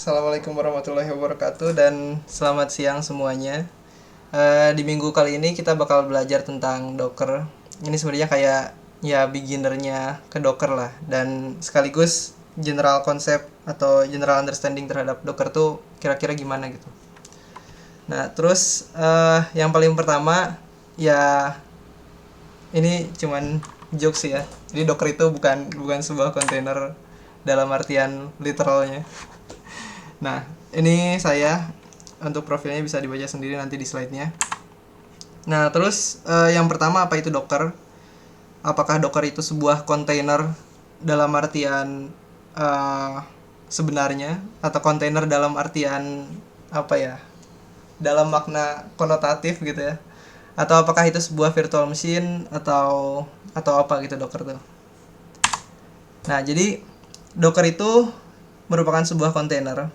Assalamualaikum warahmatullahi wabarakatuh dan selamat siang semuanya. Di minggu kali ini kita bakal belajar tentang Docker. Ini sebenarnya kayak ya beginnernya ke Docker lah, dan sekaligus general konsep atau general understanding terhadap Docker tuh kira-kira gimana gitu. Nah terus yang paling pertama ya ini cuman jokes ya. Jadi Docker itu bukan sebuah kontainer dalam artian literalnya. Nah, ini saya untuk profilnya bisa dibaca sendiri nanti di slide-nya. Nah, terus yang pertama, apa itu Docker? Apakah Docker itu sebuah kontainer dalam artian sebenarnya, atau kontainer dalam artian apa ya? Dalam makna konotatif gitu ya? Atau apakah itu sebuah virtual machine atau apa gitu Docker tuh? Nah, jadi Docker itu merupakan sebuah kontainer,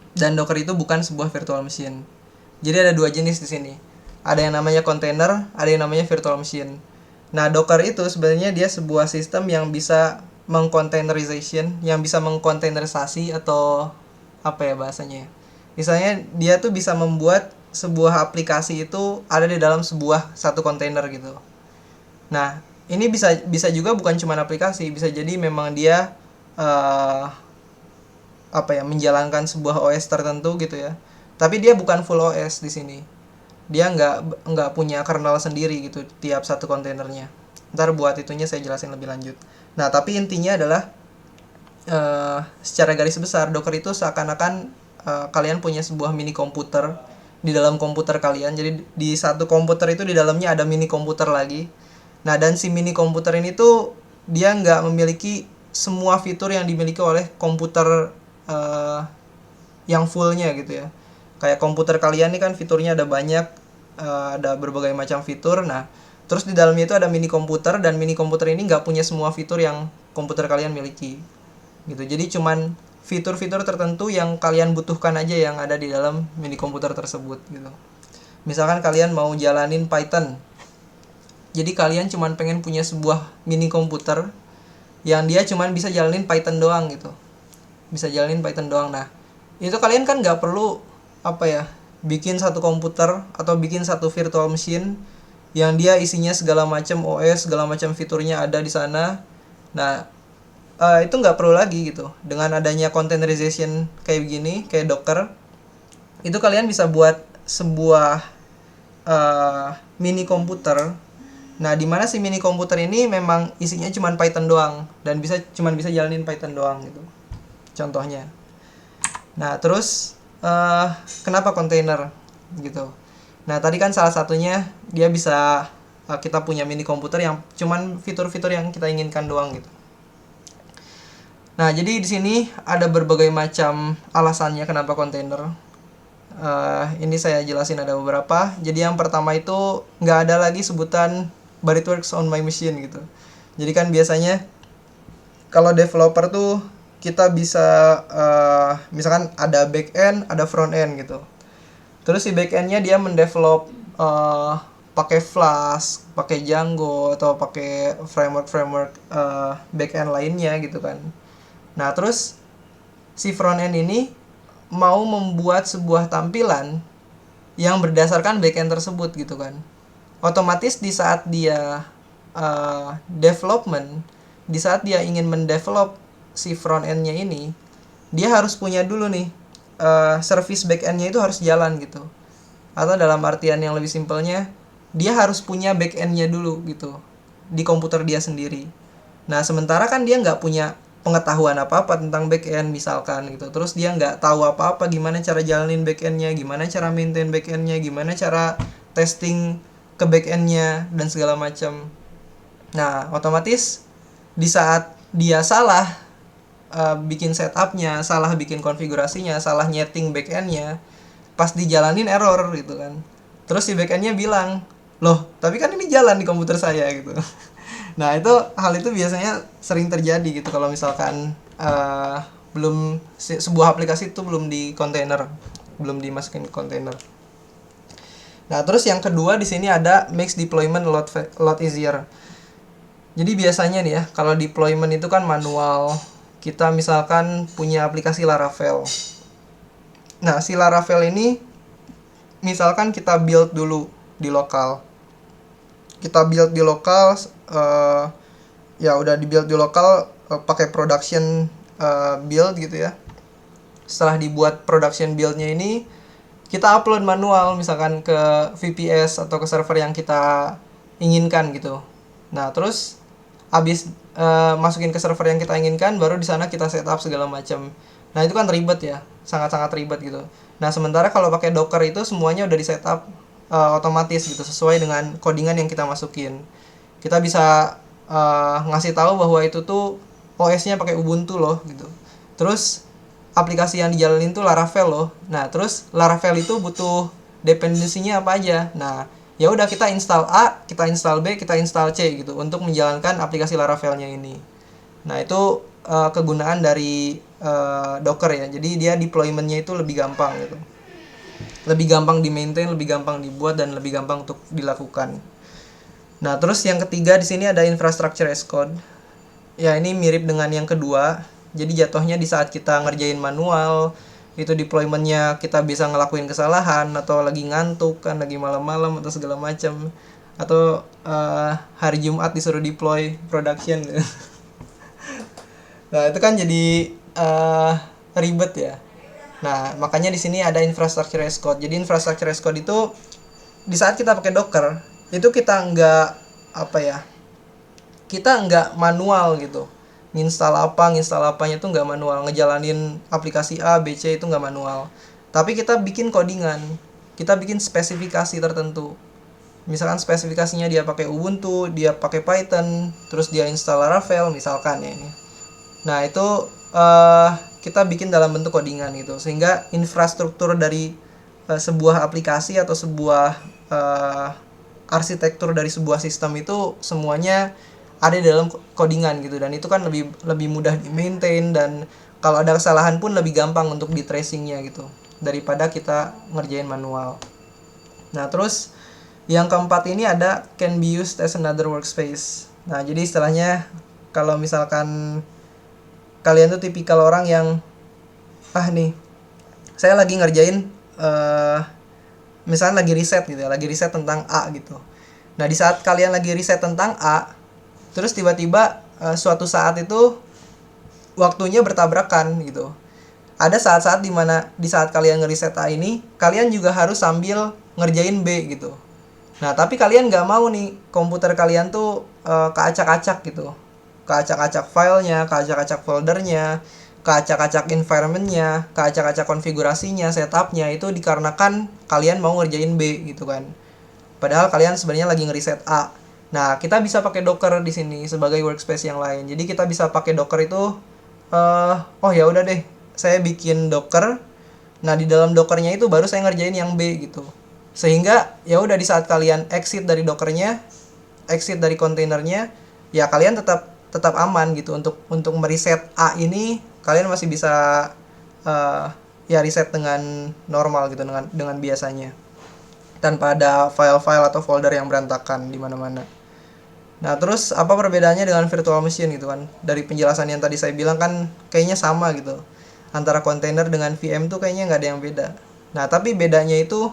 dan Docker itu bukan sebuah virtual machine. Jadi ada dua jenis di sini. Ada yang namanya container, ada yang namanya virtual machine. Nah, Docker itu sebenarnya dia sebuah sistem yang bisa mengcontainerization, yang bisa mengkontainerisasi atau apa ya bahasanya. Misalnya dia tuh bisa membuat sebuah aplikasi itu ada di dalam sebuah satu kontainer gitu. Nah, ini bisa juga bukan cuma aplikasi, bisa jadi memang dia menjalankan sebuah OS tertentu gitu ya. Tapi dia bukan full OS di sini. Dia nggak punya kernel sendiri gitu tiap satu kontainernya. Ntar buat itunya saya jelasin lebih lanjut. Nah, tapi intinya adalah secara garis besar Docker itu seakan-akan kalian punya sebuah mini komputer di dalam komputer kalian. Jadi di satu komputer itu di dalamnya ada mini komputer lagi. Nah, dan si mini komputer ini tuh dia nggak memiliki semua fitur yang dimiliki oleh komputer yang fullnya gitu ya. Kayak komputer kalian ini kan fiturnya ada banyak, ada berbagai macam fitur. Nah, terus di dalamnya itu ada mini komputer, dan mini komputer ini nggak punya semua fitur yang komputer kalian miliki gitu. Jadi cuman fitur-fitur tertentu yang kalian butuhkan aja yang ada di dalam mini komputer tersebut gitu. Misalkan kalian mau jalanin Python, jadi kalian cuman pengen punya sebuah mini komputer yang dia cuman bisa jalanin Python doang gitu, bisa jalanin Python doang. Nah, itu kalian kan nggak perlu bikin satu komputer atau bikin satu virtual machine yang dia isinya segala macam OS, segala macam fiturnya ada di sana. Nah, itu nggak perlu lagi gitu. Dengan adanya containerization kayak begini, kayak Docker, itu kalian bisa buat sebuah mini komputer. Nah, di mana si mini komputer ini memang isinya cuma Python doang dan cuma bisa jalanin Python doang gitu. Contohnya. Nah, terus kenapa kontainer gitu. Nah, tadi kan salah satunya dia bisa kita punya mini komputer yang cuman fitur-fitur yang kita inginkan doang gitu. Nah, jadi di sini ada berbagai macam alasannya kenapa kontainer. Ini saya jelasin ada beberapa. Jadi yang pertama itu nggak ada lagi sebutan but it works on my machine gitu. Jadi kan biasanya kalau developer tuh kita bisa misalkan ada back end, ada front end gitu. Terus si back endnya dia mendevelop pakai Flask, pakai Django, atau pakai framework back end lainnya gitu kan. Nah, terus si front end ini mau membuat sebuah tampilan yang berdasarkan back end tersebut gitu kan. Otomatis di saat dia development, di saat dia ingin mendevelop si front end-nya ini, dia harus punya dulu nih service back end-nya itu harus jalan gitu. Atau dalam artian yang lebih simpelnya, dia harus punya back end-nya dulu gitu di komputer dia sendiri. Nah, sementara kan dia nggak punya pengetahuan apa-apa tentang back end misalkan gitu. Terus dia nggak tahu apa-apa gimana cara jalanin back end-nya, gimana cara maintain back end-nya, gimana cara testing ke back end-nya dan segala macam. Nah, otomatis di saat dia salah bikin setupnya, salah bikin konfigurasinya, salah nyeting back end-nya, pas dijalanin error gitu kan. Terus si back end-nya bilang, loh tapi kan ini jalan di komputer saya gitu. Nah, hal itu biasanya sering terjadi gitu kalau misalkan sebuah aplikasi itu belum di kontainer, belum dimasukin ke kontainer. Nah, terus yang kedua di sini ada makes deployment lot easier. Jadi biasanya nih ya, kalau deployment itu kan manual, kita misalkan punya aplikasi Laravel. Nah, si Laravel ini misalkan kita build dulu di lokal. Kita build di lokal, ya udah di build di lokal pakai production build gitu ya. Setelah dibuat production build-nya ini, kita upload manual misalkan ke VPS atau ke server yang kita inginkan gitu. Nah, terus habis masukin ke server yang kita inginkan, baru di sana kita setup segala macam. Nah, itu kan ribet ya, sangat-sangat ribet gitu. Nah, sementara kalau pakai Docker itu semuanya udah di setup otomatis gitu, sesuai dengan codingan yang kita masukin. Kita bisa ngasih tahu bahwa itu tuh OS-nya pakai Ubuntu loh gitu. Terus aplikasi yang dijalanin tuh Laravel loh. Nah, terus Laravel itu butuh dependensinya apa aja. Nah, ya udah kita install A, kita install B, kita install C gitu untuk menjalankan aplikasi Laravelnya ini. Nah, itu kegunaan dari Docker ya. Jadi dia deployment-nya itu lebih gampang gitu. Lebih gampang di maintain, lebih gampang dibuat, dan lebih gampang untuk dilakukan. Nah, terus yang ketiga di sini ada infrastructure as code. Ya, ini mirip dengan yang kedua. Jadi jatuhnya di saat kita ngerjain manual, itu deploymentnya kita bisa ngelakuin kesalahan, atau lagi ngantuk kan, lagi malam-malam atau segala macam, atau hari Jumat disuruh deploy production. Nah, itu kan jadi ribet ya. Nah, makanya di sini ada infrastructure as code. Jadi infrastructure as code itu di saat kita pakai Docker, itu kita nggak apa ya, kita nggak manual gitu. Nginstal apanya itu nggak manual. Ngejalanin aplikasi A, B, C itu nggak manual. Tapi kita bikin codingan, kita bikin spesifikasi tertentu. Misalkan spesifikasinya dia pakai Ubuntu, dia pakai Python, terus dia install Laravel misalkan ya ini. Nah, itu kita bikin dalam bentuk codingan gitu, sehingga infrastruktur dari sebuah aplikasi atau sebuah arsitektur dari sebuah sistem itu semuanya ada di dalam codingan gitu, dan itu kan lebih mudah di maintain, dan kalau ada kesalahan pun lebih gampang untuk di tracingnya gitu daripada kita ngerjain manual. Nah, terus yang keempat ini ada can be used as another workspace. Nah, jadi istilahnya kalau misalkan kalian tuh tipikal orang yang nih saya lagi ngerjain misalnya lagi riset gitu ya, lagi riset tentang A gitu. Nah, di saat kalian lagi riset tentang A, terus tiba-tiba suatu saat itu waktunya bertabrakan gitu. Ada saat-saat dimana di saat kalian ngeriset A ini, kalian juga harus sambil ngerjain B gitu. Nah, tapi kalian nggak mau nih komputer kalian tuh keacak-acak gitu. Keacak-acak filenya, keacak-acak foldernya, keacak-acak environmentnya, keacak-acak konfigurasinya, setupnya, itu dikarenakan kalian mau ngerjain B gitu kan. Padahal kalian sebenarnya lagi ngeriset A. Nah, kita bisa pakai Docker di sini sebagai workspace yang lain. Jadi kita bisa pakai Docker itu, oh ya udah deh, saya bikin Docker. Nah, di dalam Dockernya itu baru saya ngerjain yang B gitu. Sehingga ya udah di saat kalian exit dari Dockernya, exit dari kontainernya, ya kalian tetap aman gitu untuk mereset A ini. Kalian masih bisa ya reset dengan normal gitu, dengan biasanya, tanpa ada file-file atau folder yang berantakan di mana-mana. Nah, terus apa perbedaannya dengan virtual machine gitu kan? Dari penjelasan yang tadi saya bilang kan kayaknya sama gitu. Antara kontainer dengan VM tuh kayaknya nggak ada yang beda. Nah, tapi bedanya itu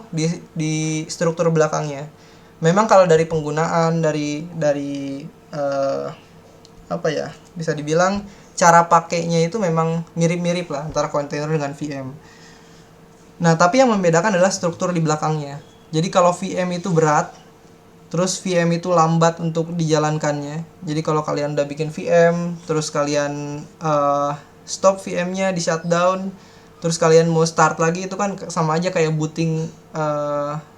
di struktur belakangnya. Memang kalau dari penggunaan, dari apa ya, bisa dibilang cara pakainya itu memang mirip-mirip lah antara kontainer dengan VM. Nah, tapi yang membedakan adalah struktur di belakangnya. Jadi kalau VM itu berat, terus VM itu lambat untuk dijalankannya. Jadi kalau kalian udah bikin VM, terus kalian stop VM-nya, di shutdown, terus kalian mau start lagi, itu kan sama aja kayak booting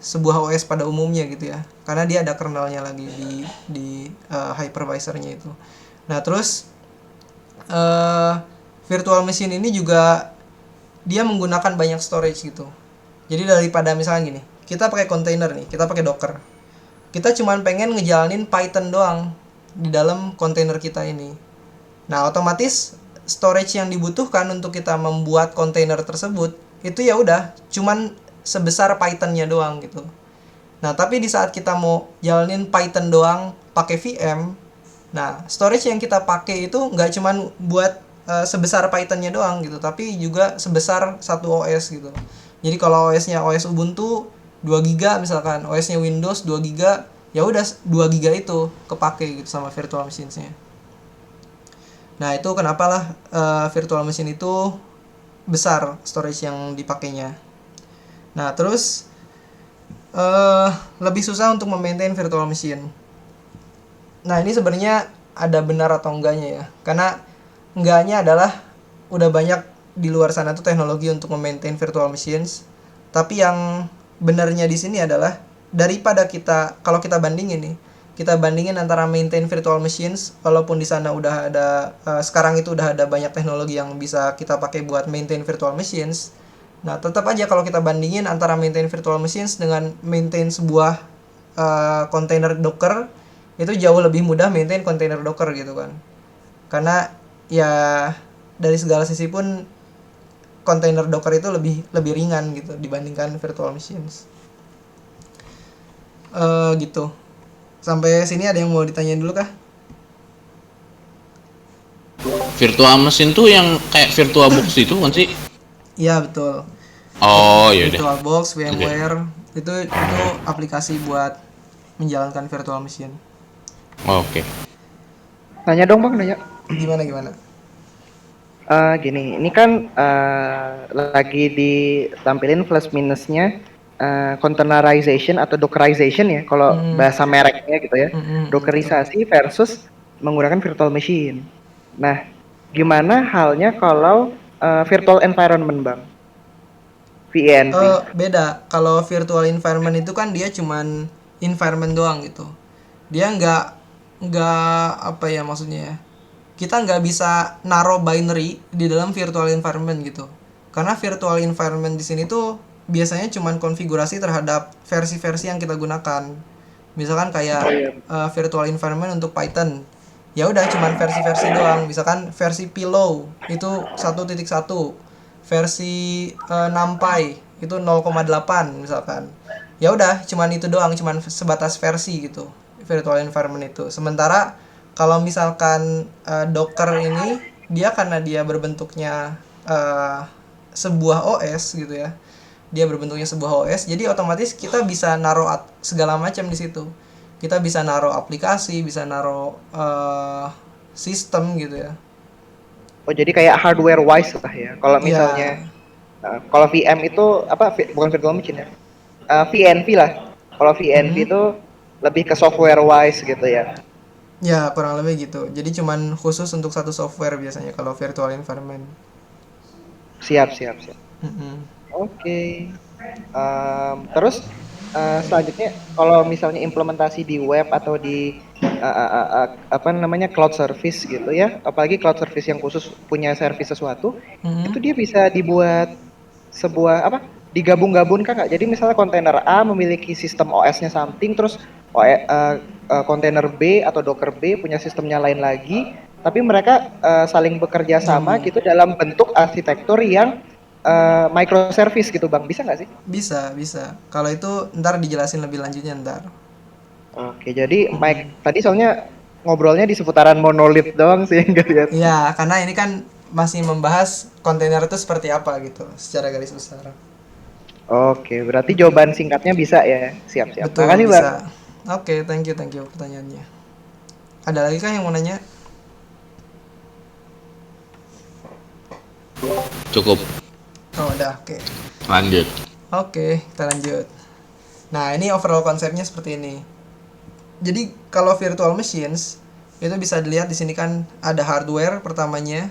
sebuah OS pada umumnya gitu ya. Karena dia ada kernelnya lagi di hypervisor-nya itu. Nah, terus virtual machine ini juga dia menggunakan banyak storage gitu. Jadi daripada misalnya gini, kita pakai container nih, kita pakai Docker. Kita cuma pengen ngejalanin Python doang di dalam kontainer kita ini. Nah, otomatis storage yang dibutuhkan untuk kita membuat kontainer tersebut itu ya udah cuman sebesar Python-nya doang gitu. Nah, tapi di saat kita mau jalanin Python doang pakai VM, nah storage yang kita pakai itu nggak cuman buat sebesar Python-nya doang gitu, tapi juga sebesar satu OS gitu. Jadi kalau OS-nya OS Ubuntu 2 giga misalkan, OS-nya Windows 2 giga, ya udah 2 giga itu kepake gitu sama virtual machines-nya. Nah, itu kenapa lah virtual machine itu besar storage yang dipakainya. Nah, terus lebih susah untuk memaintain virtual machine. Nah, ini sebenarnya ada benar atau enggaknya ya. Karena enggaknya adalah udah banyak di luar sana tuh teknologi untuk memaintain virtual machines. Tapi yang benarnya di sini adalah daripada kalau kita bandingin nih, kita bandingin antara maintain virtual machines, walaupun di sana udah ada sekarang itu udah ada banyak teknologi yang bisa kita pakai buat maintain virtual machines. Nah, tetap aja kalau kita bandingin antara maintain virtual machines dengan maintain sebuah container Docker, itu jauh lebih mudah maintain container Docker gitu kan. Karena ya dari segala sisi pun container Docker itu lebih ringan gitu dibandingkan virtual machines. Gitu. Sampai sini ada yang mau ditanyain dulu kah? Virtual machine tuh yang kayak VirtualBox itu kan sih? Iya betul. Oh iya deh. VirtualBox, Oke. VMware itu aplikasi buat menjalankan virtual machine. Oke. Nanya dong bang, nanya. Gimana? Gini, ini kan lagi ditampilin plus minusnya containerization atau dockerization ya, kalau bahasa mereknya gitu ya. Dockerisasi versus menggunakan virtual machine. Nah, gimana halnya kalau virtual environment bang? VNV. Beda. Kalau virtual environment itu kan dia cuman environment doang gitu. Dia nggak apa ya maksudnya ya. Kita nggak bisa naro binary di dalam virtual environment gitu. Karena virtual environment di sini tuh biasanya cuman konfigurasi terhadap versi-versi yang kita gunakan. Misalkan kayak virtual environment untuk Python. Ya udah cuman versi-versi doang. Misalkan versi Pillow itu 1.1, versi NumPy itu 0,8 misalkan. Ya udah cuman itu doang, cuman sebatas versi gitu virtual environment itu. Sementara kalau misalkan Docker ini dia karena dia berbentuknya sebuah OS gitu ya. Dia berbentuknya sebuah OS, jadi otomatis kita bisa naruh segala macam di situ. Kita bisa naruh aplikasi, bisa naruh sistem gitu ya. Oh jadi kayak hardware wise lah ya. Kalau misalnya kalau VM itu apa? Bukan virtual machine ya. VNV lah. Kalau VNV itu lebih ke software wise gitu ya. Ya kurang lebih gitu. Jadi cuman khusus untuk satu software biasanya kalau virtual environment. Siap. Oke. Terus selanjutnya kalau misalnya implementasi di web atau di apa namanya cloud service gitu ya, apalagi cloud service yang khusus punya service sesuatu, itu dia bisa dibuat sebuah apa? Digabung-gabungkan nggak? Jadi misalnya kontainer A memiliki sistem OS-nya something, terus kontainer B atau Docker B punya sistemnya lain lagi, tapi mereka saling bekerja sama gitu dalam bentuk arsitektur yang microservice gitu bang, bisa nggak sih? Bisa. Kalau itu ntar dijelasin lebih lanjutnya ntar. Oke, jadi Mike tadi soalnya ngobrolnya di seputaran monolith doang sih nggak lihat. Iya, karena ini kan masih membahas kontainer itu seperti apa gitu secara garis besar. Oke, berarti jawaban singkatnya bisa ya. Siap. Betul, Makasih bisa. bang. Oke, thank you pertanyaannya. Ada lagi kah yang mau nanya? Cukup. Oh, udah, oke. Lanjut. Oke, kita lanjut. Nah, ini overall konsepnya seperti ini. Jadi, kalau virtual machines itu bisa dilihat di sini kan ada hardware pertamanya.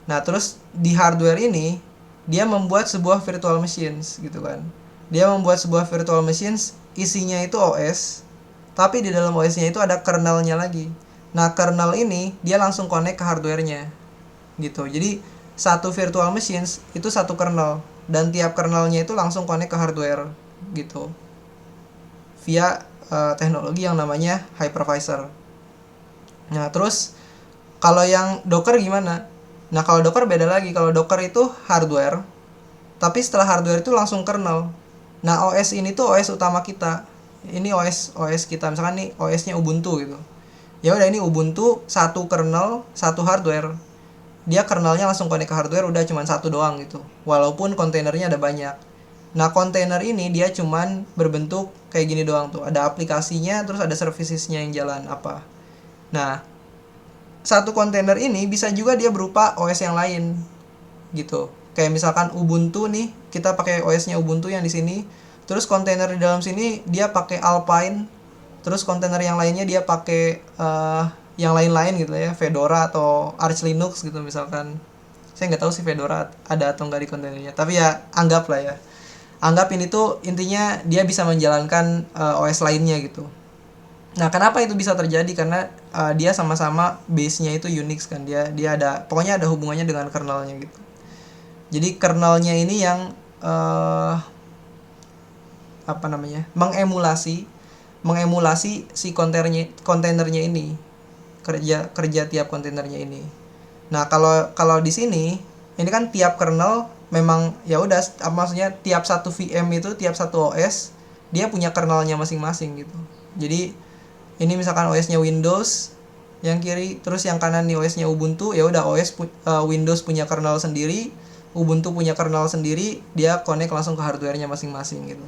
Nah, terus di hardware ini dia membuat sebuah virtual machines gitu kan. Dia membuat sebuah virtual machines, isinya itu OS, tapi di dalam OS-nya itu ada kernelnya lagi. Nah, kernel ini dia langsung connect ke hardware-nya. Gitu. Jadi, satu virtual machines itu satu kernel dan tiap kernelnya itu langsung connect ke hardware gitu. Via teknologi yang namanya hypervisor. Nah, terus kalau yang Docker gimana? Nah, kalau Docker beda lagi. Kalau Docker itu hardware, tapi setelah hardware itu langsung kernel. Nah, OS ini tuh OS utama kita. Ini OS kita. Misalkan nih OS-nya Ubuntu gitu. Ya udah ini Ubuntu, satu kernel, satu hardware. dia kernelnya langsung connect ke hardware udah cuman satu doang gitu. Walaupun kontainernya ada banyak. Nah, kontainer ini dia cuman berbentuk kayak gini doang tuh. Ada aplikasinya, terus ada servicesnya yang jalan apa. Nah, satu kontainer ini bisa juga dia berupa OS yang lain gitu. Kayak misalkan Ubuntu nih, kita pakai OS-nya Ubuntu yang di sini. Terus kontainer di dalam sini dia pakai Alpine. Terus kontainer yang lainnya dia pakai yang lain-lain gitu ya, Fedora atau Arch Linux gitu misalkan. Saya nggak tahu sih Fedora ada atau nggak di kontainernya. Tapi ya anggap lah ya. Anggap ini tuh intinya dia bisa menjalankan OS lainnya gitu. Nah, kenapa itu bisa terjadi? Karena dia sama-sama base-nya itu Unix kan. Dia ada pokoknya ada hubungannya dengan kernelnya gitu. Jadi kernelnya ini yang apa namanya? mengemulasi si kontainernya ini. Kerja tiap kontainernya ini. Nah, kalau di sini ini kan tiap kernel memang ya udah maksudnya tiap satu VM itu tiap satu OS dia punya kernelnya masing-masing gitu. Jadi ini misalkan OS-nya Windows yang kiri, terus yang kanan nih OS-nya Ubuntu, ya udah Windows punya kernel sendiri, Ubuntu punya kernel sendiri, dia connect langsung ke hardware-nya masing-masing gitu.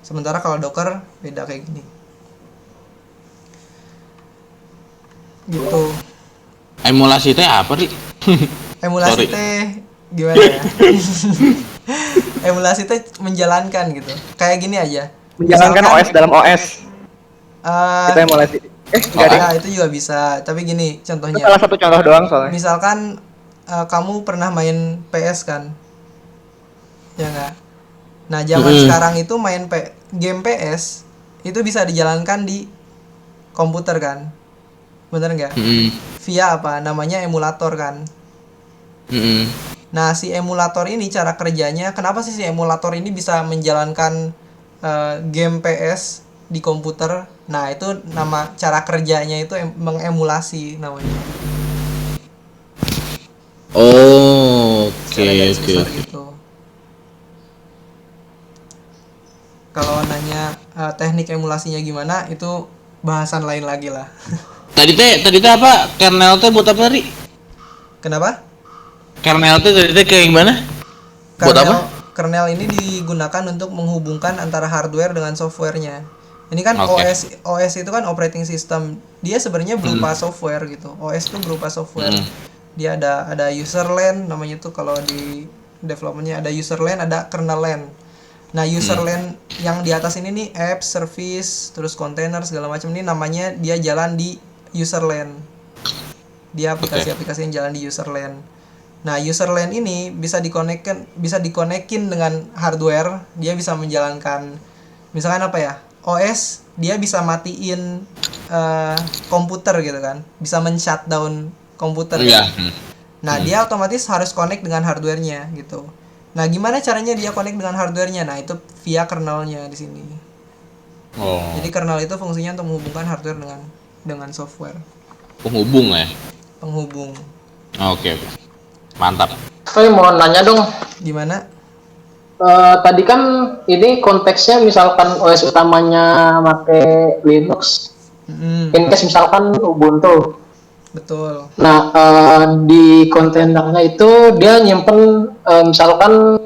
Sementara kalau Docker beda kayak gini. Gitu. Emulasi teh apa sih? Emulasi Sorry. teh gimana ya? Emulasi teh menjalankan gitu. Kayak gini aja. Menjalankan Misalkan OS dalam OS. Kita eh emulasi. Enggak deh. ya itu juga bisa. Tapi gini Itu contohnya. salah satu contoh doang soalnya. Misalkan kamu pernah main PS kan? Ya nggak? Nah, zaman sekarang itu game PS itu bisa dijalankan di komputer kan? Bener nggak? Mm-mm. Via apa? Namanya emulator kan? Mm-mm. Nah, si emulator ini cara kerjanya, kenapa sih si emulator ini bisa menjalankan game PS di komputer? Nah, itu nama cara kerjanya itu mengemulasi namanya. Oh, Secara oke garis oke besar oke. gitu. Kalau nanya teknik emulasinya gimana, itu bahasan lain lagi lah. Tadi teh apa? Kernel teh buat apa tadi? Kenapa? Kernel teh tadi teh kayak gimana? Buat apa? Kernel kernel ini digunakan untuk menghubungkan antara hardware dengan softwarenya. Ini kan Oke. OS itu kan operating system. Dia sebenarnya berupa software gitu. OS itu berupa software. Dia ada user land namanya tuh kalau di developmentnya ada user land, ada kernel land. Nah, user land yang di atas ini nih app, service, terus container segala macam ini namanya dia jalan di user land. Dia aplikasi-aplikasi yang jalan di user land. Nah, user land ini bisa dikonekin dengan hardware, dia bisa menjalankan misalkan apa ya? OS dia bisa matiin komputer gitu kan. Bisa men-shutdown komputer Iya. kan. Nah, dia otomatis harus connect dengan hardware-nya gitu. Nah, gimana caranya dia connect dengan hardware-nya? Nah, itu via kernelnya di sini. Oh, Jadi kernel itu fungsinya untuk menghubungkan hardware dengan software penghubung ya. penghubung. Oke oke. Mantap. Saya mau nanya dong, Gimana? tadi kan ini konteksnya misalkan OS utamanya pakai Linux, Mm-mm, in case misalkan Ubuntu. betul. Nah, di kontainernya itu dia nyimpen misalkan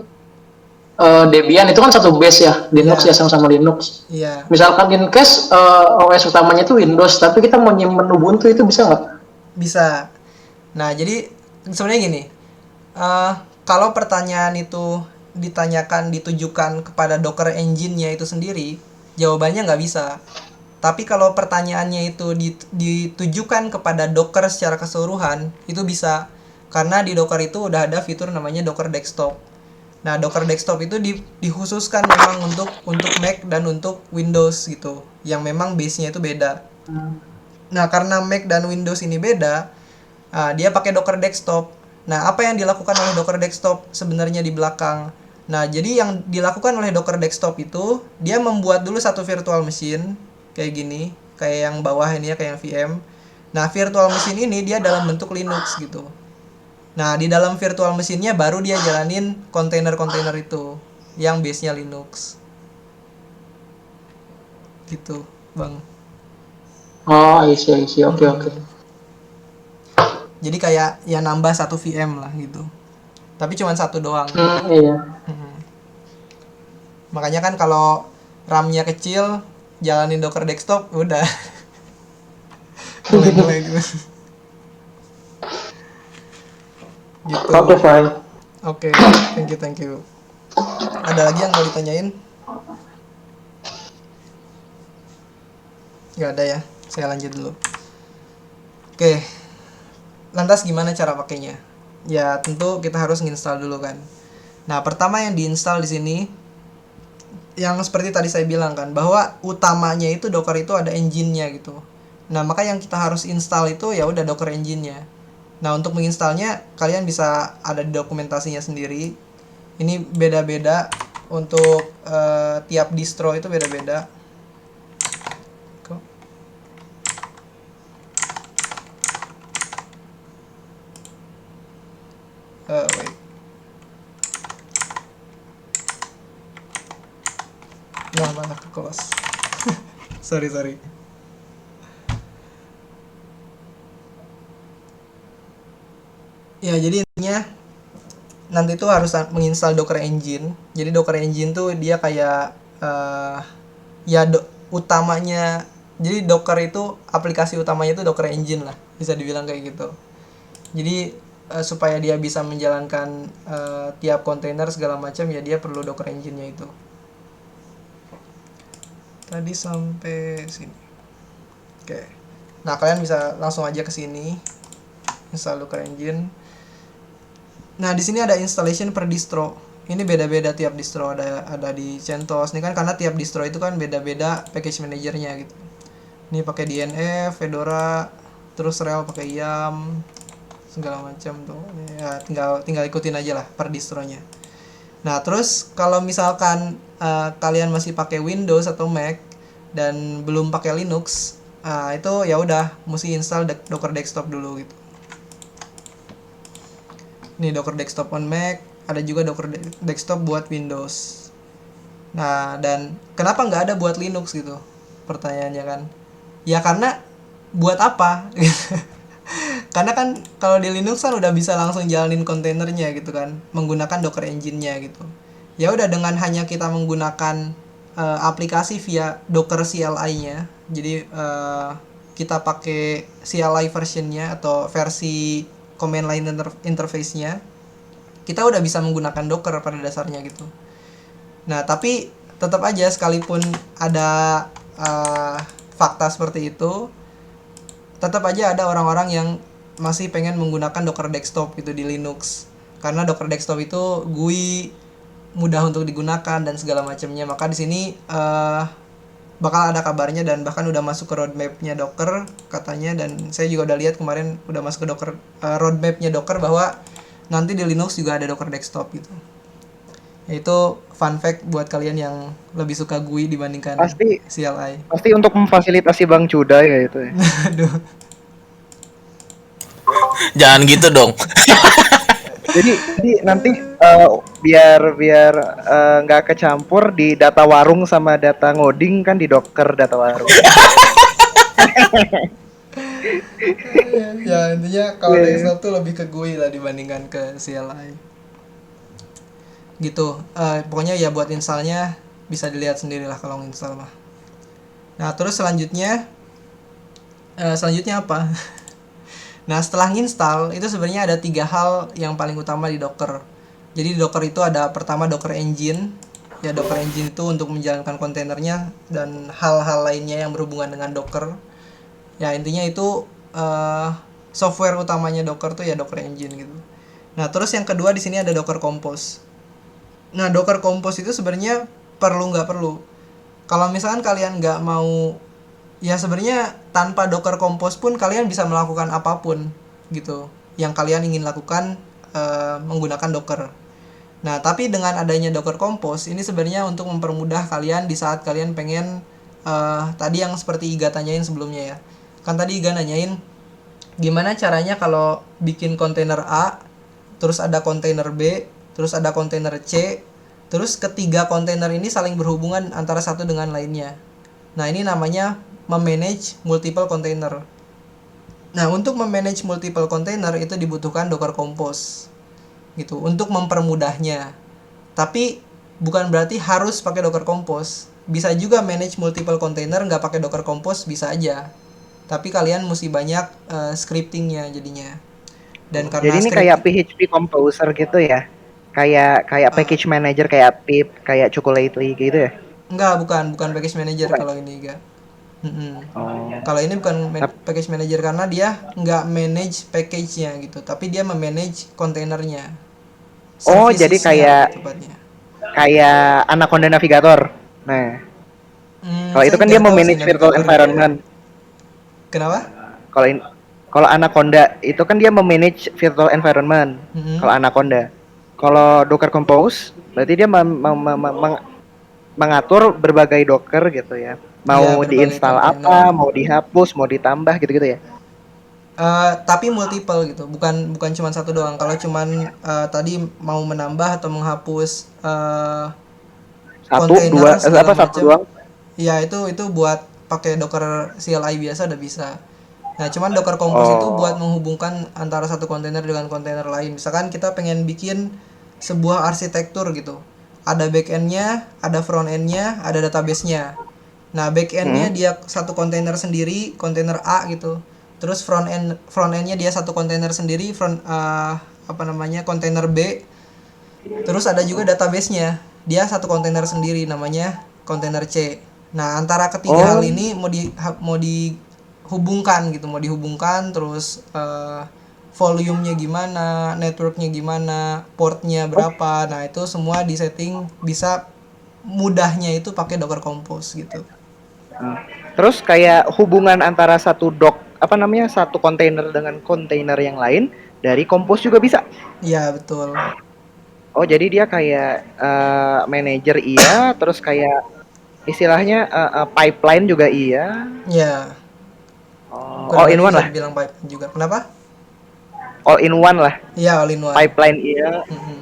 Debian itu kan satu base ya, Linux Iya. ya sama-sama Linux. Iya, Misalkan in case OS utamanya itu Windows, tapi kita mau nyimpen Ubuntu itu bisa nggak? bisa. Nah, jadi sebenarnya gini, eh kalau pertanyaan itu ditujukan kepada Docker engine-nya itu sendiri, jawabannya nggak bisa. Tapi kalau pertanyaannya itu ditujukan kepada Docker secara keseluruhan, itu bisa. Karena di Docker itu udah ada fitur namanya Docker Desktop. Nah, Docker Desktop itu dikhususkan memang untuk Mac dan untuk Windows gitu, yang memang base-nya itu beda. Nah, karena Mac dan Windows ini beda, dia pakai Docker Desktop. Nah, apa yang dilakukan oleh Docker Desktop sebenarnya di belakang? Nah, jadi yang dilakukan oleh Docker Desktop itu, dia membuat dulu satu virtual machine, kayak gini, kayak yang bawah ini ya, kayak yang VM. Nah, virtual machine ini dia dalam bentuk Linux gitu. Nah, di dalam virtual machine-nya baru dia jalanin kontainer-kontainer itu, yang base-nya Linux. Gitu, Bang. Oh, isi, oke, oke. Jadi kayak ya nambah 1 VM lah gitu. Tapi cuma satu doang. Iya. Makanya kan kalau RAM-nya kecil, jalanin Docker desktop udah mulai gitu. Gitu. Oke, fine. Oke, thank you. Ada lagi yang mau ditanyain? Nggak ada ya, saya lanjut dulu. Oke, lantas gimana cara pakainya? Ya tentu kita harus nginstal dulu kan. Nah pertama yang diinstal di sini, yang seperti tadi saya bilang kan, bahwa utamanya itu Docker itu ada engine-nya gitu. Nah maka yang kita harus install itu ya udah Docker engine-nya. Nah untuk menginstalnya kalian bisa ada di dokumentasinya sendiri. Ini beda-beda untuk tiap distro itu beda-beda. Wait. Nah, malah ke close. sorry. Ya, jadi intinya nanti tuh harus menginstal Docker Engine. Jadi Docker Engine tuh dia kayak ya utamanya. Jadi Docker itu aplikasi utamanya itu Docker Engine lah, bisa dibilang kayak gitu. Jadi supaya dia bisa menjalankan tiap kontainer segala macam ya dia perlu Docker Engine-nya itu. Tadi sampai sini. Oke. Nah, kalian bisa langsung aja ke sini install Docker Engine. Nah, di sini ada installation per distro. Ini beda-beda tiap distro, ada di CentOS. Ini kan karena tiap distro itu kan beda-beda package manajernya gitu. Ini pakai DNF, Fedora, terus rel pakai YAM, segala macam tuh. Ya, tinggal ikutin aja lah per distronya. Nah, terus kalau misalkan kalian masih pakai Windows atau Mac dan belum pakai Linux, itu ya udah mesti install Docker Desktop dulu gitu. Ini Docker Desktop on Mac, ada juga Docker Desktop buat Windows. Nah, dan kenapa nggak ada buat Linux gitu? Pertanyaannya kan. Ya karena buat apa? Karena kan kalau di Linux kan udah bisa langsung jalanin kontainernya gitu kan, menggunakan Docker Engine-nya gitu. Ya udah dengan hanya kita menggunakan aplikasi via Docker CLI-nya. Jadi kita pakai CLI version-nya atau versi command line interface-nya, kita udah bisa menggunakan Docker pada dasarnya gitu. Nah, tapi tetap aja sekalipun ada fakta seperti itu, tetap aja ada orang-orang yang masih pengen menggunakan Docker Desktop gitu di Linux. Karena Docker Desktop itu GUI, mudah untuk digunakan dan segala macamnya. Maka di sini bakal ada kabarnya dan bahkan udah masuk ke roadmap-nya Docker katanya, dan saya juga udah lihat kemarin udah masuk ke Docker roadmap-nya Docker bahwa nanti di Linux juga ada Docker Desktop gitu. Itu fun fact buat kalian yang lebih suka GUI dibandingkan CLI. Pasti untuk memfasilitasi Bang Cuda ya itu ya. Aduh. Jangan gitu dong. Jadi nanti biar nggak kecampur di data warung sama data ngoding kan di Docker data warung. Ya intinya kalau desktop tuh lebih ke GUI lah dibandingkan ke CLI. Gitu. Pokoknya ya buat installnya bisa dilihat sendiri lah kalau install mah. Nah terus selanjutnya apa? Nah setelah nginstal itu sebenarnya ada 3 hal yang paling utama di Docker. Jadi di Docker itu ada pertama Docker Engine. Ya Docker Engine itu untuk menjalankan kontainernya dan hal-hal lainnya yang berhubungan dengan Docker. Ya intinya itu software utamanya Docker tuh ya Docker Engine gitu. Nah terus yang kedua di sini ada Docker Compose. Nah Docker Compose itu sebenarnya perlu nggak perlu. Kalau misalkan kalian nggak mau, ya sebenarnya tanpa Docker Compose pun kalian bisa melakukan apapun gitu yang kalian ingin lakukan menggunakan Docker. Nah tapi dengan adanya Docker Compose ini sebenarnya untuk mempermudah kalian di saat kalian pengen tadi yang seperti Iga tanyain sebelumnya ya. Kan tadi Iga nanyain gimana caranya kalau bikin kontainer A, terus ada kontainer B, terus ada kontainer C, terus ketiga kontainer ini saling berhubungan antara satu dengan lainnya. Nah ini namanya memanage multiple container. Nah, untuk memanage multiple container itu dibutuhkan Docker Compose gitu untuk mempermudahnya. Tapi bukan berarti harus pakai Docker Compose. Bisa juga manage multiple container nggak pakai Docker Compose, bisa aja. Tapi kalian mesti banyak scriptingnya jadinya. Dan Jadi karena ini kayak scripting PHP Composer gitu ya. Kayak package manager kayak pip, kayak Chocolately gitu ya. enggak, bukan package manager Bukan. kalau ini enggak. Mm-mm. Oh. Kalau ini bukan Tap- package manager karena dia nggak manage package-nya gitu, tapi dia memanage kontainernya, Oh, jadi servicesnya kayak lebih tepatnya. Anaconda Navigator. Nah, kalau itu Saya kan dia nggak mau tahu sih manage virtual navigator gimana. environment. Kenapa? Kalau in, kalau Anaconda itu kan dia memanage virtual environment. Mm-mm. Kalau Anaconda. Kalau Docker Compose berarti dia mengatur berbagai Docker gitu ya. Iya, Mau berbagai diinstal kontainer. apa, mau dihapus, mau ditambah gitu-gitu ya. Tapi multiple gitu, bukan bukan cuma satu doang. Kalau cuman tadi mau menambah atau menghapus Satu, kontainer dua, segala satu macam, doang. ya itu buat pakai Docker CLI biasa udah bisa. Nah, cuman Docker Compose itu buat Oh. menghubungkan antara satu kontainer dengan kontainer lain. Misalkan kita pengen bikin sebuah arsitektur gitu. Ada backend-nya, ada front-end-nya, ada database-nya. Nah, backend-nya Hmm. dia satu kontainer sendiri, kontainer A gitu. Terus front-end-nya dia satu kontainer sendiri, apa namanya, kontainer B. Terus ada juga database-nya. Dia satu kontainer sendiri namanya kontainer C. Nah, antara ketiga hal Oh, ini mau dihubungkan gitu, mau dihubungkan terus volumenya gimana, networknya gimana, portnya oh. berapa. Nah, itu semua disetting bisa mudahnya itu pakai Docker Compose gitu. Terus kayak hubungan antara apa namanya, satu kontainer dengan kontainer yang lain dari Compose juga bisa. Iya, betul. Oh, jadi dia kayak manager iya, terus kayak istilahnya pipeline juga iya. Ya, Oh, all kurang in lebih one bisa lah. dibilang pipeline juga. Kenapa? All in one lah. Iya, all in one. Pipeline iya. Mm-mm.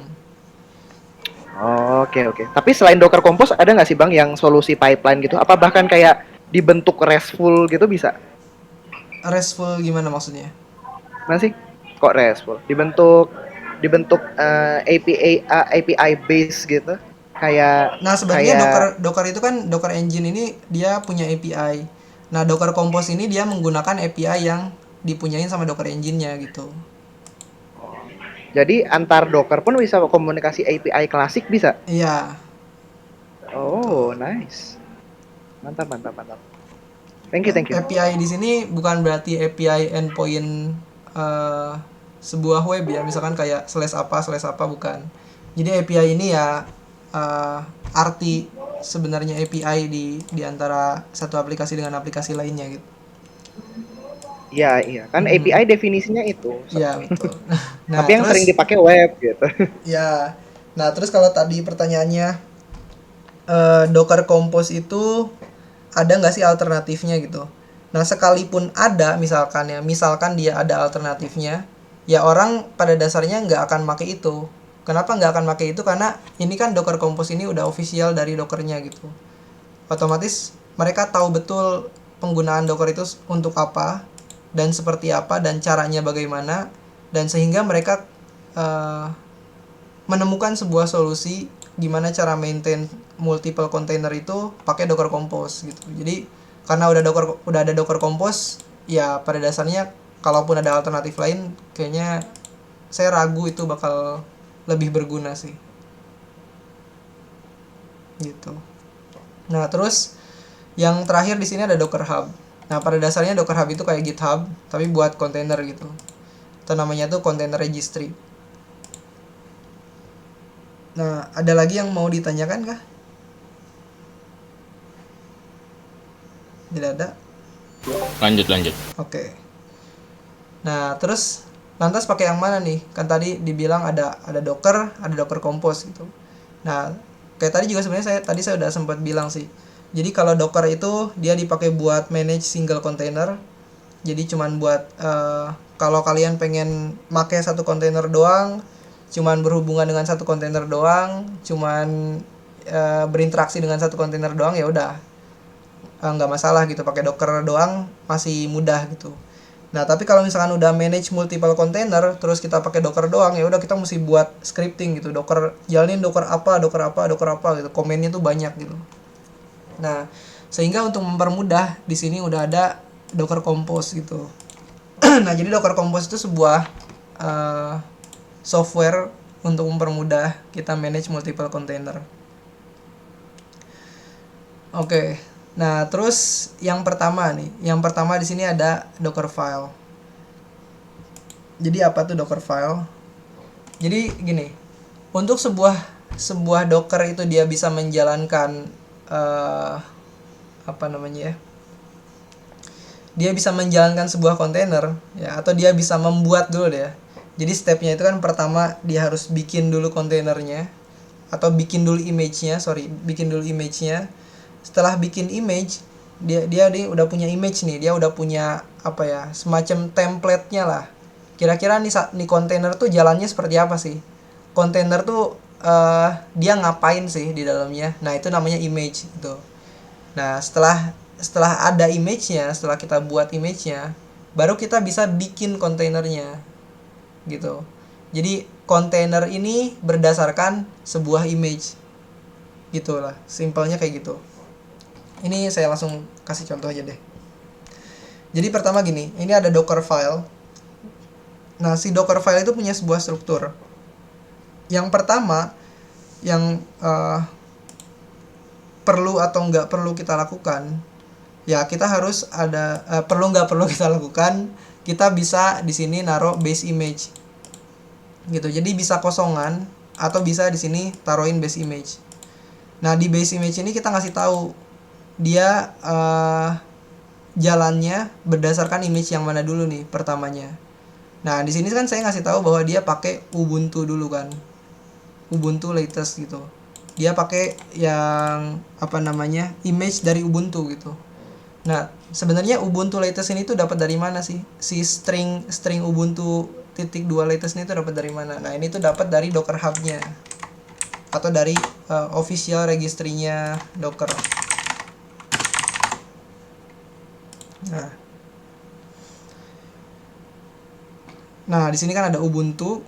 Oke, oke. Tapi selain Docker Compose ada nggak sih Bang yang solusi pipeline gitu? Apa bahkan kayak dibentuk RESTful gitu bisa? RESTful gimana maksudnya? Masih kok RESTful? Dibentuk API base gitu. Kayak Nah, sebenarnya kayak Docker Docker itu kan Docker Engine ini dia punya API. Nah, Docker Compose ini dia menggunakan API yang dipunyain sama Docker Engine-nya gitu. jadi antar Docker pun bisa komunikasi API klasik bisa. Iya, Oh, betul. nice. Mantap, mantap, mantap. Thank you, thank you. API di sini bukan berarti API endpoint eh, sebuah web ya, misalkan kayak slash apa bukan. Jadi API ini ya arti sebenarnya API di antara satu aplikasi dengan aplikasi lainnya gitu. Iya, iya. Kan Mm-mm. API definisinya itu. Iya, betul. Tapi Nah, yang sering terus dipakai web gitu. ya, nah terus kalau tadi pertanyaannya Docker Compose itu ada nggak sih alternatifnya gitu? Nah, sekalipun ada misalkan dia ada alternatifnya, ya orang pada dasarnya nggak akan pakai itu. Kenapa nggak akan pakai itu? Karena ini kan Docker Compose ini udah official dari Dockernya gitu. Otomatis mereka tahu betul penggunaan Docker itu untuk apa dan seperti apa dan caranya bagaimana, dan sehingga mereka eh, menemukan sebuah solusi gimana cara maintain multiple container itu pakai Docker Compose gitu. Jadi karena udah ada Docker Compose, ya pada dasarnya kalaupun ada alternatif lain kayaknya saya ragu itu bakal lebih berguna sih. Gitu. Nah, terus yang terakhir di sini ada Docker Hub. Nah, pada dasarnya Docker Hub itu kayak GitHub tapi buat kontainer gitu. Itu namanya tuh Container Registry. Nah, ada lagi yang mau ditanyakan kah? Tidak ada? Lanjut, lanjut. Oke. Nah, terus lantas pakai yang mana nih? Kan tadi dibilang ada Docker, ada Docker Compose gitu. Nah, kayak tadi juga sebenarnya saya udah sempat bilang sih. Jadi kalau Docker itu dia dipakai buat manage single container. Jadi cuman buat kalau kalian pengen pakai satu kontainer doang, cuman berhubungan dengan satu kontainer doang, cuman berinteraksi dengan satu kontainer doang, ya udah nggak masalah gitu, pakai Docker doang masih mudah gitu. Nah, tapi kalau misalkan udah manage multiple container, terus kita pakai Docker doang, ya udah kita mesti buat scripting gitu. Docker jalanin Docker apa, Docker apa, Docker apa gitu. Komennya tuh banyak gitu. Nah, sehingga untuk mempermudah di sini udah ada Docker Compose gitu. Nah, jadi Docker Compose itu sebuah software untuk mempermudah kita manage multiple container. Oke. Nah, terus yang pertama nih, yang pertama di sini ada Dockerfile. Jadi apa tuh Dockerfile? Jadi gini, untuk sebuah Docker itu dia bisa menjalankan apa namanya ya? Dia bisa menjalankan sebuah kontainer ya, atau dia bisa membuat dulu deh ya. Jadi stepnya itu kan pertama dia harus bikin dulu kontainernya, atau bikin dulu image-nya. Setelah bikin image, dia udah punya image nih, dia udah punya apa ya, semacam template-nya lah. Kira-kira nih kontainer tuh jalannya seperti apa sih? Kontainer tuh dia ngapain sih di dalamnya? Nah, itu namanya image gitu. Nah, setelah ada image-nya, setelah kita buat image-nya, baru kita bisa bikin kontainernya gitu. Jadi kontainer ini berdasarkan sebuah image. Gitulah, simpelnya kayak gitu. Ini saya langsung kasih contoh aja deh. Jadi pertama gini, ini ada Dockerfile. Nah, si Dockerfile itu punya sebuah struktur. Yang pertama, yang perlu atau nggak perlu kita lakukan, ya kita harus ada perlu nggak perlu kita lakukan, kita bisa di sini naruh base image, gitu. Jadi bisa kosongan atau bisa di sini taruhin base image. Nah, di base image ini kita ngasih tahu dia jalannya berdasarkan image yang mana dulu nih pertamanya. Nah, di sini kan saya ngasih tahu bahwa dia pakai Ubuntu dulu kan. Ubuntu latest gitu. Dia pakai yang apa namanya? Image dari Ubuntu gitu. Nah, sebenarnya Ubuntu latest ini tuh dapat dari mana sih? Si string Ubuntu .2 latest ini tuh dapat dari mana? Nah, ini tuh dapat dari Docker Hub-nya. Atau dari official registry-nya Docker. Nah, di sini kan ada Ubuntu.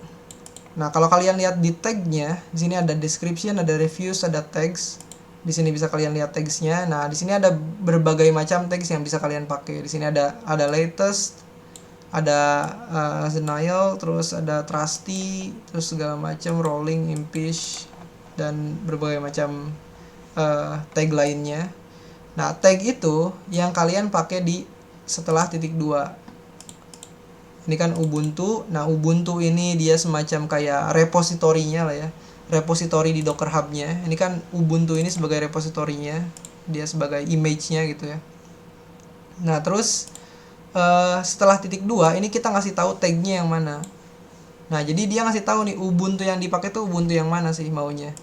Nah, kalau kalian lihat di tag-nya, di sini ada description, ada reviews, ada tags. Di sini bisa kalian lihat tags-nya. Nah, di sini ada berbagai macam tags yang bisa kalian pakai. Di sini ada latest, ada denial, terus ada trusty, terus segala macam, rolling, impish, dan berbagai macam tag lainnya. Nah, tag itu yang kalian pakai di setelah titik 2. Ini kan Ubuntu. Nah, Ubuntu ini dia semacam kayak repositorinya lah ya. Repositori di Docker Hub-nya. Ini kan Ubuntu ini sebagai repositorinya, dia sebagai image-nya gitu ya. Nah, terus setelah titik 2 ini kita ngasih tahu tag-nya yang mana. Nah, jadi dia ngasih tahu nih Ubuntu yang dipakai tuh Ubuntu yang mana sih maunya.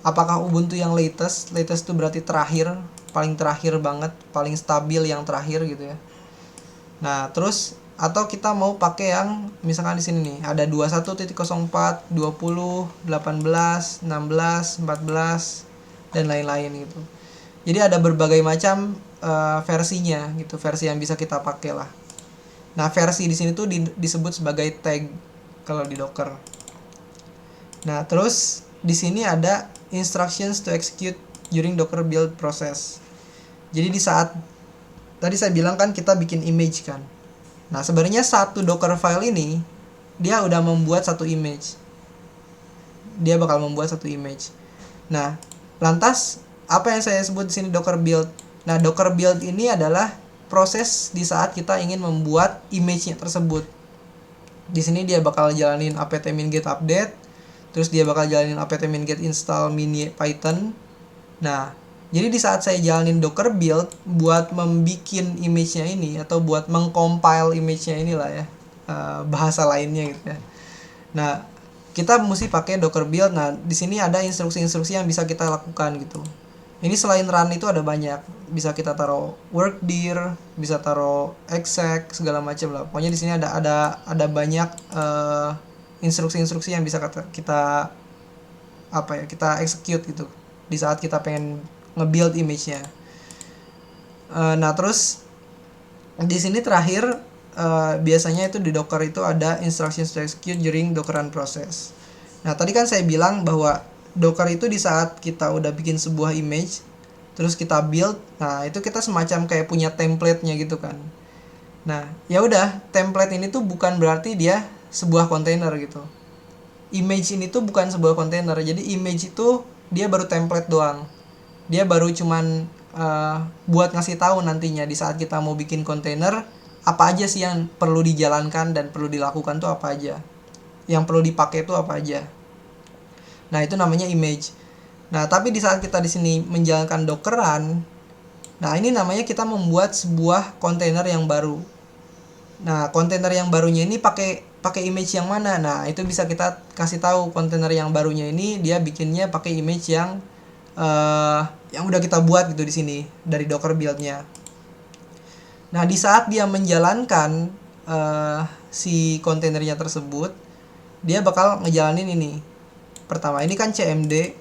Apakah Ubuntu yang latest? Latest itu berarti terakhir, paling terakhir banget, paling stabil yang terakhir gitu ya. Nah, terus atau kita mau pakai yang misalkan di sini nih ada 21.04, 20, 18, 16, 14 dan lain-lain gitu. Jadi ada berbagai macam versinya gitu, versi yang bisa kita pakai lah. Nah, versi di sini tuh disebut sebagai tag kalau di Docker. Nah, terus di sini ada instructions to execute during Docker build process. Jadi di saat tadi saya bilang kan kita bikin image kan. Nah, sebenarnya satu Docker file ini dia udah membuat satu image. Dia bakal membuat satu image. Nah, lantas apa yang saya sebut di sini Docker build? Nah, Docker build ini adalah proses di saat kita ingin membuat image-nya tersebut. Di sini dia bakal jalanin apt-min get update, terus dia bakal jalanin apt-min get install mini Python. Nah, jadi di saat saya jalanin Docker build buat membikin image-nya ini atau buat mengcompile image-nya inilah ya, bahasa lainnya gitu ya. Nah, kita mesti pakai Docker build. Nah, di sini ada instruksi-instruksi yang bisa kita lakukan gitu. Ini selain run itu ada banyak. Bisa kita taruh workdir, bisa taruh exec, segala macam lah. Pokoknya di sini ada banyak instruksi-instruksi yang bisa kita execute gitu di saat kita pengen nge-build image-nya. Nah, terus di sini terakhir biasanya itu di Docker itu ada instructions to execute during Docker run process. Nah, tadi kan saya bilang bahwa Docker itu di saat kita udah bikin sebuah image, terus kita build, nah itu kita semacam kayak punya template-nya gitu kan. Nah, ya udah, template ini tuh bukan berarti dia sebuah kontainer gitu. Image ini tuh bukan sebuah kontainer. Jadi image itu dia baru template doang. Dia baru cuman buat ngasih tahu nantinya di saat kita mau bikin kontainer apa aja sih yang perlu dijalankan dan perlu dilakukan tuh apa aja. Yang perlu dipakai tuh apa aja. Nah, itu namanya image. Nah, tapi di saat kita di sini menjalankan Dockeran, nah ini namanya kita membuat sebuah kontainer yang baru. Nah, kontainer yang barunya ini pakai image yang mana? Nah, itu bisa kita kasih tahu kontainer yang barunya ini dia bikinnya pakai image yang udah kita buat gitu di sini dari Docker build-nya. Nah, di saat dia menjalankan si kontainernya tersebut, dia bakal ngejalanin ini. Pertama, ini kan CMD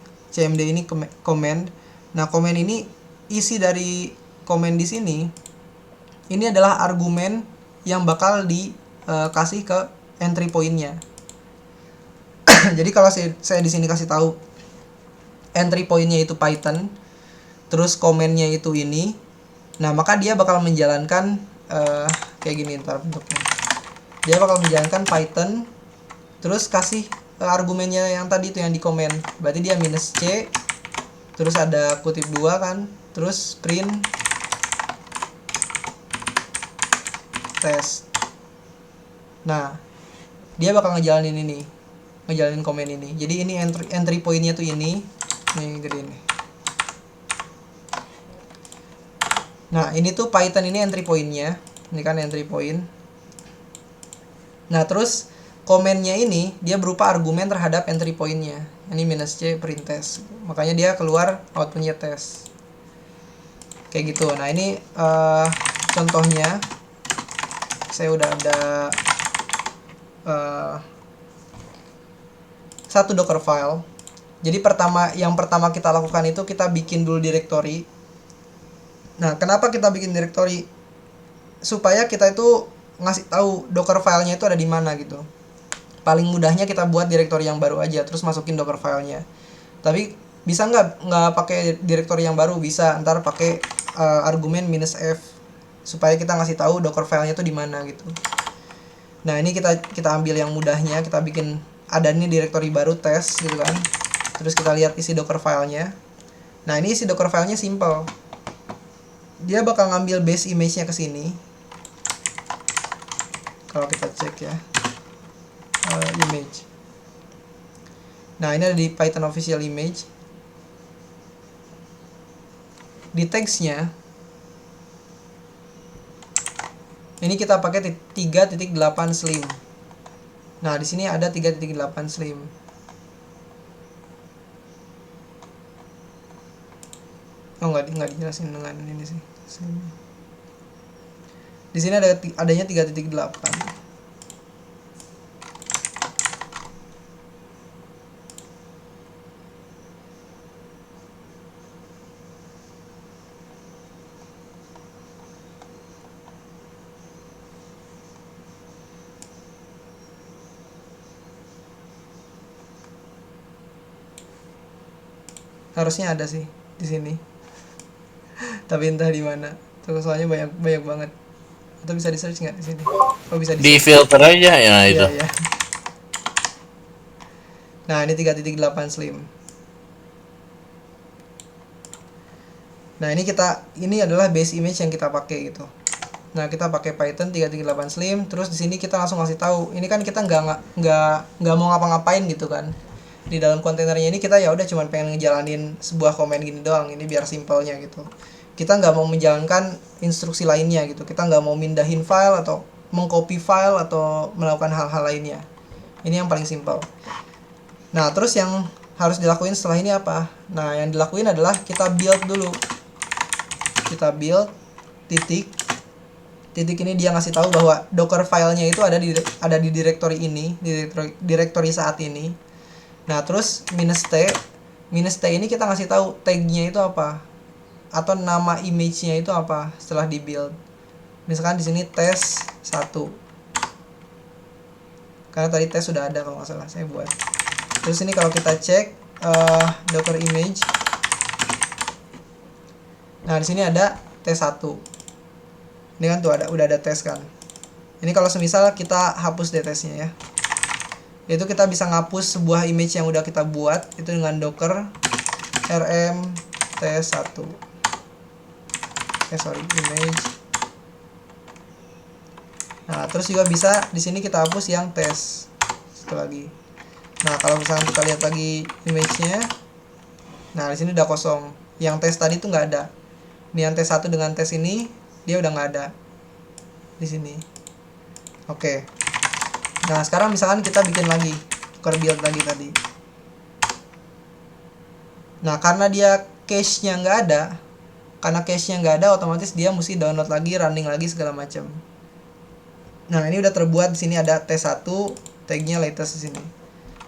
ini command. Nah, command ini isi dari command di sini ini adalah argumen yang bakal dikasih ke entry point-nya. Jadi kalau saya di sini kasih tahu entry point-nya itu Python, terus command-nya itu ini, nah maka dia bakal menjalankan kayak gini ntar bentuknya. Dia bakal menjalankan Python, terus kasih argumennya yang tadi itu yang di comment. Berarti dia -c, terus ada kutip 2 kan, terus print test. Nah, dia bakal ngejalanin komen ini. Jadi ini entry point-nya tuh ini. Nih gede ini. Nah, ini tuh Python ini entry point-nya. Ini kan entry point. Nah, terus komennya ini dia berupa argumen terhadap entry point-nya. Ini -c print test. Makanya dia keluar output-nya test. Kayak gitu. Nah, ini contohnya saya udah ada satu Docker file. Jadi yang pertama kita lakukan itu kita bikin dulu directory. Nah, kenapa kita bikin directory? Supaya kita itu ngasih tahu Docker filenya itu ada di mana gitu. Paling mudahnya kita buat directory yang baru aja, terus masukin Docker filenya. Tapi bisa nggak pakai directory yang baru? Bisa, ntar pakai argumen -f supaya kita ngasih tahu Docker filenya itu di mana gitu. Nah, ini kita ambil yang mudahnya, kita bikin ada nih directory baru test gitu kan. Terus kita lihat isi Docker filenya. Nah, ini isi Docker filenya simple. Dia bakal ngambil base image-nya ke sini. Kalau kita cek ya, image. Nah, ini ada di Python official image. Di text-nya ini kita pakai 3.8 slim. Nah, di sini ada 3.8 slim. Oh, nggak dijelasin dengan ini sih. Slim. Di sini adanya 3.8. Harusnya ada sih di sini. Tapi entah di mana. Terus soalnya banyak banget. Atau bisa di search nggak di sini? Oh, bisa Di di search. filter aja ya itu. Iya. Nah, ini 3.8 slim. Nah, ini adalah base image yang kita pakai gitu. Nah, kita pakai Python 3.8 slim, terus di sini kita langsung kasih tahu. Ini kan kita nggak mau ngapa-ngapain gitu kan. Di dalam kontainernya ini kita ya udah cuman pengen ngejalanin sebuah komen gini doang. Ini biar simpelnya gitu. Kita nggak mau menjalankan instruksi lainnya gitu. Kita nggak mau mindahin file atau mengcopy file atau melakukan hal-hal lainnya. Ini yang paling simpel. Nah, terus yang harus dilakuin setelah ini apa? Nah, yang dilakuin adalah kita build dulu. Kita build titik ini dia ngasih tahu bahwa Docker filenya itu ada di directory ini, directory saat ini. Nah, terus -t ini kita ngasih tahu tag-nya itu apa, atau nama image-nya itu apa setelah di build. Misalkan di sini tes 1. Karena tadi tes sudah ada kalau nggak salah saya buat. Terus ini kalau kita cek docker image. Nah, di sini ada tes 1. Ini kan tuh udah ada tes kan. Ini kalau semisal kita hapus deh tesnya ya. Itu kita bisa ngapus sebuah image yang udah kita buat itu dengan docker rm tes1. Image. Nah, terus juga bisa di sini kita hapus yang tes. Satu lagi. Nah, kalau misalnya kita lihat lagi image-nya. Nah, di sini udah kosong. Yang tes tadi itu nggak ada. Ini yang tes 1 dengan tes ini dia udah nggak ada di sini. Oke. Nah, sekarang misalkan kita bikin lagi, tukar build lagi tadi. Nah, karena dia cache-nya nggak ada, otomatis dia mesti download lagi, running lagi segala macam. Nah, ini udah terbuat. Di sini ada tes1, tag-nya latest di sini.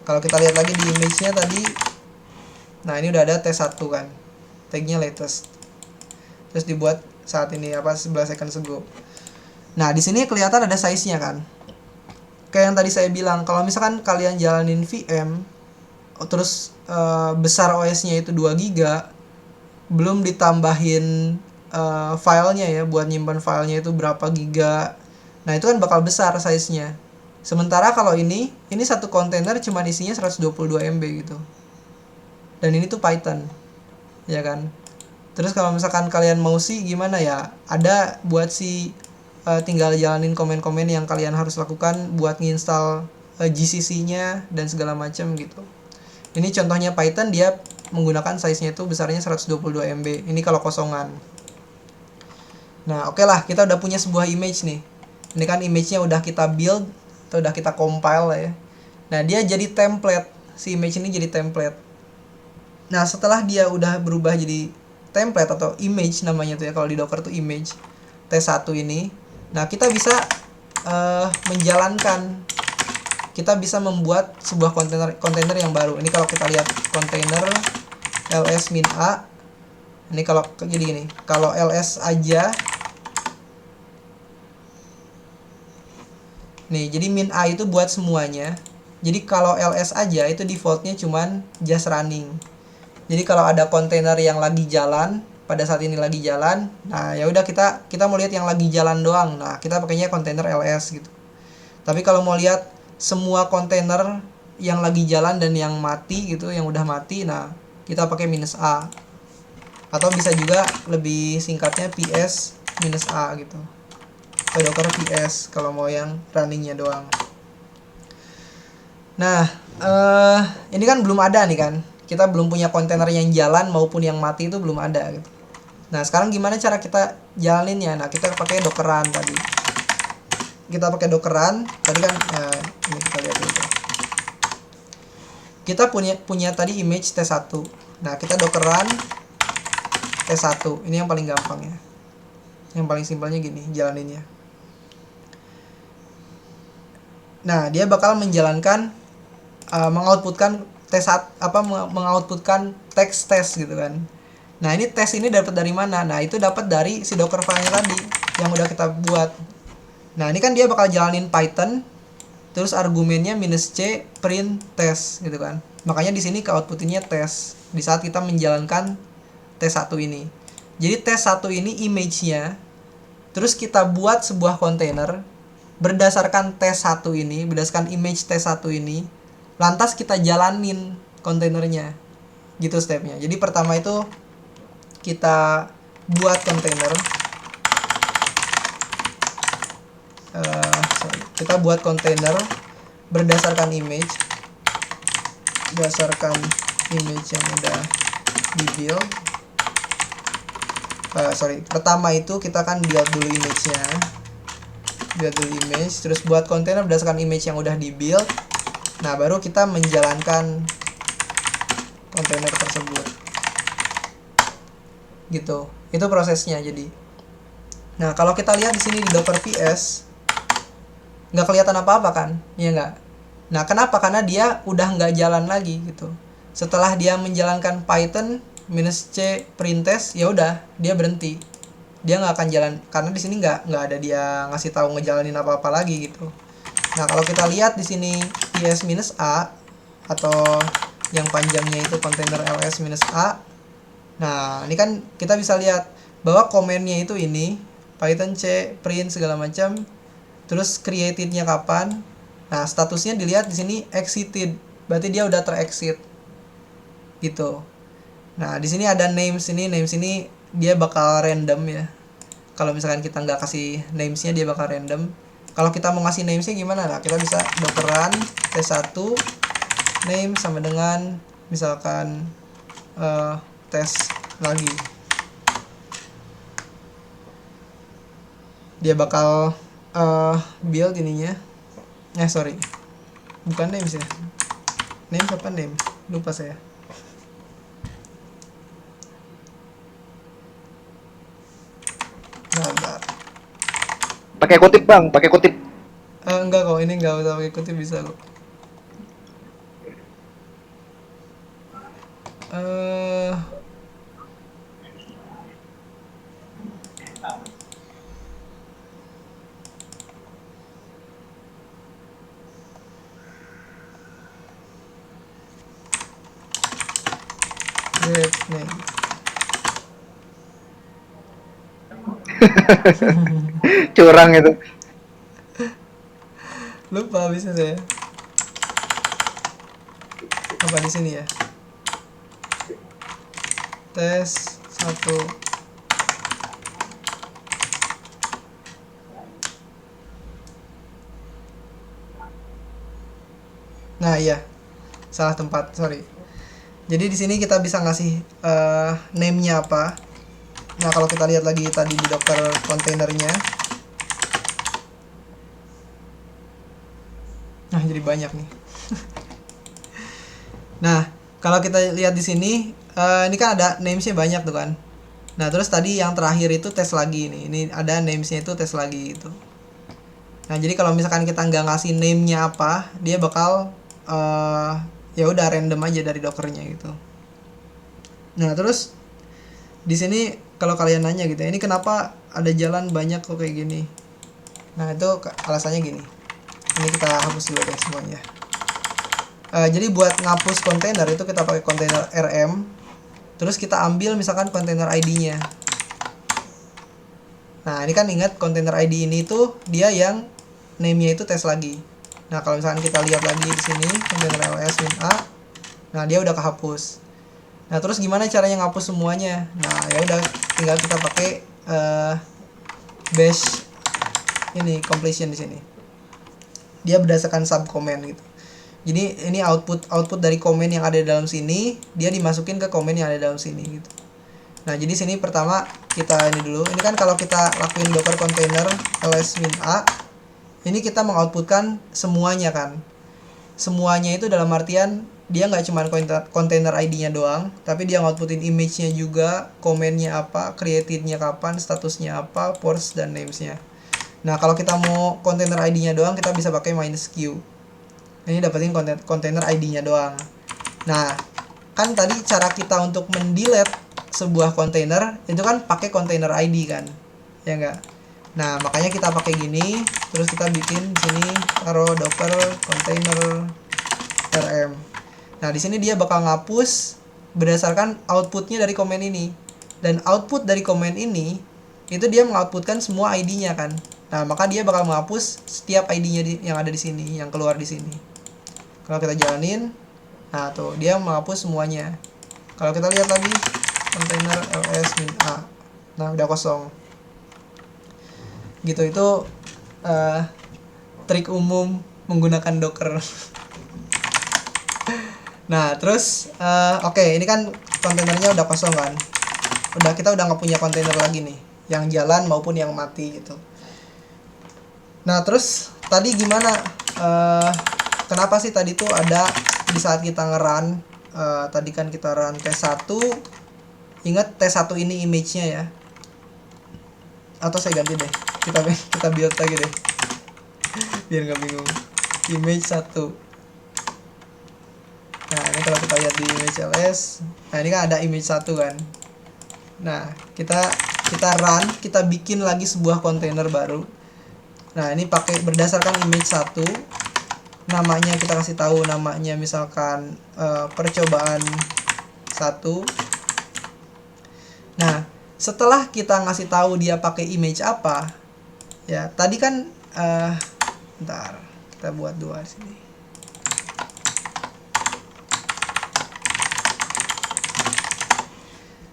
Kalau kita lihat lagi di image-nya tadi, nah ini udah ada tes1 kan, tag-nya latest. Terus dibuat saat ini 11 second ago. Nah, di sini kelihatan ada size-nya kan. Kayak yang tadi saya bilang, kalau misalkan kalian jalanin VM terus besar OS-nya itu 2 GB, belum ditambahin filenya ya, buat nyimpan filenya itu berapa giga. Nah, itu kan bakal besar size-nya. Sementara kalau ini satu kontainer cuma isinya 122 MB gitu. Dan ini tuh Python. Ya kan? Terus kalau misalkan kalian mau sih gimana ya? Ada buat si tinggal jalanin komen-komen yang kalian harus lakukan buat nginstal GCC-nya dan segala macam gitu. Ini contohnya Python, dia menggunakan size-nya itu besarnya 122 MB. Ini kalau kosongan. Nah, oke lah, kita udah punya sebuah image nih. Ini kan image-nya udah kita build atau udah kita compile lah ya. Nah, dia jadi template. Si image ini jadi template. Nah, setelah dia udah berubah jadi template atau image namanya tuh ya, kalau di Docker tuh image T1 ini. Nah, kita bisa menjalankan, kita bisa membuat sebuah kontainer yang baru. Ini kalau kita lihat kontainer ls-a, ini kalau jadi gini, kalau ls aja nih, jadi -a itu buat semuanya. Jadi kalau ls aja itu defaultnya cuman just running. Jadi kalau ada kontainer yang lagi jalan, pada saat ini lagi jalan, nah ya udah kita mau lihat yang lagi jalan doang. Nah, kita pakainya kontainer ls gitu. Tapi kalau mau lihat semua kontainer yang lagi jalan dan yang mati gitu, yang udah mati, nah kita pakai -a. Atau bisa juga lebih singkatnya ps-a gitu. Atau docker ps kalau mau yang runningnya doang. Nah, ini kan belum ada nih kan. Kita belum punya kontainer yang jalan maupun yang mati, itu belum ada gitu. Nah, sekarang gimana cara kita jalaninnya? Nah, kita pakai dockeran tadi. Kita pakai dockeran tadi kan, ini kita lihat dulu. Kita punya tadi image T1. Nah, kita dockeran T1. Ini yang paling gampang ya. Yang paling simpelnya gini jalaninnya. Nah, dia bakal menjalankan mengoutputkan mengoutputkan teks tes gitu kan. Nah, ini tes ini dapat dari mana? Nah, itu dapat dari si docker file-nya tadi yang udah kita buat. Nah, ini kan dia bakal jalanin Python, terus argumennya -c print test gitu kan. Makanya di sini ke output-nya tes di saat kita menjalankan tes 1 ini. Jadi tes 1 ini image-nya, terus kita buat sebuah kontainer berdasarkan tes 1 ini, berdasarkan image tes 1 ini, lantas kita jalanin kontainernya. Gitu stepnya. Jadi pertama itu kita buat kontainer. Kita buat kontainer berdasarkan image yang udah di build. Pertama itu kita kan build dulu image-nya. Terus buat kontainer berdasarkan image yang udah di build. Nah, baru kita menjalankan kontainer tersebut. Gitu. Itu prosesnya jadi. Nah, kalau kita lihat di sini di Docker PS nggak kelihatan apa-apa kan? Iya nggak? Nah, kenapa? Karena dia udah nggak jalan lagi gitu. Setelah dia menjalankan Python -c print test, ya udah dia berhenti. dia nggak akan jalan, karena di sini nggak ada dia ngasih tahu ngejalanin apa-apa lagi gitu. Nah kalau kita lihat di sini ls-a atau yang panjangnya itu kontainer ls-a. Nah ini kan kita bisa lihat bahwa komennya itu ini python c print segala macam, terus created-nya kapan. Nah statusnya dilihat di sini exited, berarti dia udah terexit gitu. Nah di sini ada names ini dia bakal random ya. Kalau misalkan kita nggak kasih namesnya dia bakal random. Kalau kita mau ngasih namesnya gimana? Nah kita bisa dockeran tes1 name sama dengan misalkan tes lagi. Dia bakal build ininya. Sorry, bukan names ya. Name apa name? Lupa saya. Bentar. Pakai kutip bang, pakai kutip. Enggak kok, ini enggak usah pakai kutip, bisa kok. Get name. Curang itu. Lupa habisnya saya. Apa di sini ya? Tes 1. Nah, iya. Salah tempat, sorry. Jadi di sini kita bisa ngasih name-nya apa. Nah, kalau kita lihat lagi tadi di Docker kontainernya. Nah, jadi banyak nih. Nah, kalau kita lihat di sini, ini kan ada names-nya banyak tuh kan. Nah, terus tadi yang terakhir itu tes lagi nih. Ini ada names-nya itu tes lagi gitu. Nah, jadi kalau misalkan kita nggak ngasih name-nya apa, dia bakal ya udah random aja dari Docker-nya gitu. Nah, terus di sini kalau kalian nanya gitu, ini kenapa ada jalan banyak kok kayak gini? Nah, itu alasannya gini. Ini kita hapus dulu deh semuanya. Jadi buat ngapus kontainer itu kita pakai kontainer rm, terus kita ambil misalkan kontainer ID-nya. Nah ini kan ingat kontainer ID ini tuh dia yang name-nya itu tes lagi. Nah kalau misalkan kita lihat lagi di sini kontainer ls-a, nah dia udah kehapus. Nah terus gimana caranya ngapus semuanya? Nah ya udah tinggal kita pakai bash ini completion di sini. Dia berdasarkan subcommand gitu. Jadi ini output dari komen yang ada di dalam sini, dia dimasukin ke komen yang ada di dalam sini gitu. Nah, jadi sini pertama kita ini dulu. Ini kan kalau kita lakuin docker container ls-a, ini kita mengoutputkan semuanya kan. Semuanya itu dalam artian dia nggak cuma container ID-nya doang, tapi dia ngoutputin image-nya juga, komennya apa, created-nya kapan, statusnya apa, force dan names-nya. Nah, kalau kita mau container ID-nya doang, kita bisa pakai -q. Ini dapetin kontainer ID-nya doang. Nah, kan tadi cara kita untuk mendelete sebuah kontainer itu kan pakai kontainer ID kan, ya enggak? Nah, makanya kita pakai gini, terus kita bikin di sini taruh docker container rm. Nah, di sini dia bakal ngapus berdasarkan outputnya dari komen ini. Dan output dari komen ini itu dia mengoutputkan semua ID-nya kan. Nah, maka dia bakal menghapus setiap ID-nya yang ada di sini, yang keluar di sini. Kalau kita jalanin, nah tuh dia menghapus semuanya. Kalau kita lihat lagi kontainer ls-a, nah udah kosong. Gitu, itu trik umum menggunakan Docker. Nah terus oke, ini kan kontainernya udah kosong kan. Kita udah nggak punya kontainer lagi nih, yang jalan maupun yang mati gitu. Nah terus tadi gimana? Kenapa sih tadi tuh ada di saat kita nge-run, tadi kan kita run tes1, ingat tes1 ini image-nya ya, atau saya ganti deh, kita build lagi deh biar nggak bingung. Image 1. Nah ini kalau kita lihat di image ls, nah ini kan ada image 1 kan. Nah kita kita run, kita bikin lagi sebuah kontainer baru. Nah, ini pakai berdasarkan image 1. Namanya kita kasih tahu namanya misalkan percobaan 1. Nah, setelah kita ngasih tahu dia pakai image apa, ya tadi kan bentar, kita buat 2 di sini.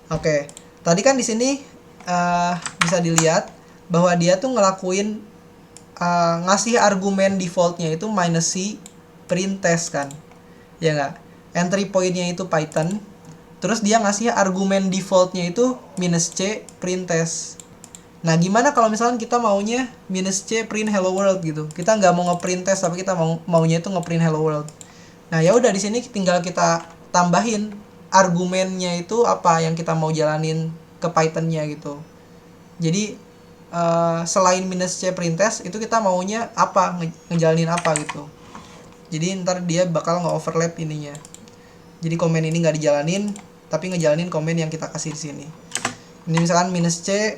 Oke, tadi kan di sini bisa dilihat bahwa dia tuh ngelakuin ngasih argumen defaultnya itu -c print test kan, ya nggak? Entry pointnya itu Python, terus dia ngasih argumen defaultnya itu -c print test. Nah, gimana kalau misalkan kita maunya -c print hello world gitu? Kita nggak mau ngeprint test, tapi kita maunya itu ngeprint hello world. Nah, ya udah di sini tinggal kita tambahin argumennya itu apa yang kita mau jalanin ke Python-nya gitu. Jadi selain -c print test itu kita maunya apa, ngejalanin apa gitu. Jadi ntar dia bakal nge-overlap ininya. Jadi komen ini nggak dijalanin, tapi ngejalanin komen yang kita kasih di sini. Ini misalkan -c,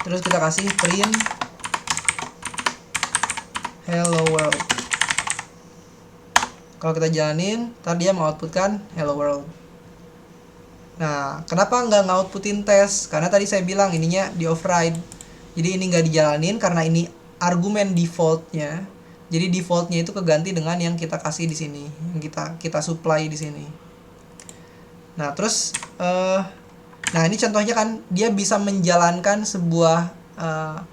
terus kita kasih print hello world. Kalau kita jalanin, ntar dia mengoutputkan hello world. Nah, kenapa nggak nge-outputin tes? Karena tadi saya bilang ininya di override. Jadi ini nggak dijalanin karena ini argumen defaultnya. Jadi defaultnya itu keganti dengan yang kita kasih di sini, yang kita supply di sini. Nah, terus nah ini contohnya kan dia bisa menjalankan sebuah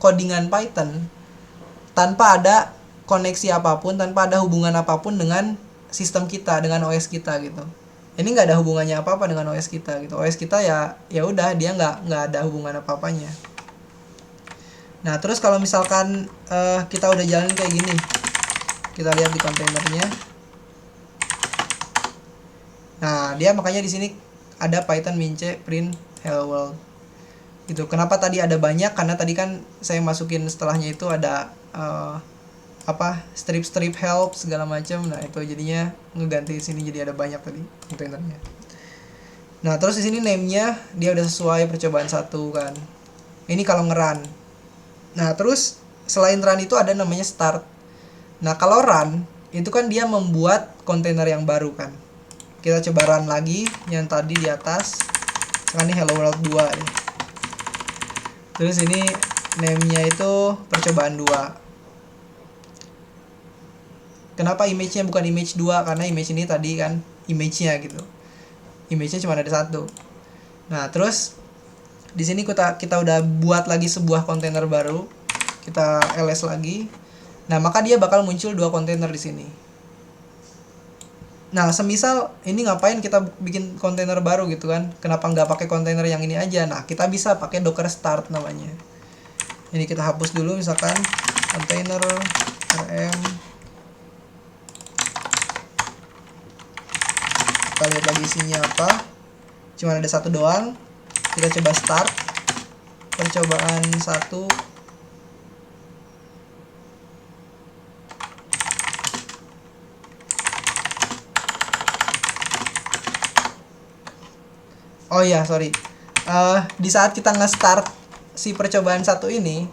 codingan Python tanpa ada koneksi apapun, tanpa ada hubungan apapun dengan sistem kita, dengan OS kita gitu. Ini nggak ada hubungannya apa-apa dengan OS kita gitu. OS kita ya udah, dia nggak ada hubungan apa-apanya. Nah, terus kalau misalkan kita udah jalan kayak gini, kita lihat di kontainernya. Nah, dia makanya di sini ada Python -c print hello world. Gitu. Kenapa tadi ada banyak? Karena tadi kan saya masukin setelahnya itu ada strip help segala macam. Nah, itu jadinya ngeganti sini jadi ada banyak tadi kontainernya. Nah, terus di sini name-nya dia udah sesuai percobaan 1 kan. Ini kalau nge-run. Nah, terus selain run itu ada namanya start. Nah, kalau run itu kan dia membuat kontainer yang baru kan. Kita coba run lagi yang tadi di atas. Sekarang ini hello world 2 ya. Terus ini name-nya itu percobaan 2. Kenapa image-nya bukan image 2? Karena image ini tadi kan image-nya gitu. Image-nya cuma ada 1. Nah, terus di sini kita udah buat lagi sebuah kontainer baru. Kita ls lagi. Nah, maka dia bakal muncul 2 kontainer di sini. Nah, semisal ini ngapain kita bikin kontainer baru gitu kan? Kenapa nggak pakai kontainer yang ini aja? Nah, kita bisa pakai docker start namanya. Ini kita hapus dulu misalkan kontainer rm. Kita lihat lagi isinya apa. Cuma ada 1 doang. Kita coba start. Percobaan 1. Oh iya, sorry. Di saat kita nge-start si percobaan 1 ini,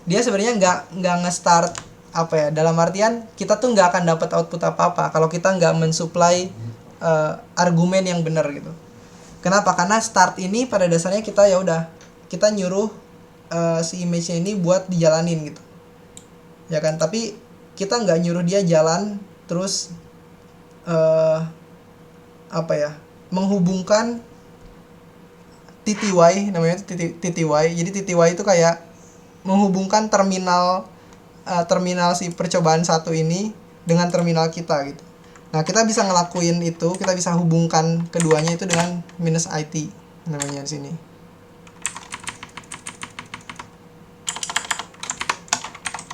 dia sebenarnya nggak nge-start apa ya? Dalam artian kita tuh nggak akan dapat output apa-apa kalau kita nggak mensupply argumen yang benar gitu. Kenapa? Karena start ini pada dasarnya kita ya udah kita nyuruh si image-nya ini buat dijalanin gitu. Ya kan? Tapi kita nggak nyuruh dia jalan terus menghubungkan TTY, namanya TTY. Jadi TTY itu kayak menghubungkan terminal si percobaan 1 ini dengan terminal kita gitu. Nah, kita bisa ngelakuin itu, kita bisa hubungkan keduanya itu dengan -it namanya di sini.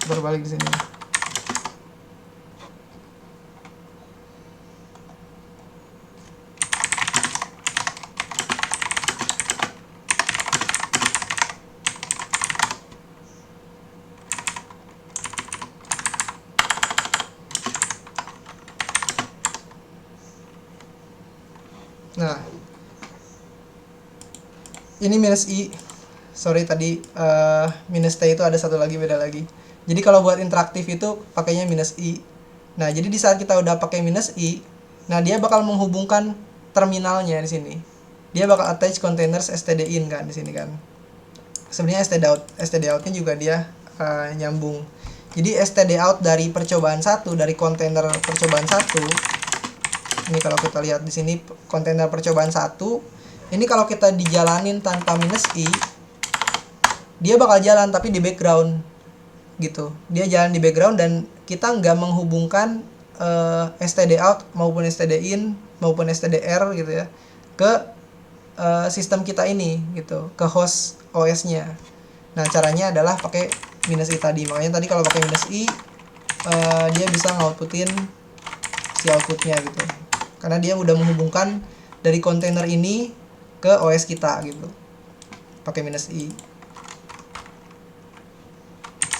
Berbalik di sini. Nah, ini -i. sorry tadi minus T itu ada satu lagi, beda lagi. Jadi kalau buat interaktif itu pakainya minus I. Nah, jadi di saat kita udah pakai minus I, nah dia bakal menghubungkan terminalnya di sini. Dia bakal attach containers std in kan di sini kan. Sebenarnya std out-nya juga dia nyambung. Jadi std out dari percobaan 1, dari kontainer percobaan 1. Ini kalau kita lihat di sini kontainer percobaan 1, ini kalau kita dijalanin tanpa minus I, dia bakal jalan tapi di background gitu. Dia jalan di background dan kita nggak menghubungkan std out maupun std in maupun stdr gitu ya ke sistem kita ini gitu, ke host OS-nya. Nah, caranya adalah pakai minus I tadi. Makanya tadi kalau pakai minus I dia bisa nge-outputin si outputnya gitu. Karena dia udah menghubungkan dari kontainer ini ke OS kita gitu. Pakai minus I.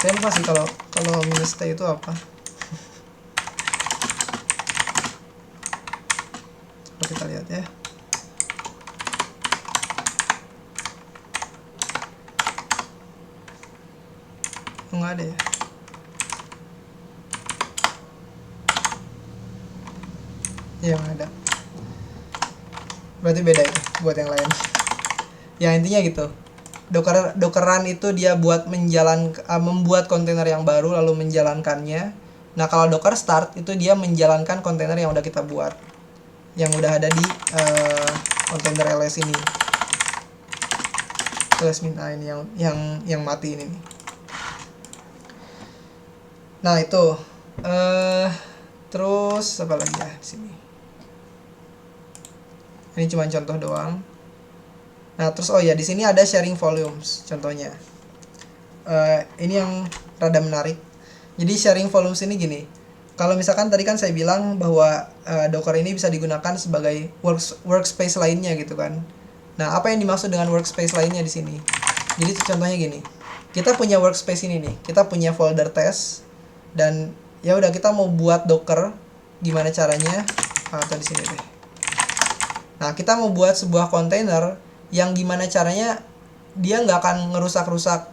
Saya lupa sih kalau minus T itu apa. Coba kita lihat ya. Nggak ada ya. Iya, nggak ada. Berarti beda itu buat yang lain. Ya intinya gitu. Dockeran itu dia buat membuat kontainer yang baru lalu menjalankannya. Nah, kalau Docker start itu dia menjalankan kontainer yang udah kita buat, yang udah ada di kontainer ls ini. ls-min-a ini yang mati ini nih. Nah, itu terus apa lagi ya di sini? Ini cuma contoh doang. Nah, terus oh ya, di sini ada sharing volumes contohnya. Ini yang rada menarik. Jadi sharing volumes ini gini. Kalau misalkan tadi kan saya bilang bahwa Docker ini bisa digunakan sebagai workspace lainnya gitu kan. Nah, apa yang dimaksud dengan workspace lainnya di sini? Jadi contohnya gini. Kita punya workspace ini nih. Kita punya folder test dan ya udah kita mau buat Docker, gimana caranya? Atau di sini deh. Nah, kita mau buat sebuah kontainer yang gimana caranya dia nggak akan ngerusak-rusak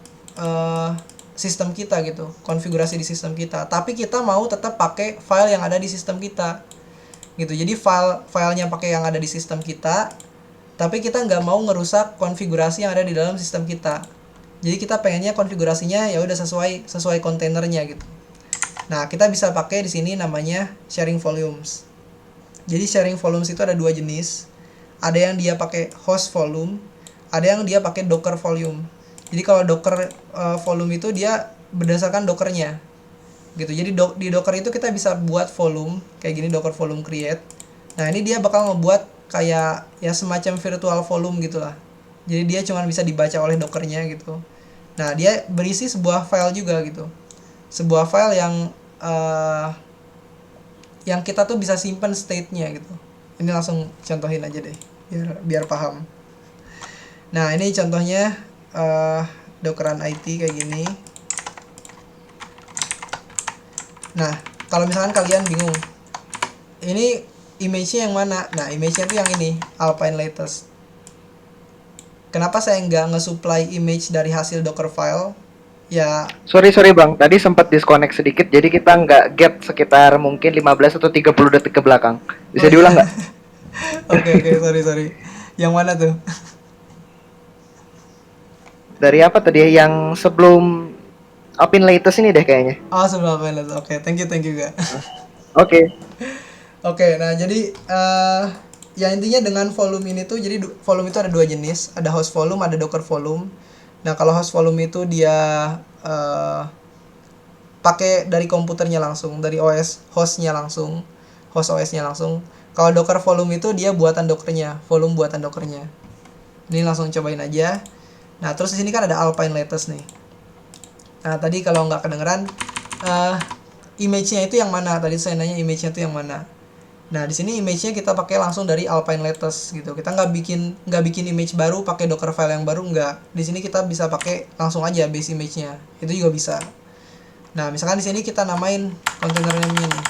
sistem kita gitu, konfigurasi di sistem kita. Tapi kita mau tetap pakai file yang ada di sistem kita, gitu. Jadi filenya pakai yang ada di sistem kita, tapi kita nggak mau ngerusak konfigurasi yang ada di dalam sistem kita. Jadi kita pengennya konfigurasinya ya udah sesuai kontainernya gitu. Nah, kita bisa pakai di sini namanya sharing volumes. Jadi sharing volumes itu ada dua jenis. Ada yang dia pakai host volume, ada yang dia pakai Docker volume. Jadi kalau Docker volume itu dia berdasarkan Dockernya, gitu. Jadi di Docker itu kita bisa buat volume kayak gini, Docker volume create. Nah, ini dia bakal ngebuat kayak ya semacam virtual volume gitulah. Jadi dia cuma bisa dibaca oleh Dockernya gitu. Nah, dia berisi sebuah file juga gitu, sebuah file yang kita tuh bisa simpen state-nya gitu. Ini langsung contohin aja deh biar paham. Nah, ini contohnya Dockeran IT kayak gini. Nah, kalau misalkan kalian bingung, ini image-nya yang mana? Nah, image-nya tuh yang ini, Alpine Latest. Kenapa saya nggak nge-supply image dari hasil Docker file? Ya, Sorry Bang, tadi sempat disconnect sedikit, jadi kita nggak get sekitar mungkin 15 atau 30 detik ke belakang. Bisa diulang nggak? Oke, sorry. Yang mana tuh? Dari apa tadi? Yang sebelum Open Latest ini deh kayaknya. Oh, sebelum pilot. Oke, thank you Kak. Oke. Oke, nah jadi ya intinya dengan volume ini tuh, jadi volume itu ada dua jenis, ada host volume, ada Docker volume. Nah, kalau host volume itu dia pakai dari komputernya langsung, dari OS hostnya langsung, host OS-nya langsung. Kalau Docker volume itu dia buatan Dockernya, volume buatan Dockernya. Ini langsung cobain aja. Nah, terus di sini kan ada Alpine Latest nih. Nah, tadi kalau nggak kedengeran, image-nya itu yang mana? Tadi saya nanya image-nya itu yang mana. Nah, di sini image-nya kita pakai langsung dari Alpine Latest gitu. Kita nggak bikin image baru pakai Docker file yang baru, nggak. Di sini kita bisa pakai langsung aja base image-nya. Itu juga bisa. Nah, misalkan di sini kita namain container name-nya nih.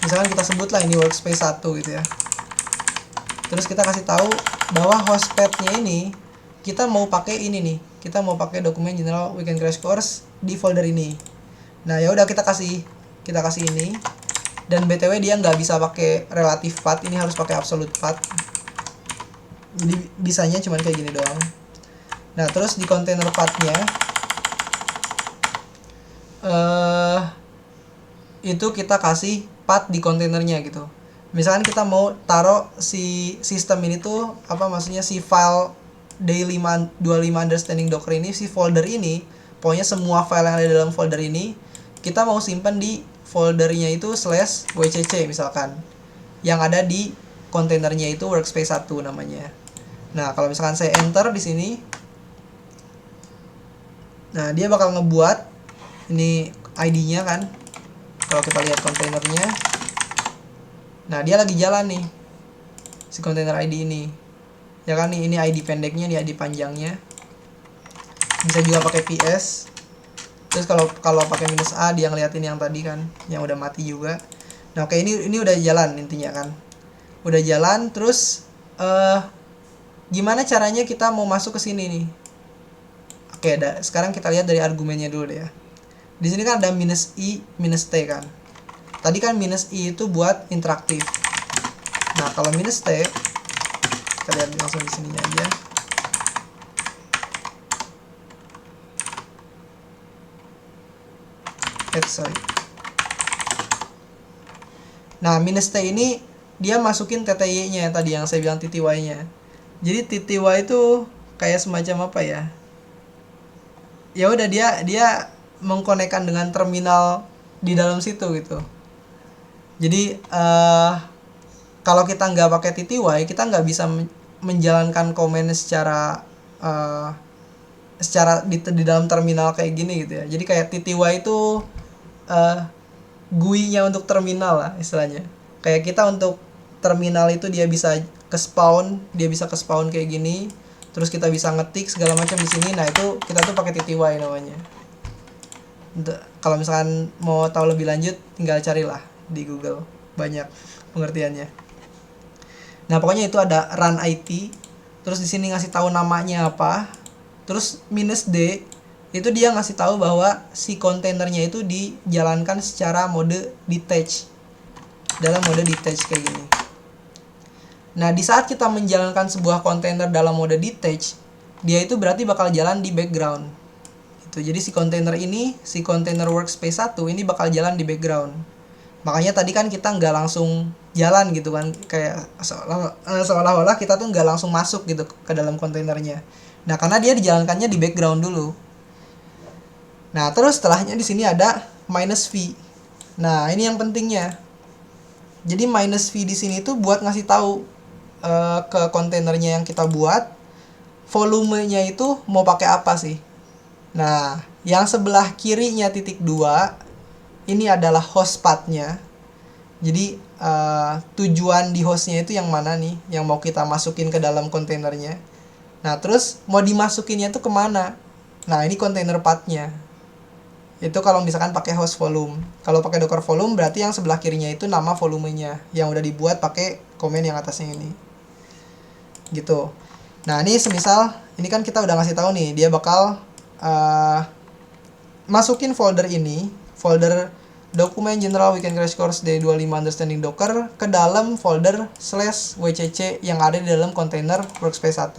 Misalkan kita sebutlah ini workspace 1 gitu ya. Terus kita kasih tahu bahwa host path-nya ini kita mau pakai ini nih, kita mau pakai dokumen general weekend crash course di folder ini. Nah ya udah kita kasih ini, dan btw dia nggak bisa pakai relative path, ini harus pakai absolute path. Jadi bisanya cuman kayak gini doang. Nah terus di container path-nya itu kita kasih path di kontainernya gitu. Misalkan kita mau taruh si sistem ini tuh apa maksudnya, si file day25 understanding docker ini, si folder ini, pokoknya semua file yang ada dalam folder ini kita mau simpan di foldernya itu /wcc misalkan, yang ada di kontainernya itu workspace 1 namanya. Nah kalau misalkan saya enter di sini, nah dia bakal ngebuat ini ID-nya kan. Kalau kita lihat kontainernya, nah dia lagi jalan nih si kontainer ID ini, ya kan, nih ini ID pendeknya, ini ID panjangnya. Bisa juga pakai PS. Terus kalau pakai -a dia ngeliatin yang tadi kan, yang udah mati juga. Nah oke, ini udah jalan intinya kan, udah jalan. Terus gimana caranya kita mau masuk ke sini nih? Oke, sekarang kita lihat dari argumennya dulu deh ya. Di sini kan ada -i, -t kan. Tadi kan -i itu buat interaktif. Nah, kalau -t kita lihat langsung di sininya aja. Sorry. Nah, -t ini dia masukin TTY-nya tadi yang saya bilang TTY-nya. Jadi TTY itu kayak semacam apa ya? Ya udah dia mengkonekkan dengan terminal di dalam situ gitu. Jadi kalau kita nggak pakai TTY, kita nggak bisa menjalankan komen secara di dalam terminal kayak gini gitu ya. Jadi kayak TTY itu GUI-nya untuk terminal lah istilahnya. Kayak kita untuk terminal itu dia bisa ke spawn kayak gini. Terus kita bisa ngetik segala macam di sini. Nah itu kita tuh pakai TTY namanya. Kalau misalkan mau tahu lebih lanjut, tinggal carilah di Google, banyak pengertiannya. Nah pokoknya itu ada run IT, terus di sini ngasih tahu namanya apa, terus -d itu dia ngasih tahu bahwa si kontainernya itu dijalankan secara mode detach, dalam mode detach kayak gini. Nah di saat kita menjalankan sebuah kontainer dalam mode detach, dia itu berarti bakal jalan di background. Jadi si kontainer ini, si kontainer workspace 1 ini bakal jalan di background. Makanya tadi kan kita nggak langsung jalan gitu kan, kayak seolah-olah kita tuh nggak langsung masuk gitu ke dalam kontainernya. Nah karena dia dijalankannya di background dulu. Nah terus setelahnya di sini ada -v. Nah ini yang pentingnya. Jadi -v di sini tuh buat ngasih tahu ke kontainernya yang kita buat, volumenya itu mau pakai apa sih. Nah, yang sebelah kirinya -2 ini adalah host path-nya. Jadi tujuan di hostnya itu yang mana nih, yang mau kita masukin ke dalam kontainernya. Nah terus mau dimasukinnya itu kemana? Nah ini kontainer path-nya. Itu kalau misalkan pakai host volume. Kalau pakai docker volume berarti yang sebelah kirinya itu nama volumenya, yang udah dibuat pakai komen yang atasnya ini. Gitu. Nah ini semisal ini kan kita udah ngasih tahu nih, dia bakal masukin folder ini, folder dokumen general weekend crash course day25 understanding docker ke dalam folder /wcc yang ada di dalam kontainer workspace 1.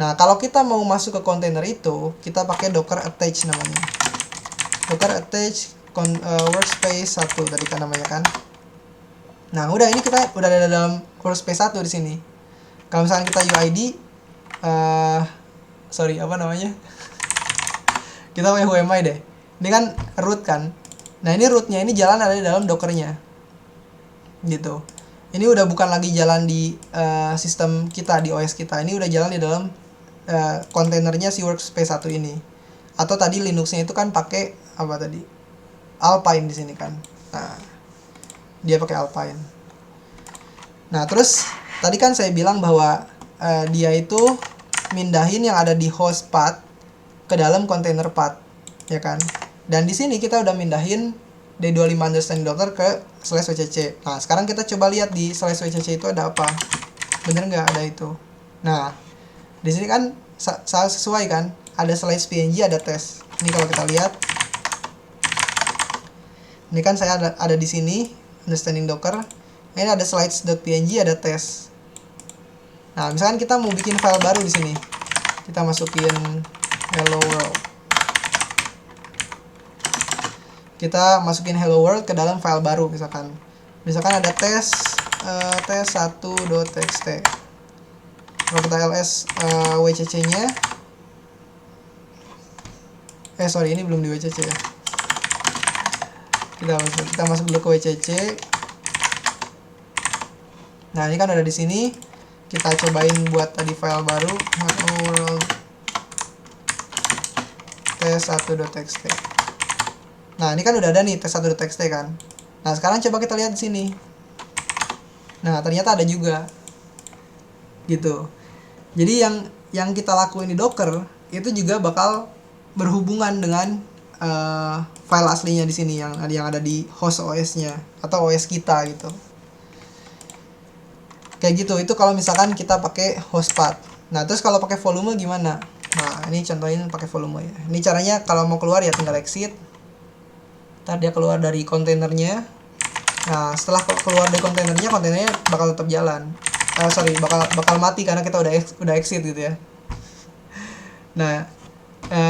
Nah kalau kita mau masuk ke kontainer itu, kita pakai docker attach namanya, docker attach workspace 1 tadi kan namanya kan. Nah udah, ini kita udah ada dalam workspace 1 di sini. Kalau misalnya kita uid apa namanya, kita pakai UMI deh. Ini kan root kan. Nah ini rootnya ini jalan ada di dalam dockernya, gitu. Ini udah bukan lagi jalan di sistem kita, di OS kita. Ini udah jalan di dalam kontainernya si workspace 1 ini. Atau tadi Linuxnya itu kan pakai apa tadi? Alpine di sini kan. Nah dia pakai Alpine. Nah terus tadi kan saya bilang bahwa dia itu mindahin yang ada di host path ke dalam kontainer path, ya kan? Dan di sini kita udah mindahin day25 understanding docker ke /wcc. Nah, sekarang kita coba lihat di /wcc itu ada apa. Bener nggak ada itu? Nah, Di sini kan sesuai kan, ada slice PNG, ada tes. Ini kalau kita lihat, ini kan saya ada di sini understanding docker. Ini ada slides.png, ada tes. Nah, misalkan kita mau bikin file baru di sini, kita masukin hello world. Kita masukin hello world ke dalam file baru, misalkan ada tes1.txt. Kalau kita ls wcc-nya, sorry, ini belum di wcc ya. Kita masuk dulu ke wcc. Nah, ini kan ada di sini. Kita cobain buat tadi file baru, hello world tes1.txt. Nah, ini kan udah ada nih tes1.txt kan. Nah, sekarang coba kita lihat di sini. Nah, ternyata ada juga. Gitu. Jadi yang kita lakuin di Docker itu juga bakal berhubungan dengan file aslinya di sini yang ada di host OS-nya atau OS kita gitu. Kayak gitu. Itu kalau misalkan kita pakai host path. Nah, terus kalau pakai volume gimana? Nah, ini contohin pakai volume ya. Ini caranya kalau mau keluar ya tinggal exit. Ntar dia keluar dari kontainernya. Nah, setelah keluar dari kontainernya bakal tetap jalan. Bakal mati karena kita udah exit gitu ya. Nah,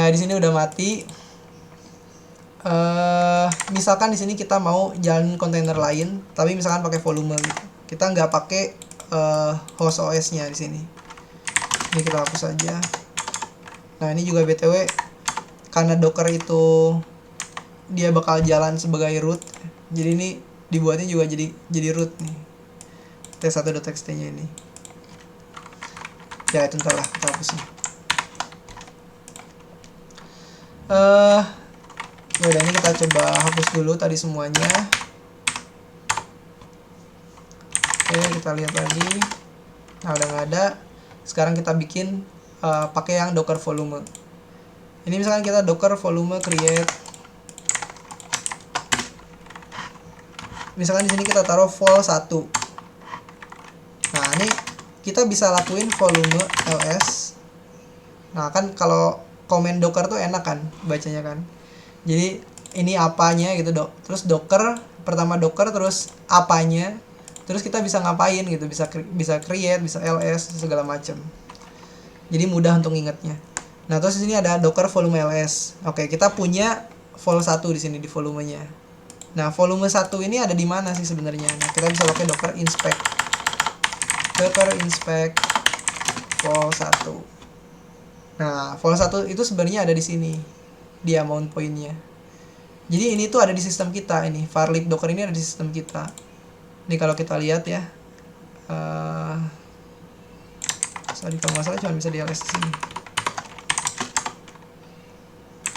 di sini udah mati. Misalkan di sini kita mau jalan kontainer lain, tapi misalkan pakai volume gitu. Kita nggak pakai host OS-nya di sini. Ini kita hapus aja. Nah, ini juga BTW karena Docker itu dia bakal jalan sebagai root. Jadi ini dibuatnya juga jadi root nih. Tes1.txt-nya ini. Ya, itu ntar lah kita hapus nih. Udah, ini kita coba hapus dulu tadi semuanya. Oke, kita lihat lagi. Nah, udah nggak ada. Sekarang kita bikin pakai yang docker volume. Ini misalkan kita docker volume create. Misalkan di sini kita taruh vol 1. Nah, ini kita bisa lakuin volume ls. Nah, kan kalau komen docker tuh enak kan bacanya kan. Jadi ini apanya gitu, terus docker, pertama docker terus apanya. Terus kita bisa ngapain gitu, bisa create, bisa ls, segala macam. Jadi mudah untuk ingatnya. Nah, terus di sini ada docker volume ls. Oke, kita punya vol 1 di sini di volumenya. Nah, volume 1 ini ada di mana sih sebenarnya? Nah, kita bisa pakai docker inspect vol 1. Nah, vol 1 itu sebenarnya ada di sini. Dia mount point-nya. Jadi ini tuh ada di sistem kita ini. Varlib docker ini ada di sistem kita. Ini kalau kita lihat ya, sorry kalau nggak salah cuma bisa di ls di sini.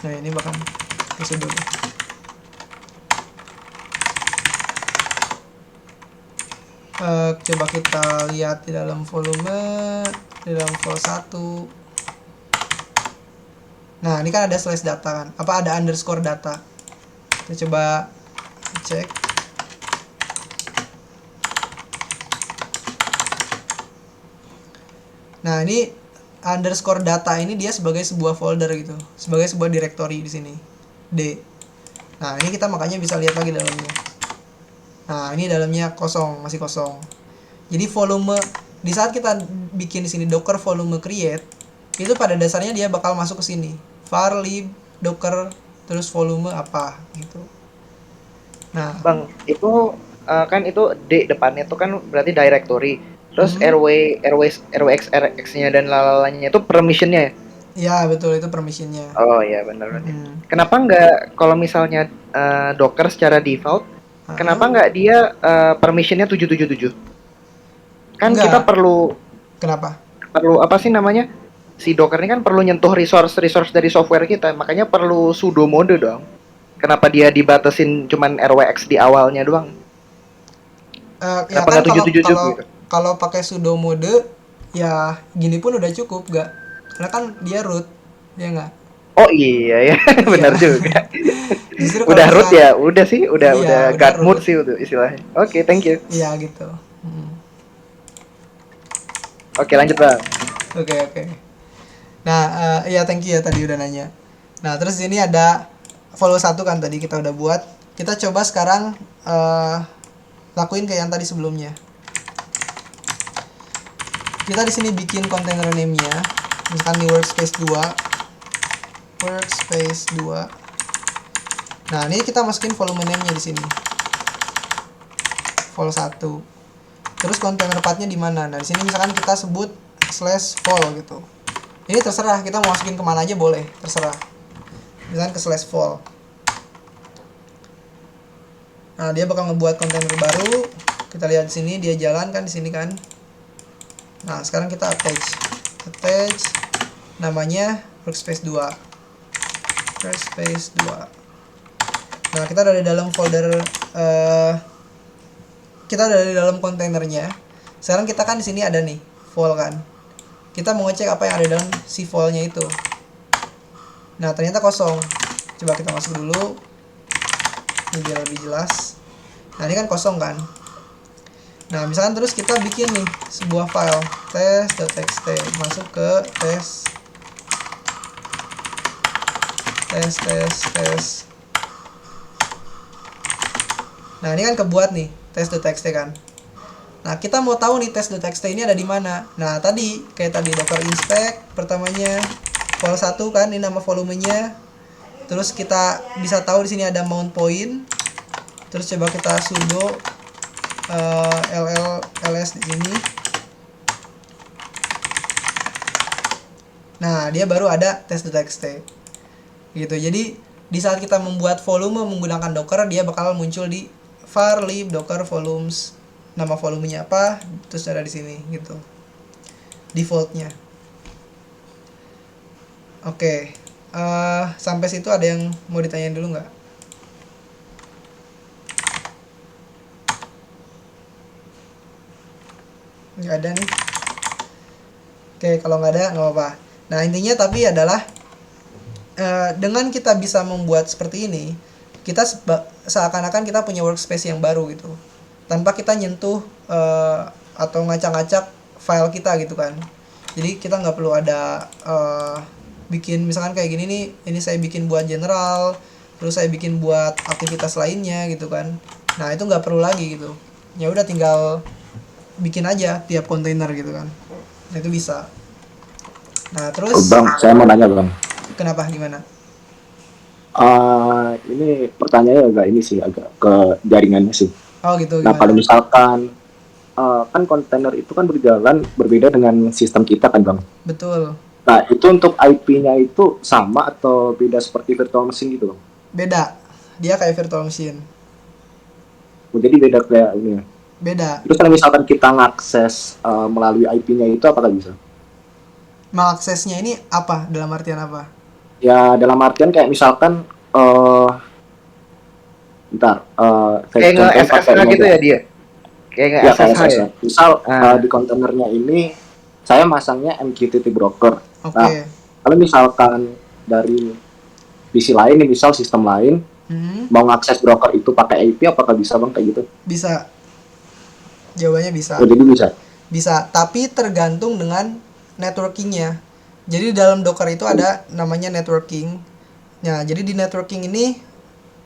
Nah, ini bahkan bisa dulu. Coba kita lihat di dalam volume, di dalam vol 1. Nah, ini kan ada slash data kan, apa ada underscore data. Kita coba cek. Nah, ini underscore data ini dia sebagai sebuah folder gitu, sebagai sebuah directory di sini, D. Nah, ini kita makanya bisa lihat lagi dalamnya. Nah, ini dalamnya kosong, masih kosong. Jadi volume di saat kita bikin di sini docker volume create, itu pada dasarnya dia bakal masuk ke sini. var lib docker terus volume apa gitu. Nah, Bang, itu kan itu D depannya itu kan berarti directory. Terus RWXRX-nya dan lalalanya itu permissionnya ya? ya betul, itu permissionnya. Oh iya benar berarti. Kenapa nggak kalau misalnya Docker secara default, kenapa nggak dia permissionnya 777? Kan Nggak. kita perlu Kenapa? apa sih namanya? Si Docker ini kan perlu nyentuh resource dari software kita, makanya perlu sudo mode dong. Kenapa dia dibatasin cuman RWX di awalnya doang? Ya Kenapa kan nggak 777 gitu? kalau pakai sudo mode ya gini pun udah cukup gak? Karena kan dia root, ya nggak? Oh iya ya, benar juga. Justru Udah kalau root ya, udah sih, udah Iya, udah guard mode root. sih udah istilahnya. Oke, thank you. Iya gitu. Oke, lanjut Bang. Oke. Nah, iya thank you ya tadi udah nanya. Nah, terus ini ada follow 1 kan tadi kita udah buat. Kita coba sekarang lakuin kayak yang tadi sebelumnya. Kita di sini bikin container name-nya. Misalkan di workspace 2. Workspace 2. Nah, ini kita masukin volume name-nya di sini. Vol 1. Terus container path-nya di mana? Nah, di sini misalkan kita sebut /vol gitu. Ini terserah, kita mau masukin kemana aja boleh, terserah. Misalkan ke /vol. Nah, dia bakal ngebuat kontainer baru. Kita lihat di sini, dia jalan kan di sini kan. Nah, sekarang kita attach namanya workspace 2. Workspace 2. Nah, kita udah di dalam folder kita udah di dalam kontainernya. Sekarang kita kan di sini ada nih vol kan. Kita mau ngecek apa yang ada dalam si volnya itu. Nah, ternyata kosong. Coba kita masuk dulu. Ini biar lebih jelas. Nah, ini kan kosong kan. Nah, misalkan terus kita bikin nih sebuah file test.txt, masuk ke tes. Nah, ini kan kebuat nih test.txt kan. Nah, kita mau tahu nih test.txt ini ada di mana. Nah, tadi kayak tadi docker inspect pertamanya vol 1 kan, ini nama volumenya. Terus kita bisa tahu di sini ada mount point. Terus coba kita sudo ls di sini. Nah, dia baru ada test.txt. Gitu. Jadi di saat kita membuat volume menggunakan docker, dia bakal muncul di var lib docker volumes. Nama volumenya apa? Terus ada di sini gitu. Defaultnya. Oke. Sampai situ ada yang mau ditanyain dulu nggak? Nggak ada nih. Oke, kalau nggak ada nggak apa-apa. Nah, intinya tapi adalah dengan kita bisa membuat seperti ini, kita seakan-akan kita punya workspace yang baru gitu, tanpa kita nyentuh atau ngacak-ngacak file kita gitu kan. Jadi kita nggak perlu ada bikin misalkan kayak gini nih, ini saya bikin buat general, terus saya bikin buat aktivitas lainnya gitu kan. Nah, itu nggak perlu lagi gitu. Ya udah tinggal bikin aja tiap kontainer gitu kan. Nah, itu bisa. Nah, terus Bang, saya mau nanya Bang. kenapa gimana? Ini pertanyaannya agak ini sih, agak ke jaringannya sih. Oh gitu, Nah, gimana? kalau misalkan kan kontainer itu kan berjalan berbeda dengan sistem kita kan Bang. Betul. Nah, itu untuk IP-nya itu sama atau beda seperti virtual machine gitu Bang? Beda. Dia kayak virtual machine. Oh, jadi beda kayak ini ya. Beda. Terus kalau misalkan kita ngakses melalui IP-nya itu apakah bisa? Mengaksesnya ini apa? Dalam artian apa? Ya, dalam artian kayak misalkan Kayak nge-SSH gitu ya dia? Kayak Ya, kayak nge-SSH ya? SSH. Misal Ah. di kontainernya ini saya masangnya MQTT broker. Oke. Nah, kalau misalkan dari PC lain nih, misal sistem lain mau ngakses broker itu pakai IP, apakah bisa Bang kayak gitu? Bisa. Jawabannya bisa. Oh, jadi bisa. Bisa, tapi tergantung dengan networkingnya. Jadi dalam Docker itu ada namanya networking. Nah, jadi di networking ini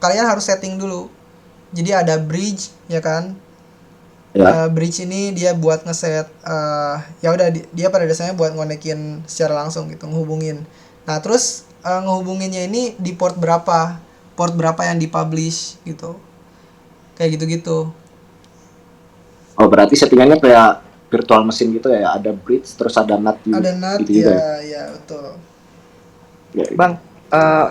kalian harus setting dulu. Jadi ada bridge, ya kan? Ya. Bridge ini dia buat ngeset, ya udah dia pada dasarnya buat ngonekin secara langsung gitu, ngehubungin. Nah, terus ngehubunginnya ini di port berapa yang dipublish gitu, kayak gitu-gitu. Oh, berarti settingannya kayak virtual machine gitu ya, ada bridge terus ada NAT Ada NAT gitu juga ya, ya betul. ya. Bang,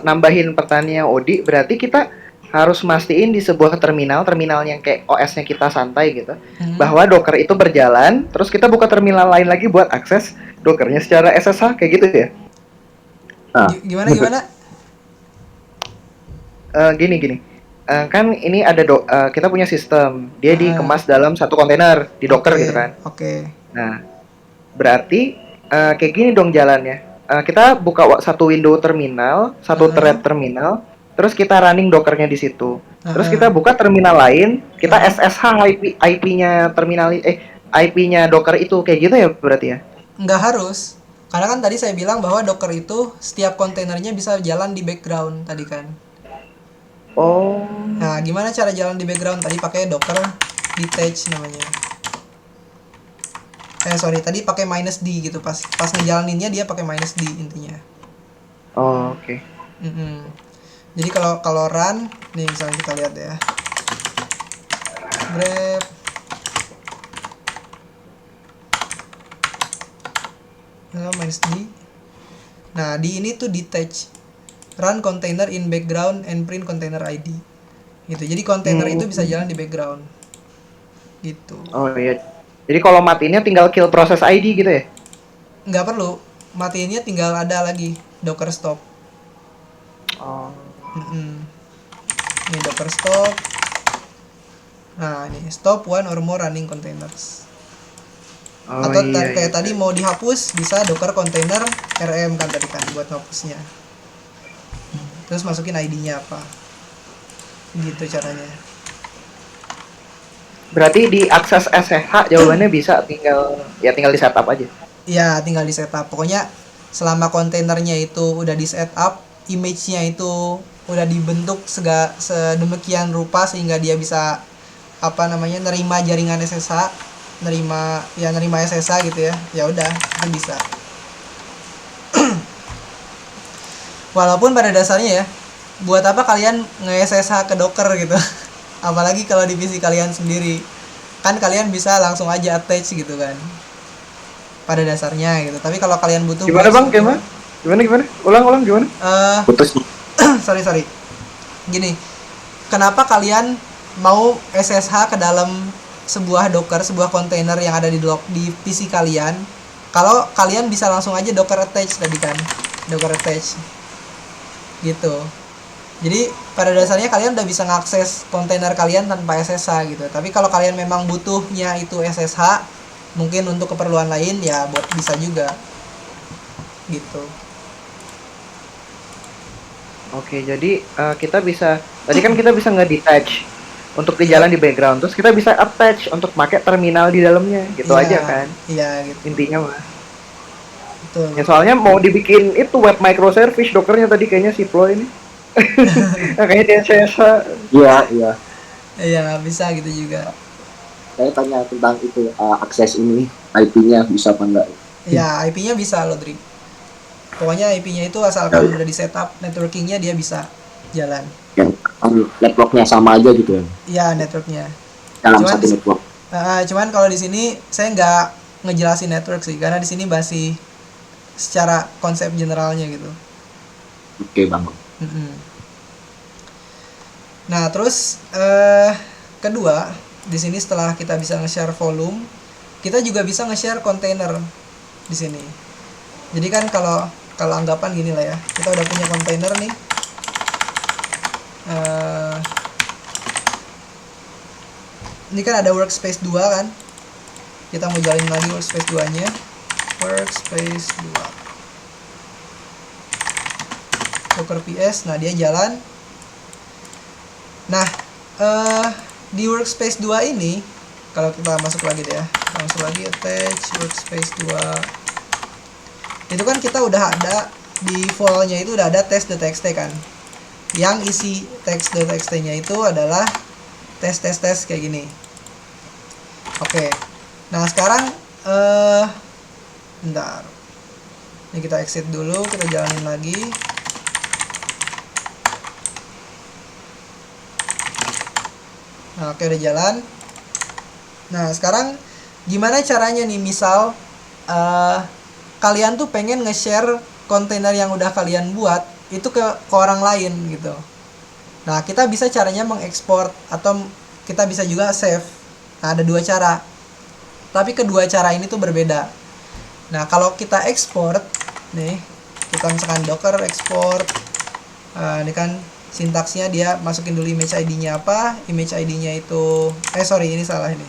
nambahin pertanyaan Odi, berarti kita harus mastiin di sebuah terminal yang kayak OS-nya kita santai gitu, bahwa Docker itu berjalan, terus kita buka terminal lain lagi buat akses Dockernya secara SSH kayak gitu ya? Nah, Gimana? Gini. Kan ini ada kita punya sistem, dia dikemas dalam satu kontainer di Docker gitu kan. Oke. Nah, berarti kayak gini dong jalannya. Kita buka satu window terminal, satu thread terminal, terus kita running Dockernya di situ. Terus kita buka terminal lain, kita SSH IP-nya terminal IP-nya Docker itu kayak gitu ya berarti ya? Nggak harus. Karena kan tadi saya bilang bahwa Docker itu setiap kontainernya bisa jalan di background tadi kan. Oh, Nah, gimana cara jalan di background? Tadi pakai Docker detach namanya. Sorry, tadi pakai -d gitu. Pas ngejalaninnya dia pakai -d intinya. oh, oke. Mm-mm. Jadi kalau run, nih misalnya kita lihat ya. Grep. Nah, -d. Nah, di ini tuh detach. Run container in background and print container ID. Gitu. Jadi kontainer itu bisa jalan di background. Gitu. Oh iya. Jadi kalau matinya tinggal kill proses ID gitu ya? Nggak perlu. Matiinnya tinggal ada lagi Docker stop. Oh. Ini Docker stop. Nah, ini stop one or more running containers. Oh Atau iya, kayak iya. tadi mau dihapus bisa Docker container rm kan tadi kan buat ngapusnya. Terus masukin ID-nya apa. Gitu caranya. Berarti di akses SSH jawabannya bisa tinggal di setup aja. Iya, tinggal di setup. Pokoknya selama kontainernya itu udah di setup, image-nya itu udah dibentuk sedemikian rupa sehingga dia bisa nerima jaringan SSH, nerima SSH gitu ya. Ya udah, itu bisa. Walaupun pada dasarnya ya, buat apa kalian nge-SSH ke Docker gitu? Apalagi kalau di PC kalian sendiri. Kan kalian bisa langsung aja attach gitu kan. Pada dasarnya gitu. Tapi kalau kalian butuh Gimana buat Bang? Gimana? Ulang gimana? Putus. Sorry. Gini, kenapa kalian mau SSH ke dalam sebuah Docker, sebuah kontainer yang ada di PC kalian? Kalau kalian bisa langsung aja Docker attach tadi kan. Docker attach. Gitu. Jadi pada dasarnya kalian udah bisa ngakses kontainer kalian tanpa SSH gitu. Tapi kalau kalian memang butuhnya itu SSH, mungkin untuk keperluan lain ya buat bisa juga. Gitu. Oke, jadi kita bisa tadi kan kita bisa nge-detach untuk di jalan di background, terus kita bisa attach untuk pakai terminal di dalamnya, gitu Iya, aja kan. Iya gitu. Intinya mah. Betul. Ya soalnya mau dibikin itu web microservice Dockernya tadi kayaknya si Plo ini. Nah, kayaknya dia SSH. Iya. Iya, bisa gitu juga. Saya tanya tentang itu akses ini IP-nya bisa apa enggak? Ya, IP-nya bisa loh, Dri. Pokoknya IP-nya itu asalkan udah di setup, networking-nya dia bisa jalan. Yang networknya sama aja gitu ya Iya, networknya. dalam Cuman satu network. Cuman kalau di sini saya nggak ngejelasin network sih, karena di sini masih secara konsep generalnya gitu. Oke bang. Nah, terus kedua, di sini setelah kita bisa nge-share volume, kita juga bisa nge-share kontainer di sini. Jadi kan kalau anggapan gini lah ya, kita udah punya kontainer nih. Ini kan ada workspace 2 kan. Kita mau jalin lagi workspace 2-nya. Workspace 2. Docker PS, nah dia jalan. Nah, di workspace 2 ini, kalau kita masuk lagi deh ya, kita masuk lagi attach workspace 2. Itu kan kita udah ada di file-nya itu udah ada test.txt kan. Yang isi test.txt-nya itu adalah tes kayak gini. Oke. Nah, sekarang bentar. Ini kita exit dulu, kita jalanin lagi. Nah, oke udah jalan. Nah, sekarang gimana caranya nih, misal kalian tuh pengen nge-share kontainer yang udah kalian buat itu ke orang lain gitu. Nah, kita bisa caranya mengekspor atau kita bisa juga save. Nah, ada dua cara. Tapi kedua cara ini tuh berbeda. Nah, kalau kita ekspor nih, kita misalkan Docker export. Ini kan sintaksnya dia masukin dulu image ID-nya apa? Image ID-nya itu ini salah ini.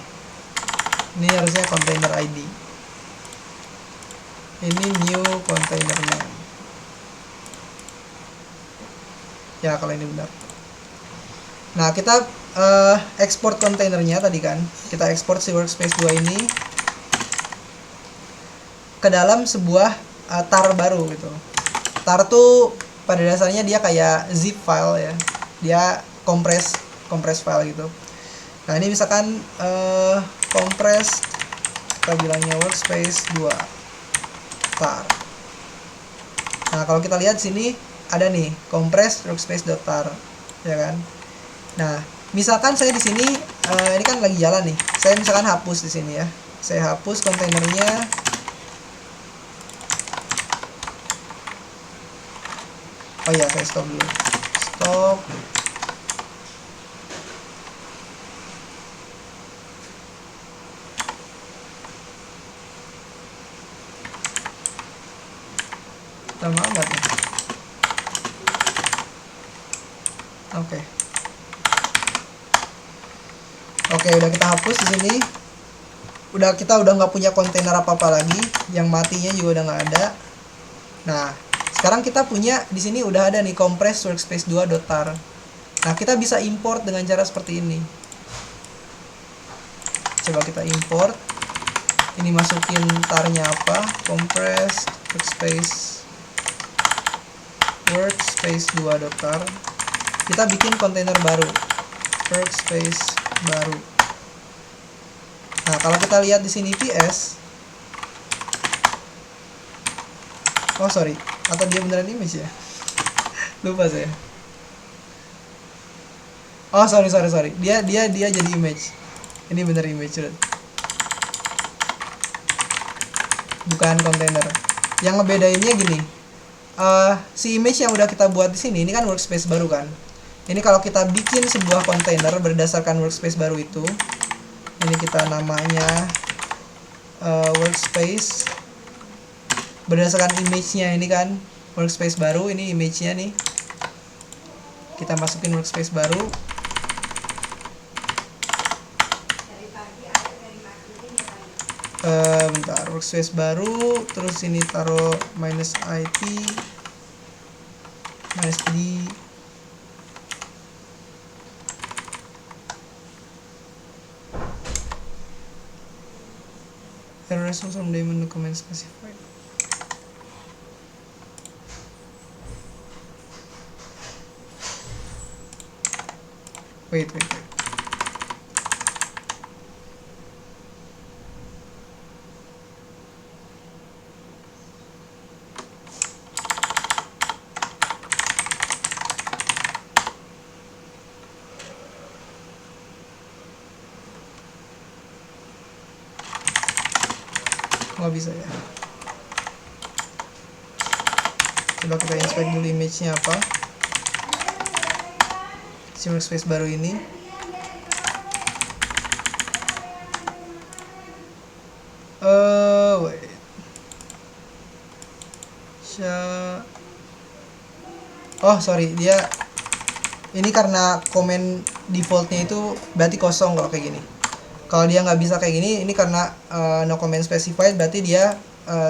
Ini harusnya container ID. Ini new container name. Ya, kalau ini benar. Nah, kita export kontainernya tadi kan. Kita export si workspace 2 ini ke dalam sebuah tar baru gitu. Tar tuh pada dasarnya dia kayak zip file ya, dia compress file gitu. Nah ini misalkan compress, kita bilangnya workspace 2 tar. Nah kalau kita lihat sini ada nih compress workspace.tar ya kan. Nah misalkan saya di sini ini kan lagi jalan nih, saya misalkan hapus di sini ya, saya hapus kontainernya. Oh iya, saya stop dulu. Stop. Lama amat nih. Oke. Oke, udah kita hapus di sini. Kita udah nggak punya kontainer apa-apa lagi, yang matinya juga udah nggak ada. Nah, sekarang kita punya di sini udah ada nih compress workspace 2.tar. Nah, kita bisa import dengan cara seperti ini. Coba kita import. Ini masukin tarnya apa? Compress workspace 2.tar. Kita bikin kontainer baru. Workspace baru. Nah, kalau kita lihat di sini PS. Oh, sorry. Atau dia beneran image ya? Lupa saya. Oh, sorry. Dia jadi image. Ini bener image. Bukan kontainer. Yang ngebedainnya gini. Si image yang udah kita buat di sini ini kan workspace baru kan. Ini kalau kita bikin sebuah kontainer berdasarkan workspace baru itu, ini kita namanya workspace. Berdasarkan image-nya ini kan workspace baru, ini image-nya nih. Kita masukin workspace baru. Bentar, workspace baru, terus ini taruh -it -d. Error results from daemon document specified. Wait. Nggak bisa ya. Coba kita inspect dulu image-nya apa. Si workspace baru ini. Wait. Oh, sorry, dia ini karena komen defaultnya itu berarti kosong kalau kayak gini. Kalau dia nggak bisa kayak gini, ini karena no comment specified, berarti dia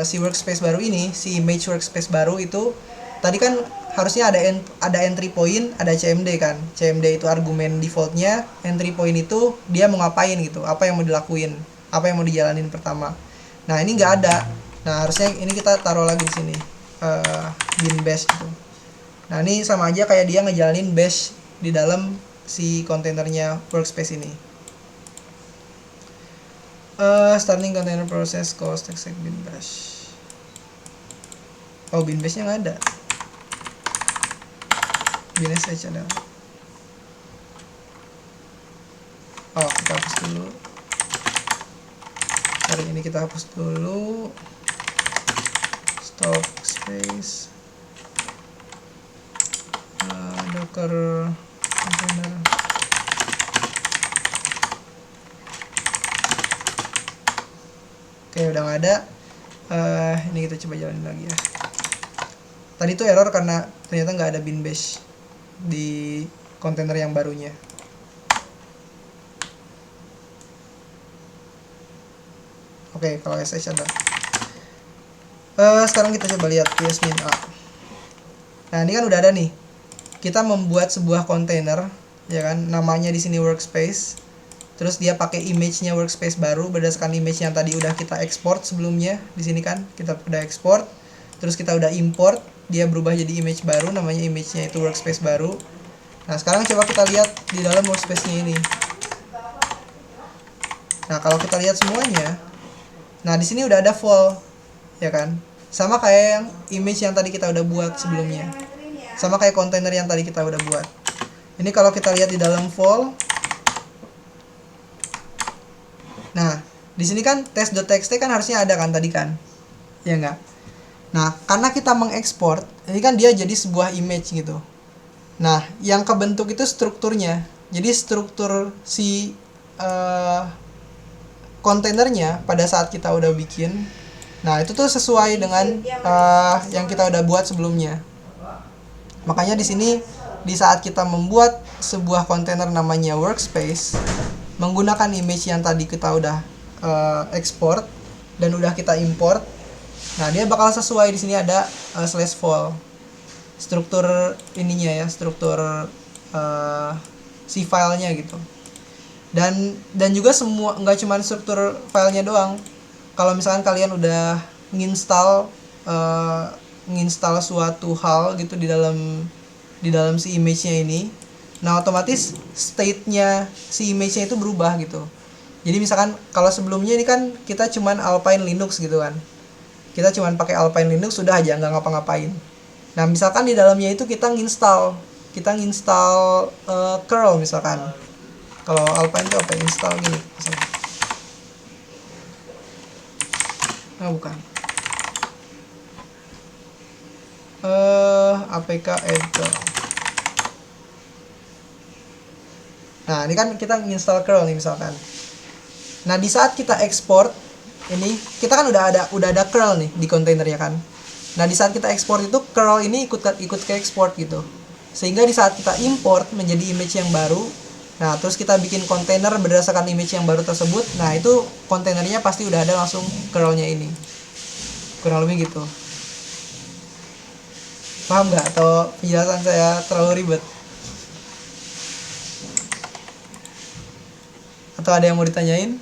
si workspace baru ini, si image workspace baru itu tadi kan harusnya ada entry point, ada CMD kan. CMD itu argumen defaultnya, entry point itu dia mau ngapain gitu, apa yang mau dilakuin, apa yang mau dijalanin pertama. Nah ini nggak ada. Nah harusnya ini kita taruh lagi di sini bin bash gitu. Nah ini sama aja kayak dia ngejalanin bash di dalam si kontainernya workspace ini. Starting container process cost exec bin bash. Oh, bin bashnya nggak ada. Bin sh ada. Oh, kita hapus dulu. Hari ini kita hapus dulu. Stop space. Docker container. Oke, udah nggak ada. Ini kita coba jalanin lagi ya. Tadi tuh error karena ternyata nggak ada bin bash di kontainer yang barunya. Oke, kalau sh ada. Sekarang kita coba lihat ps-min a. Nah, ini kan udah ada nih. Kita membuat sebuah kontainer, ya kan? Namanya di sini workspace. Terus dia pakai image-nya workspace baru berdasarkan image yang tadi udah kita export sebelumnya. Di sini kan kita udah export. terus kita udah import, dia berubah jadi image baru, namanya image-nya itu workspace baru. Nah sekarang coba kita lihat di dalam workspace-nya ini. Nah kalau kita lihat semuanya, nah di sini udah ada vol, ya kan? Sama kayak yang image yang tadi kita udah buat sebelumnya, sama kayak kontainer yang tadi kita udah buat. Ini kalau kita lihat di dalam vol, nah di sini kan test.txt kan harusnya ada kan tadi kan, ya enggak? Nah karena kita mengekspor, ini kan dia jadi sebuah image gitu. Nah yang kebentuk itu strukturnya, jadi struktur si kontainernya pada saat kita udah bikin, nah itu tuh sesuai dengan yang kita udah buat sebelumnya. Makanya di sini di saat kita membuat sebuah kontainer namanya workspace menggunakan image yang tadi kita udah export dan udah kita import, nah dia bakal sesuai. Di sini ada /vol struktur ininya ya, struktur si filenya gitu. Dan juga semua, nggak cuma struktur filenya doang. Kalau misalkan kalian udah nginstal suatu hal gitu di dalam si image-nya ini, nah otomatis state-nya si image-nya itu berubah gitu. Jadi misalkan kalau sebelumnya ini kan kita cuman Alpine Linux gitu kan, kita cuman pakai Alpine Linux sudah aja, nggak ngapa-ngapain. Nah misalkan di dalamnya itu kita nginstal curl misalkan. Kalau Alpine itu apa, install gini misalnya. Nah bukan, apk add curl. Nah ini kan kita install curl nih misalkan. Nah di saat kita ekspor ini, kita kan udah ada curl nih di kontainernya kan. Nah di saat kita ekspor itu curl ini ikut ke ekspor gitu, sehingga di saat kita import menjadi image yang baru, nah terus kita bikin kontainer berdasarkan image yang baru tersebut, nah itu kontainernya pasti udah ada langsung curl-nya ini. Kurang lebih gitu. Paham nggak? Atau penjelasan saya terlalu ribet? Atau ada yang mau ditanyain?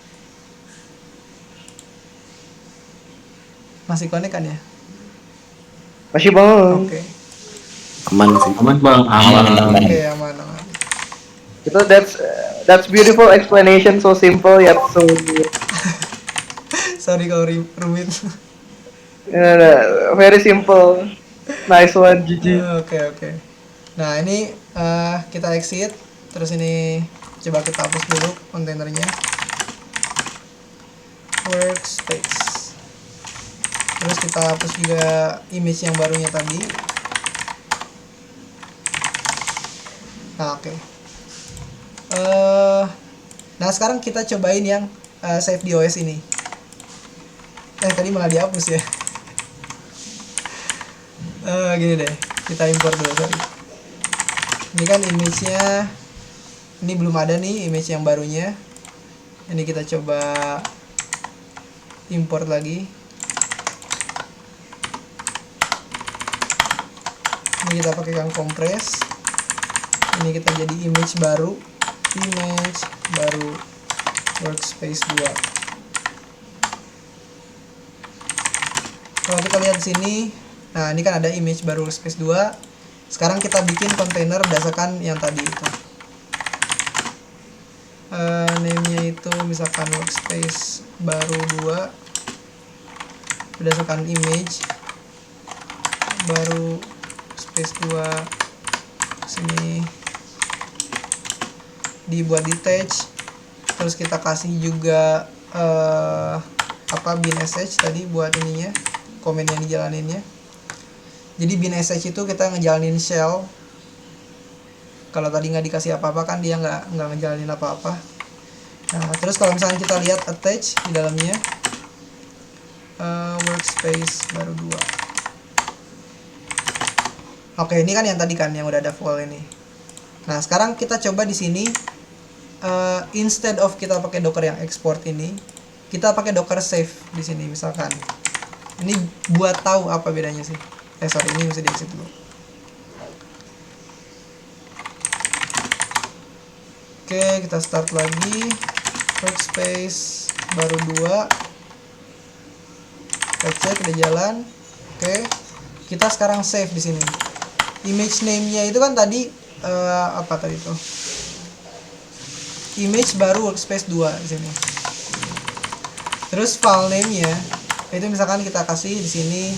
Masih connect kan ya? Masih bang. Oke. Aman sih. Aman bang, aman. Oke, aman. Itu that's beautiful explanation, so simple yet so Sorry kalau rumit. very simple. Nice one, GG. Oke. Nah ini kita exit, terus ini coba kita hapus dulu kontainernya. Workspace. Terus kita hapus juga image yang barunya tadi. Nah oke. Nah sekarang kita cobain yang save di OS ini. Tadi malah dihapus ya. Gini deh, kita import dulu, sorry. Ini kan image-nya, ini belum ada nih image yang barunya. Ini kita coba import lagi. Ini kita pakai yang compress. Ini kita jadi image baru workspace 2. Kalau kita lihat di sini, nah ini kan ada image baru workspace 2. Sekarang kita bikin kontainer berdasarkan yang tadi itu. Name-nya itu misalkan workspace baru 2 berdasarkan image baru space 2. Sini dibuat detach, terus kita kasih juga bin sh tadi buat ininya, komen yang dijalaninnya. Jadi bin sh itu kita ngejalanin shell. Kalau tadi nggak dikasih apa-apa kan dia nggak ngejalanin apa-apa. Nah terus kalau misalnya kita lihat attach di dalamnya, workspace baru 2. Oke, ini kan yang tadi kan yang udah ada vol ini. Nah sekarang kita coba di sini, instead of kita pakai docker yang export ini, kita pakai docker save di sini misalkan. Ini buat tahu apa bedanya sih. Sorry, ini mesti di-exit dulu. Oke, kita start lagi. Workspace baru 2. Kita cek udah jalan. Oke. Kita sekarang save di sini. Image name-nya itu kan tadi apa tadi itu? Image baru workspace 2 di sini. Terus file name-nya itu misalkan kita kasih di sini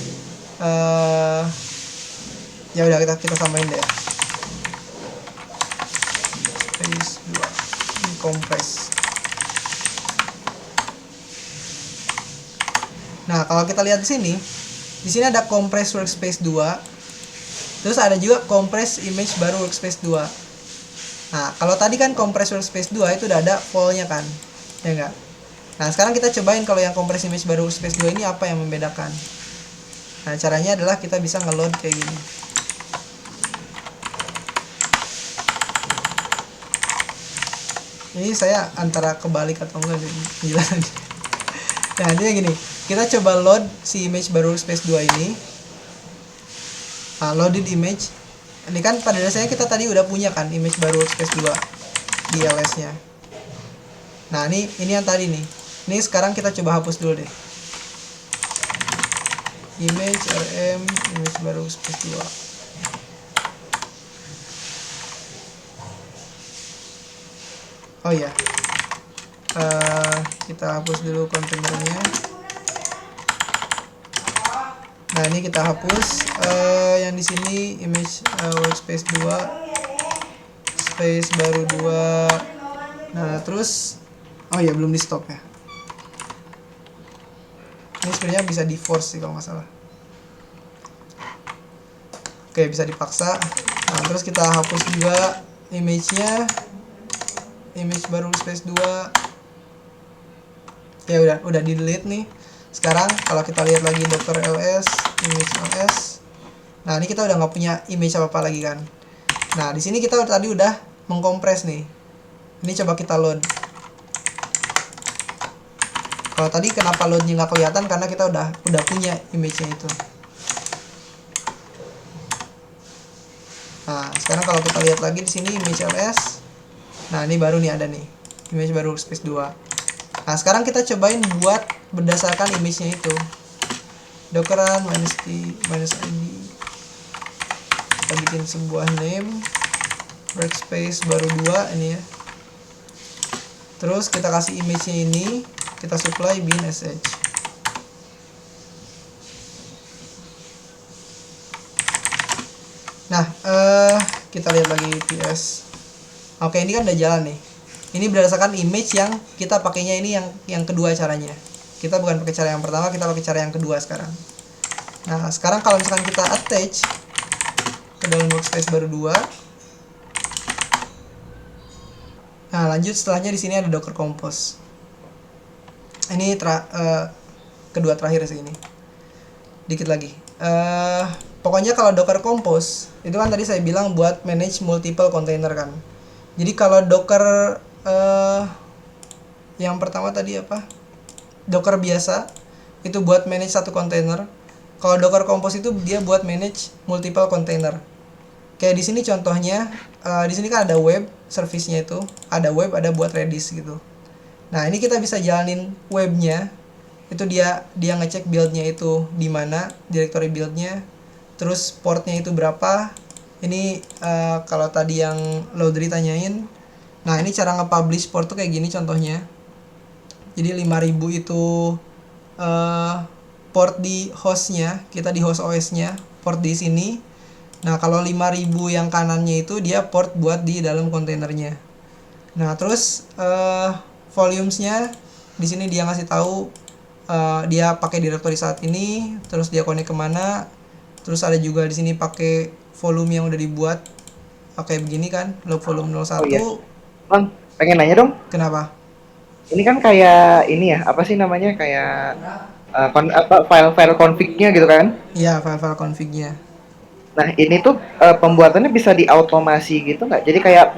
ya udah kita samain deh. Space 2 compress. Nah, kalau kita lihat di sini ada compress workspace 2. Terus ada juga compress image baru workspace 2. Nah, kalau tadi kan compress workspace 2 itu udah ada file-nya kan? Ya enggak? Nah, sekarang kita cobain kalau yang compress image baru workspace 2 ini apa yang membedakan. Nah, caranya adalah kita bisa nge-load kayak gini. Ini saya antara kebalik atau enggak sih, gila. Nah, dia gini, kita coba load si image baru workspace 2 ini. Nah, loaded image. Ini kan pada dasarnya kita tadi udah punya kan image baru workspace 2 di ls-nya. Nah, ini yang tadi nih. Ini sekarang kita coba hapus dulu deh. Image rm image baru workspace 2. Oh iya. Kita hapus dulu kontainernya. Nah, ini kita hapus yang di sini image workspace 2 space baru 2. Nah, terus oh ya, belum di stop ya. Ini sebenarnya bisa di force sih kalau nggak salah. Oke, bisa dipaksa. Nah, terus kita hapus juga image-nya, image baru workspace 2. Ya udah di delete nih. Sekarang kalau kita lihat lagi docker ls image ls, nah ini kita udah nggak punya image apa lagi kan. Nah, di sini kita tadi udah mengkompres nih. Ini coba kita load. Kalau tadi kenapa loadnya nggak kelihatan, karena kita udah punya image-nya itu. Nah, sekarang kalau kita lihat lagi di sini image ls, nah ini baru nih ada nih image baru workspace 2. Nah, sekarang kita cobain buat berdasarkan image-nya itu. Dockeran -t -id. Kita bikin sebuah name workspace baru 2 ini ya. Terus kita kasih image-nya ini, kita supply bin sh. Nah, kita lihat lagi ps. Oke, ini kan udah jalan nih. Ini berdasarkan image yang kita pakainya, ini yang kedua caranya. Kita bukan pakai cara yang pertama, kita pakai cara yang kedua sekarang. Nah, sekarang kalau misalkan kita attach ke dalam workspace baru 2. Nah, lanjut setelahnya di sini ada Docker Compose. Ini kedua terakhir sih ini. Dikit lagi. Pokoknya kalau Docker Compose itu kan tadi saya bilang buat manage multiple container kan. Jadi kalau Docker yang pertama tadi apa? Docker biasa itu buat manage satu container. Kalau Docker Compose itu dia buat manage multiple container. Kayak di sini contohnya, di sini kan ada web service-nya itu, ada web, ada buat Redis gitu. Nah, ini kita bisa jalanin webnya. Itu dia ngecek build-nya itu di mana, directory build-nya. Terus portnya itu berapa. Ini kalau tadi yang Laudry tanyain. Nah, ini cara nge-publish port tuh kayak gini contohnya. Jadi 5000 itu port di hostnya, kita di host OS-nya, port di sini. Nah, kalau 5000 yang kanannya itu dia port buat di dalam kontainernya. Nah, terus volumes-nya di sini dia ngasih tahu dia pakai directory saat ini, terus dia connect kemana. Terus ada juga di sini pakai volume yang udah dibuat kayak begini kan, log volume 01. Oh, iya. Bang, pengen nanya dong. Kenapa? Ini kan kayak ini ya, apa sih namanya, kayak file-file config-nya gitu kan? Iya, file-file config-nya. Nah, ini tuh pembuatannya bisa diautomasi gitu nggak? Jadi kayak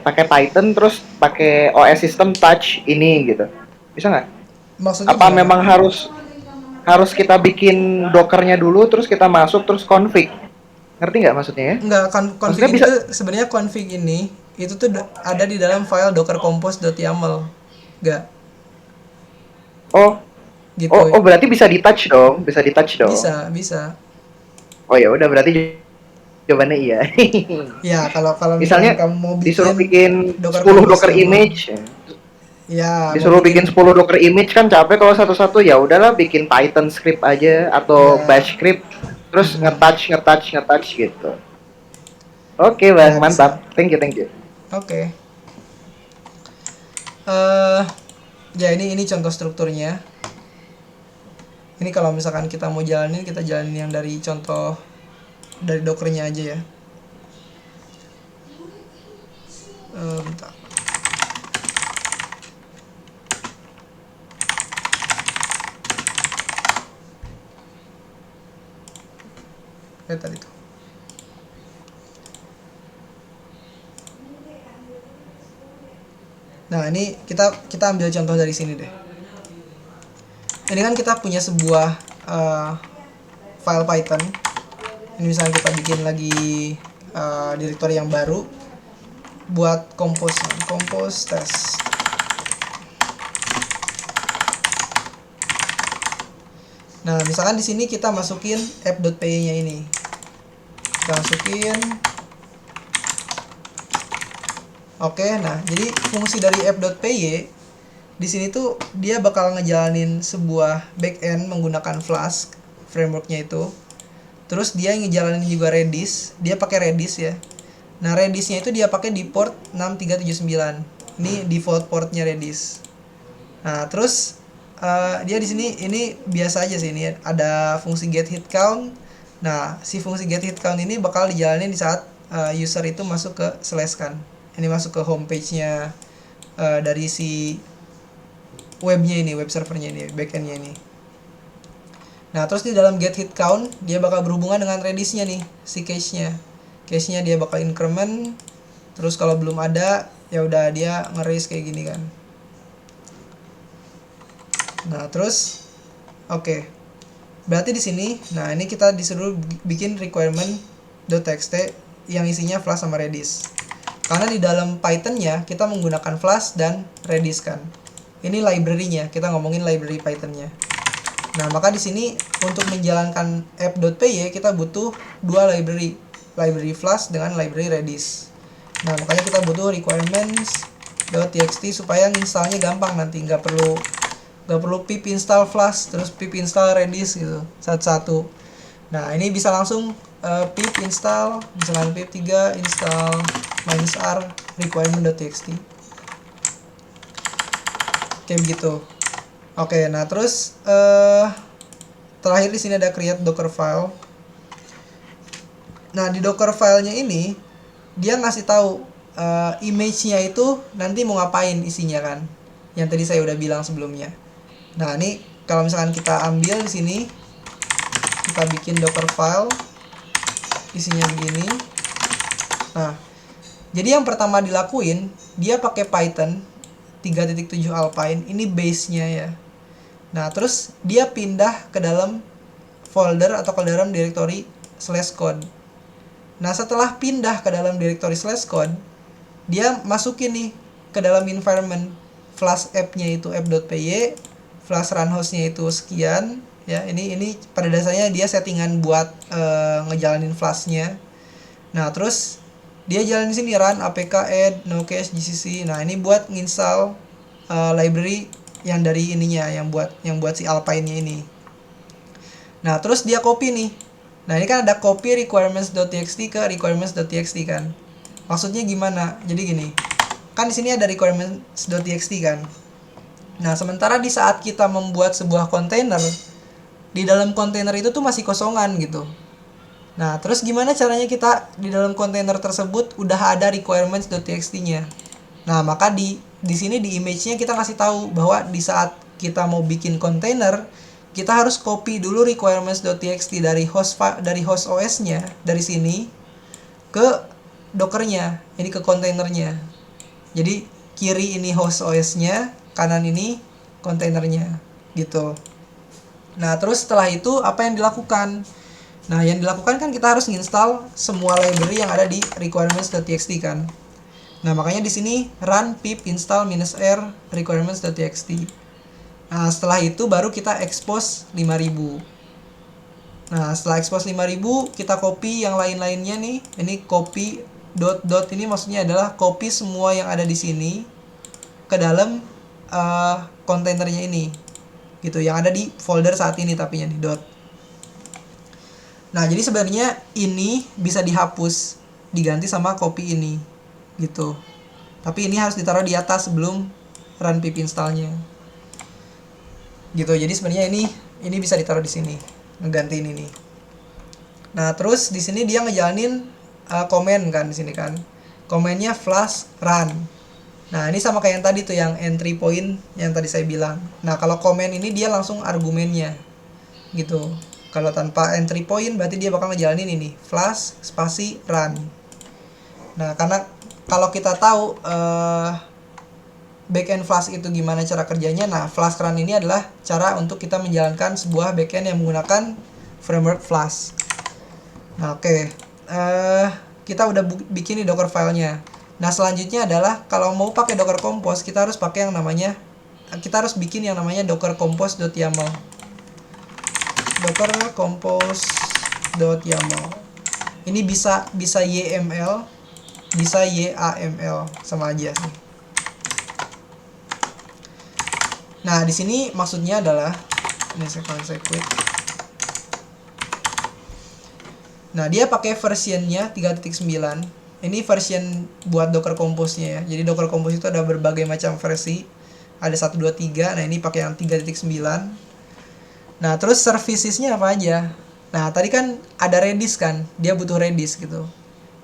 pakai Python terus pakai OS system touch ini gitu. Bisa nggak? Maksudnya Apa gimana? memang harus kita bikin dockernya dulu terus kita masuk terus config? Ngerti nggak maksudnya ya? Enggak, config Maksudnya ini bisa- tuh sebenarnya config ini itu tuh ada di dalam file dockercompose.yaml. Enggak, Oh, gitu. oh berarti bisa di touch dong, bisa di touch dong. Bisa. Oh ya udah berarti jawabannya iya. Ya, kalau kalau misalkan Misalnya kamu mau disuruh bikin bikin Docker 10 Compose Docker dulu. image, Ya, mau disuruh bikin bikin 10 Docker image kan capek kalau satu-satu, ya udahlah bikin Python script aja atau ya, Bash script terus mm, ngetouch gitu. Oke ya Bang, bisa. mantap. Thank you, thank you. Oke. eh Ya, ini contoh strukturnya. Ini kalau misalkan kita mau jalanin, kita jalanin yang dari contoh dari Dockernya aja ya. Bentar. Tadi tuh. Nah, ini kita ambil contoh dari sini deh. Ini kan kita punya sebuah file Python. Ini misalnya kita bikin lagi directory yang baru buat compose test. Nah, misalkan di sini kita masukin app.py-nya ini. Kita masukin. Oke, nah jadi fungsi dari app.py di sini tuh dia bakal ngejalanin sebuah backend menggunakan Flask frameworknya itu. Terus dia ngejalanin juga Redis, dia pakai Redis ya. Nah, Redisnya itu dia pakai di port 6379. Ini default portnya Redis. Nah, terus dia di sini ini biasa aja sih, ini ada fungsi get hit count. Nah, si fungsi get hit count ini bakal dijalanin di saat user itu masuk ke /scan. Ini masuk ke homepage-nya dari si webnya ini, web servernya ini, backendnya ini. Nah, terus di dalam get hit count dia bakal berhubungan dengan Redis-nya nih, si cache-nya. Cache-nya dia bakal increment. Terus kalau belum ada, ya udah dia nge-raise kayak gini kan. Nah, terus oke. Berarti di sini, nah ini kita disuruh bikin requirement.txt yang isinya Flask sama Redis. Karena di dalam Python-nya kita menggunakan Flask dan Redis kan. Ini library-nya, kita ngomongin library Python-nya. Nah, maka di sini untuk menjalankan app.py kita butuh dua library, library Flask dengan library Redis. Nah, makanya kita butuh requirements.txt supaya installnya gampang nanti, nggak perlu pip install Flask terus pip install Redis gitu satu-satu. Nah, ini bisa langsung pip install, misalkan pip 3 install -r requirement.txt kayak begitu. Oke, nah terus terakhir di sini ada create docker file. Nah, di docker filenya ini dia ngasih tahu image-nya itu nanti mau ngapain isinya kan, yang tadi saya udah bilang sebelumnya. Nah, ini kalau misalkan kita ambil di sini, kita bikin docker file isinya begini. Nah, jadi yang pertama dilakuin dia pakai Python 3.7 Alpine, ini base-nya ya. Nah, terus dia pindah ke dalam folder atau ke dalam directory /code. Nah, setelah pindah ke dalam directory /code, dia masukin nih ke dalam environment Flask app-nya itu app.py, Flask run host-nya itu sekian ya. Ini pada dasarnya dia settingan buat ngejalanin Flask-nya. Nah, terus dia jalan di sini run apk add no cache gcc. Nah, ini buat nginstal library yang dari ininya, yang buat si Alpine-nya ini. Nah, terus dia copy nih. Nah, ini kan ada copy requirements.txt ke requirements.txt kan. Maksudnya gimana? Jadi gini. Kan di sini ada requirements.txt kan. Nah, sementara di saat kita membuat sebuah kontainer, di dalam kontainer itu tuh masih kosongan gitu. Nah, terus gimana caranya kita di dalam kontainer tersebut udah ada requirements.txt-nya. Nah, maka di sini di image-nya kita kasih tahu bahwa di saat kita mau bikin kontainer, kita harus copy dulu requirements.txt dari host OS-nya dari sini ke Docker-nya, ini ke kontainernya. Jadi kiri ini host OS-nya, kanan ini kontainernya gitu. Nah, terus setelah itu apa yang dilakukan? Nah, yang dilakukan kan kita harus nginstal semua library yang ada di requirements.txt kan. Nah, makanya di sini run pip install -r requirements.txt. Nah, setelah itu baru kita expose 5000. Nah, setelah expose 5000, kita copy yang lain-lainnya nih. Ini copy dot ini maksudnya adalah copy semua yang ada di sini ke dalam kontainernya ini. Gitu, yang ada di folder saat ini tapi nya di dot. Nah, jadi sebenarnya ini bisa dihapus, diganti sama copy ini. Gitu. Tapi ini harus ditaruh di atas sebelum run pip installnya. Gitu. Jadi sebenarnya ini bisa ditaruh di sini, ngegantiin ini. Nah, terus di sini dia ngejalanin komen kan di sini kan. Komennya flash run. Nah, ini sama kayak yang tadi tuh yang entry point yang tadi saya bilang. Nah, kalau komen ini dia langsung argumennya. Gitu. Kalau tanpa entry point berarti dia bakal ngejalanin ini, flash spasi run. Nah, karena kalau kita tahu backend Flask itu gimana cara kerjanya, nah Flask run ini adalah cara untuk kita menjalankan sebuah backend yang menggunakan framework Flask. Nah, oke. Kita udah bikin di Docker filenya. Nah, selanjutnya adalah kalau mau pakai Docker Compose, kita harus pakai kita harus bikin yang namanya docker compose.yaml. Docker compose.yaml. Ini bisa YML, bisa YAML, sama aja sih. Nah, di sini maksudnya adalah ini saya quit. Nah, dia pakai versionnya 3.9. Ini version buat Docker Compose-nya ya. Jadi Docker Compose itu ada berbagai macam versi. Ada 1, 2, 3. Nah, ini pakai yang 3.9. Nah, terus services-nya apa aja? Nah, tadi kan ada Redis kan. Dia butuh Redis gitu.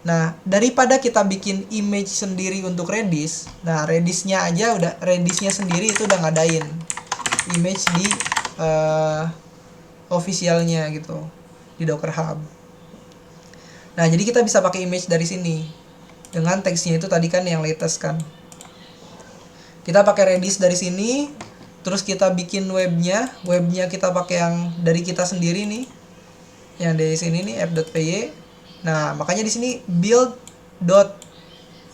Nah, daripada kita bikin image sendiri untuk Redis, nah Redisnya sendiri itu udah ngadain image di officialnya gitu, di Docker Hub. Nah, jadi kita bisa pakai image dari sini dengan teksnya itu tadi kan yang latest kan. Kita pakai Redis dari sini, terus kita bikin webnya kita pakai yang dari kita sendiri nih, yang dari sini nih app.py. Nah, makanya di sini build dot,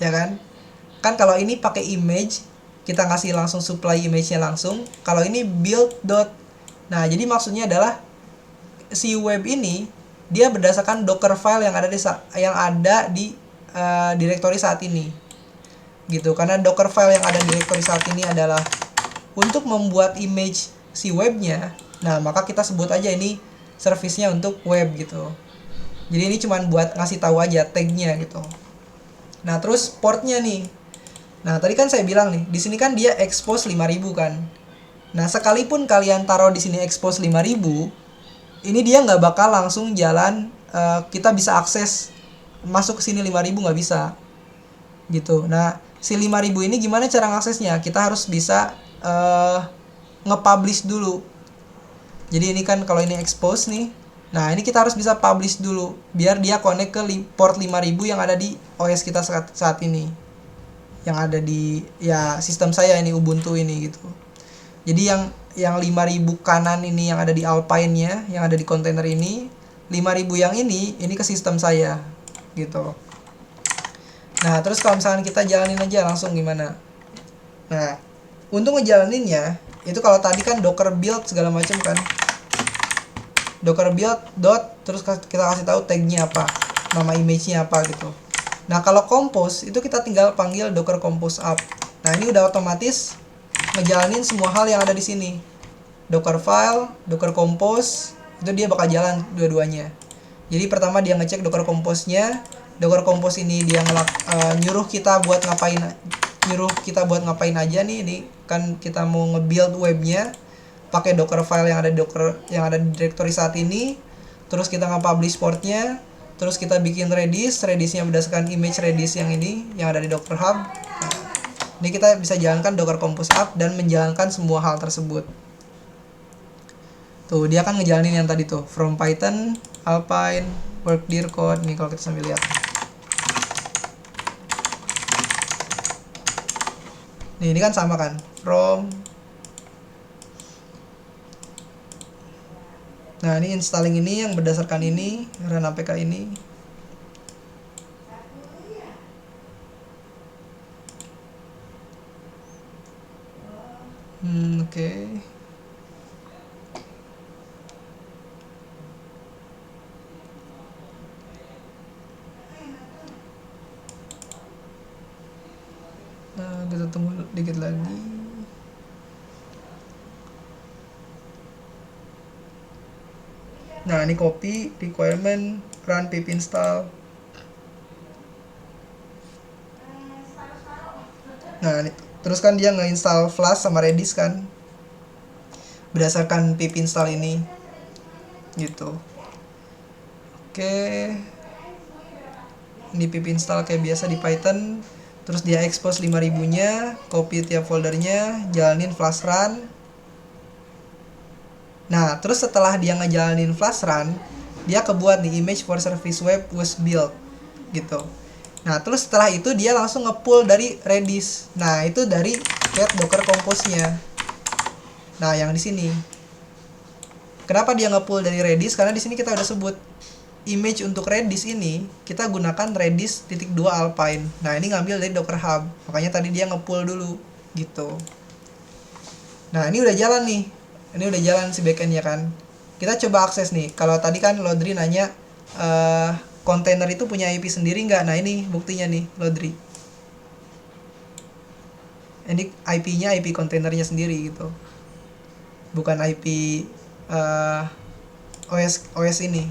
ya kan? Kan kalau ini pakai image, kita ngasih langsung supply image-nya langsung. Kalau ini build dot. Nah, jadi maksudnya adalah si web ini dia berdasarkan Docker file yang ada di directory saat ini. Gitu. Karena Docker file yang ada di directory saat ini adalah untuk membuat image si webnya. Nah, maka kita sebut aja ini service-nya untuk web gitu. Jadi ini cuma buat ngasih tahu aja tag-nya gitu. Nah, terus portnya nih. Nah, tadi kan saya bilang nih, di sini kan dia expose 5000 kan. Nah, sekalipun kalian taruh di sini expose 5000, ini dia nggak bakal langsung jalan, kita bisa akses masuk ke sini 5000 nggak bisa. Gitu. Nah, si 5000 ini gimana cara ngaksesnya? Kita harus bisa nge-publish dulu. Jadi ini kan kalau ini expose nih. Nah, ini kita harus bisa publish dulu biar dia connect ke port 5000 yang ada di OS kita saat ini. Yang ada di sistem saya ini, Ubuntu ini gitu. Jadi yang 5000 kanan ini yang ada di Alpine-nya, yang ada di kontainer ini, 5000 yang ini ke sistem saya gitu. Nah, terus kalau misalkan kita jalanin aja langsung gimana? Nah, untuk ngejalaninnya itu kalau tadi kan Docker build segala macam kan. Docker build dot terus kita kasih tahu tag-nya apa, nama image-nya apa gitu. Nah, kalau compose itu kita tinggal panggil docker compose up. Nah, ini udah otomatis ngejalanin semua hal yang ada di sini. Docker file, docker compose, itu dia bakal jalan dua-duanya. Jadi pertama dia ngecek docker compose-nya. Docker compose ini dia nyuruh kita buat ngapain aja nih. Ini kan kita mau nge-build webnya pakai docker file yang ada di directory saat ini. Terus kita nge-publish portnya. Terus kita bikin redisnya berdasarkan image redis yang ini yang ada di Docker Hub. Nah, ini kita bisa jalankan docker compose up dan menjalankan semua hal tersebut. Tuh, dia akan ngejalanin yang tadi tuh, from Python, Alpine, work dir code. Nih kalau kita sambil lihat. Nih, ini kan sama kan, from. Nah, ini installing ini yang berdasarkan ini, run apk ini. Oke. kita tunggu dikit lagi. Nah, ini copy requirement run pip install. Nah, terus kan dia nge-install Flash sama Redis kan berdasarkan pip install ini gitu. Oke, ini pip install kayak biasa di Python. Terus dia expose 5000 nya, copy tiap foldernya, jalanin flash run. Nah, terus setelah dia ngejalanin flash run, dia kebuat nih image for service web was built gitu. Nah, terus setelah itu dia langsung nge-pull dari Redis. Nah, itu dari get Docker Compose-nya. Nah, yang di sini. Kenapa dia nge-pull dari Redis? Karena di sini kita udah sebut image untuk Redis ini kita gunakan Redis .2 Alpine. Nah, ini ngambil dari Docker Hub. Makanya tadi dia nge-pull dulu gitu. Nah, ini udah jalan nih. Ini udah jalan si backend-nya kan. Kita coba akses nih. Kalau tadi kan Laudry nanya kontainer itu punya IP sendiri nggak? Nah, ini buktinya nih Laudry. Ini IP-nya IP kontainernya sendiri gitu. Bukan IP OS ini.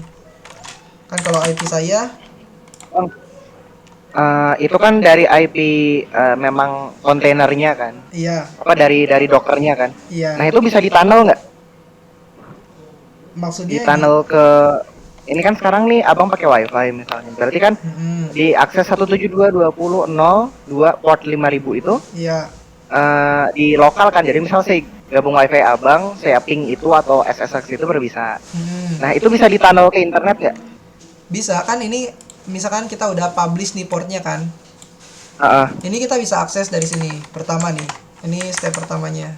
Kan kalau IP saya Itu kan dari IP memang kontainernya kan? iya, Apa dari Dockernya kan? iya. Nah itu bisa ditunnel nggak? Maksudnya Ditunnel ke ini kan sekarang nih abang pakai wifi misalnya. Berarti kan di akses 172.20.02 port 5000 itu iya. di lokal kan. Jadi misal saya gabung wifi abang, saya ping itu atau SSX itu baru bisa. Nah itu bisa ditunnel ke internet nggak? Bisa kan, ini misalkan kita udah publish nih portnya kan. Ini kita bisa akses dari sini. Pertama nih. Ini step pertamanya.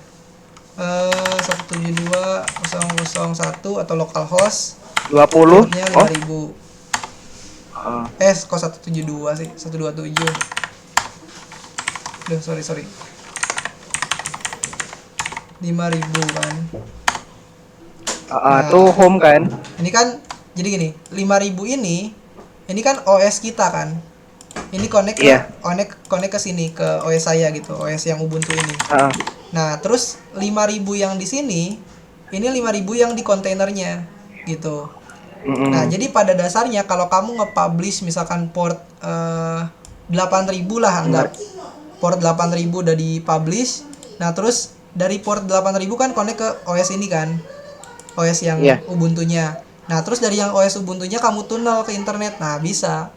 172.0.0.1 atau localhost 20. portnya Oh. 5000. Kok 172 sih? 127. Duh, sorry. 5000 kan. Tuh home kan. Ini kan jadi gini, 5000 ini kan OS kita kan. Ini connect ke sini ke OS saya gitu, OS yang Ubuntu ini. Nah, terus 5000 yang di sini, ini 5000 yang di kontainernya gitu. Nah, jadi pada dasarnya kalau kamu nge-publish misalkan port 8000 lah anggap. Port 8000 udah di-publish. Nah, terus dari port 8000 kan connect ke OS ini kan. OS yang Ubuntunya. Nah, terus dari yang OS Ubuntunya kamu tunnel ke internet. Nah, bisa.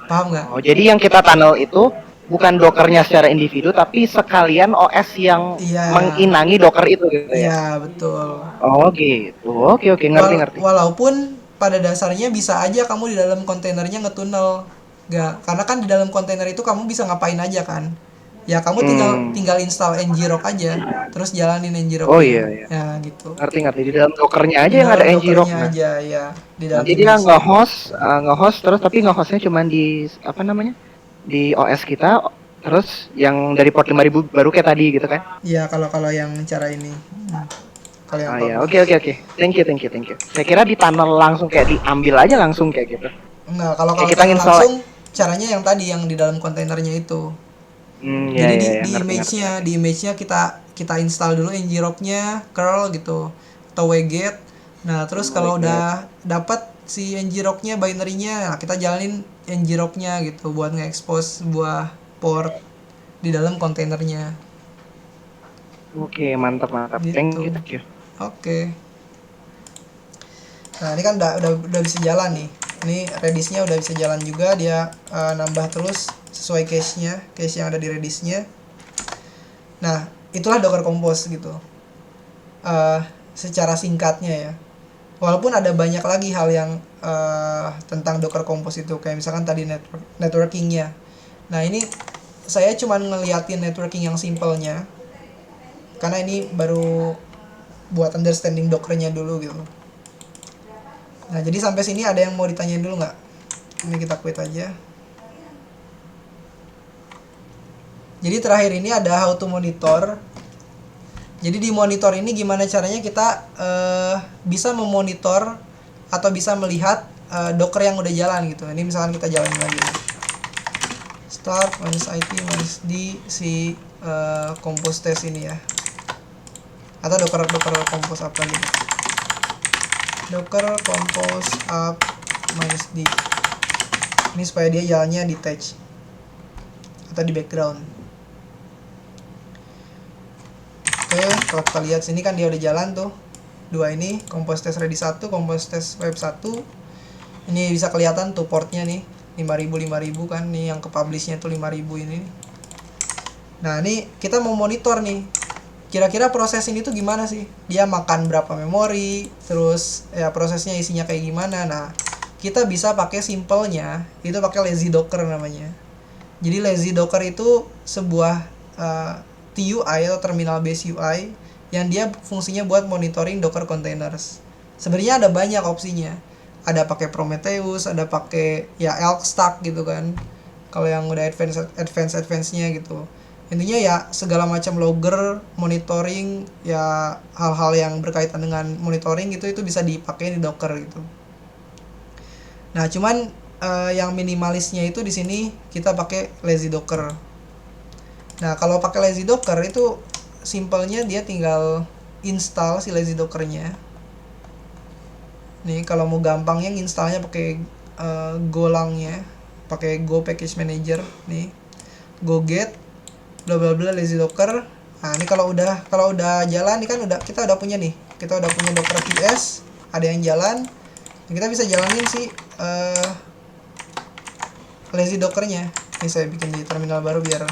Paham nggak? Oh, jadi yang kita tunnel itu bukan Dockernya secara individu, tapi sekalian OS yang menginangi Docker itu gitu ya? Iya, betul. Oh gitu. Oke, ngerti. Walaupun pada dasarnya bisa aja kamu di dalam kontainernya ngetunnel. Nggak, karena kan di dalam kontainer itu kamu bisa ngapain aja kan. Ya kamu tinggal install ngrok aja, terus jalanin ngrok. Oh iya. Ya gitu. Ngerti. Di dalam Dockernya aja yang ada ngrok. Aja ya. Di dalam Jadi dia nge-host terus, tapi nge-hostnya cuma di apa namanya? Di OS kita, terus yang dari port 5000 baru kayak tadi gitu kan? Iya, kalau yang cara ini. Kalau yang iya, oke. Thank you. Saya kira di tunnel langsung kayak diambil aja langsung kayak gitu. Enggak, kalau kita langsung caranya yang tadi yang di dalam kontainernya itu. Jadi di image-nya kita install dulu ngrok-nya, curl gitu atau wget. Nah, terus kalau udah dapat si ngrok-nya binary-nya, nah kita jalanin ngrok-nya gitu buat nge-expose sebuah port di dalam kontainernya. Oke, mantap. Gitu. Thank you. Oke. Nah, ini kan udah bisa jalan nih. Ini Redis-nya udah bisa jalan juga, dia nambah terus sesuai cache yang ada di Redis-nya. Nah, itulah Docker Compose gitu. Secara singkatnya ya. Walaupun ada banyak lagi hal yang tentang Docker Compose itu, kayak misalkan tadi networking-nya. Nah, ini saya cuma ngeliatin networking yang simpelnya. Karena ini baru buat understanding Docker-nya dulu gitu. Nah, jadi sampai sini ada yang mau ditanyain dulu nggak? Ini kita quit aja. Jadi terakhir ini ada how to monitor. Jadi di monitor ini gimana caranya kita bisa memonitor atau bisa melihat Docker yang udah jalan gitu. Ini misalkan kita jalanin lagi. start -it -d si compose test ini ya, atau docker compose up lagi, docker compose up -d ini supaya dia jalannya detach atau di background. Oke, kalau kita lihat sini kan dia udah jalan tuh dua ini, compose test ready 1, compose test web 1. Ini bisa kelihatan tuh portnya nih 5000 kan, nih yang ke publishnya tuh 5000 ini. Nah ini kita mau monitor nih, kira-kira proses ini tuh gimana sih, dia makan berapa memori, terus ya prosesnya isinya kayak gimana. Nah kita bisa pakai simpelnya itu pakai lazy docker namanya. Jadi lazy docker itu sebuah TUI atau terminal base UI yang dia fungsinya buat monitoring Docker containers. Sebenarnya ada banyak opsinya. Ada pakai Prometheus, ada pakai ya Elk Stack gitu kan. Kalau yang udah advance-nya gitu. Intinya ya segala macam logger, monitoring, ya hal-hal yang berkaitan dengan monitoring gitu itu bisa dipakai di Docker gitu. Nah, cuman yang minimalisnya itu di sini kita pakai lazy docker. Nah, kalau pakai lazy docker itu simpelnya dia tinggal install si lazy dockernya. Nih, kalau mau gampangnya installnya pakai golangnya, pakai Go Package Manager nih. Go get bla bla bla lazy docker. Nah, ini kalau udah jalan nih kan kita udah punya nih. Kita udah punya Docker VS, ada yang jalan. Dan kita bisa jalanin si lazy dockernya. Ini saya bikin di terminal baru biar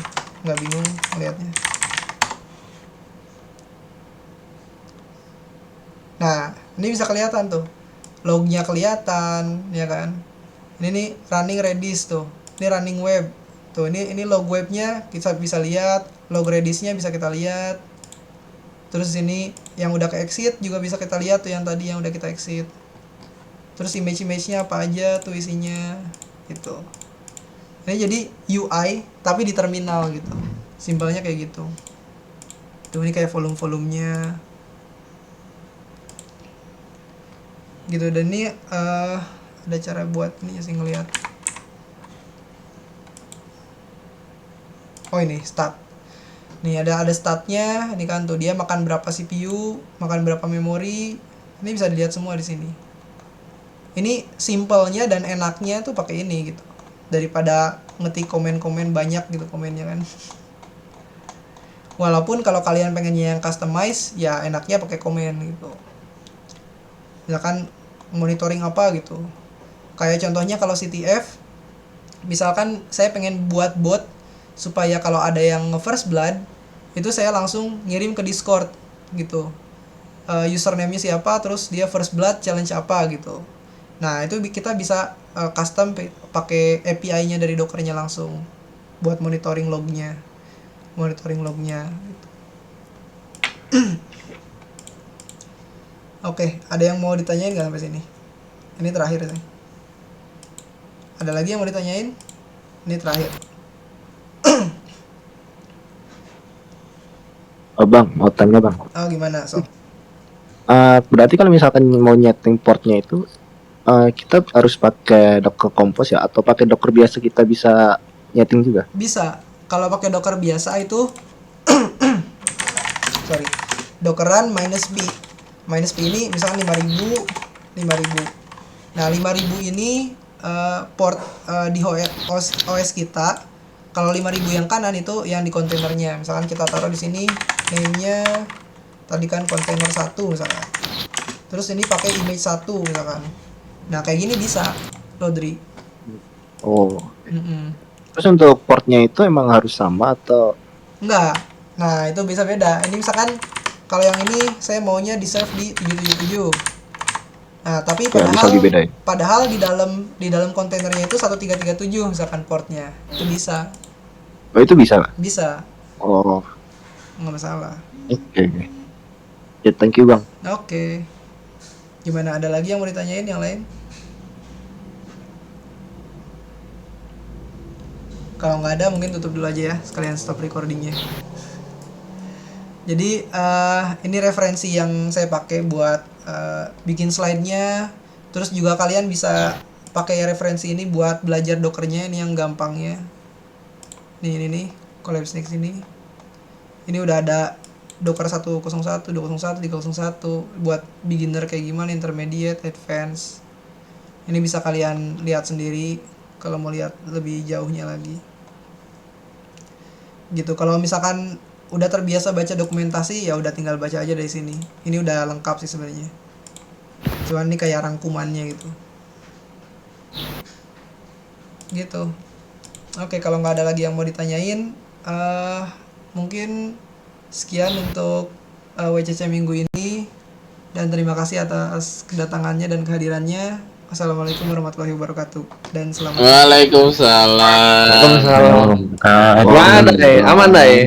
nggak bingung melihatnya. Nah, ini bisa kelihatan tuh, lognya kelihatan, ya kan? Ini nih running Redis tuh, ini running web tuh, ini log webnya kita bisa lihat, log Redisnya bisa kita lihat. Terus ini yang udah ke exit juga bisa kita lihat tuh, yang tadi yang udah kita exit. Terus image-nya apa aja tuh isinya, gitu. Ini jadi UI tapi di terminal gitu, simpelnya kayak gitu. Tuh ini kayak volume-volumenya gitu. Dan ini ada cara buat ini sih ngeliat. Oh ini stat. Nih ada statnya. Ini kan tuh dia makan berapa CPU, makan berapa memori. Ini bisa dilihat semua di sini. Ini simpelnya dan enaknya tuh pakai ini gitu, daripada ngetik komen-komen banyak gitu komennya kan. Walaupun kalau kalian pengennya yang customize, ya enaknya pakai komen gitu. Misalkan monitoring apa gitu. Kayak contohnya kalau CTF, misalkan saya pengen buat bot supaya kalau ada yang first blood, itu saya langsung ngirim ke Discord gitu. Username-nya siapa, terus dia first blood challenge apa gitu. Nah, itu kita bisa custom pakai API-nya dari Docker-nya langsung buat monitoring lognya gitu. Oke, ada yang mau ditanyain nggak sampai sini? Ini terakhir sih. Ada lagi yang mau ditanyain? Ini terakhir. Bang, mau tanya bang. Oh gimana, Sob? Berarti kalau misalkan mau nyeting portnya itu kita harus pakai Docker Compose ya, atau pakai Docker biasa kita bisa nyeting juga? Bisa. Kalau pakai Docker biasa itu sorry, Dockeran -b. -b ini misalkan 5000. Nah, 5000 ini port di OS kita. Kalau 5000 yang kanan itu yang di kontainernya. Misalkan kita taruh di sini name-nya tadi kan kontainer 1 misalkan. Terus ini pakai image 1 misalkan. Nah, kayak gini bisa, Rodri. Oh. Terus untuk portnya itu emang harus sama atau enggak? Nah, itu bisa beda. Ini misalkan kalau yang ini saya maunya di serve di 777. Nah, tapi padahal di dalam kontainernya itu 1337 misalkan portnya. Itu bisa. Oh, itu bisa? Bisa. Oh. Nggak masalah. Oke. Ya, thank you, Bang. Oke. Gimana, ada lagi yang mau ditanyain yang lain? Kalau nggak ada mungkin tutup dulu aja ya, sekalian stop recordingnya. Jadi ini referensi yang saya pakai buat bikin slide-nya. Terus juga kalian bisa pakai referensi ini buat belajar Dockernya, ini yang gampangnya. Nih Collapse Next ini udah ada Docker 101, 201, 301 buat beginner kayak gimana, intermediate, advance. Ini bisa kalian lihat sendiri kalau mau lihat lebih jauhnya lagi. Gitu. Kalau misalkan udah terbiasa baca dokumentasi ya udah tinggal baca aja dari sini. Ini udah lengkap sih sebenarnya. Cuman ini kayak rangkumannya gitu. Gitu. Oke, kalau nggak ada lagi yang mau ditanyain, mungkin sekian untuk WCC minggu ini, dan terima kasih atas kedatangannya dan kehadirannya. Wassalamualaikum warahmatullahi wabarakatuh dan selamat Waalaikumsalam. Waalaikumsalam. Gimana deh? Aman deh?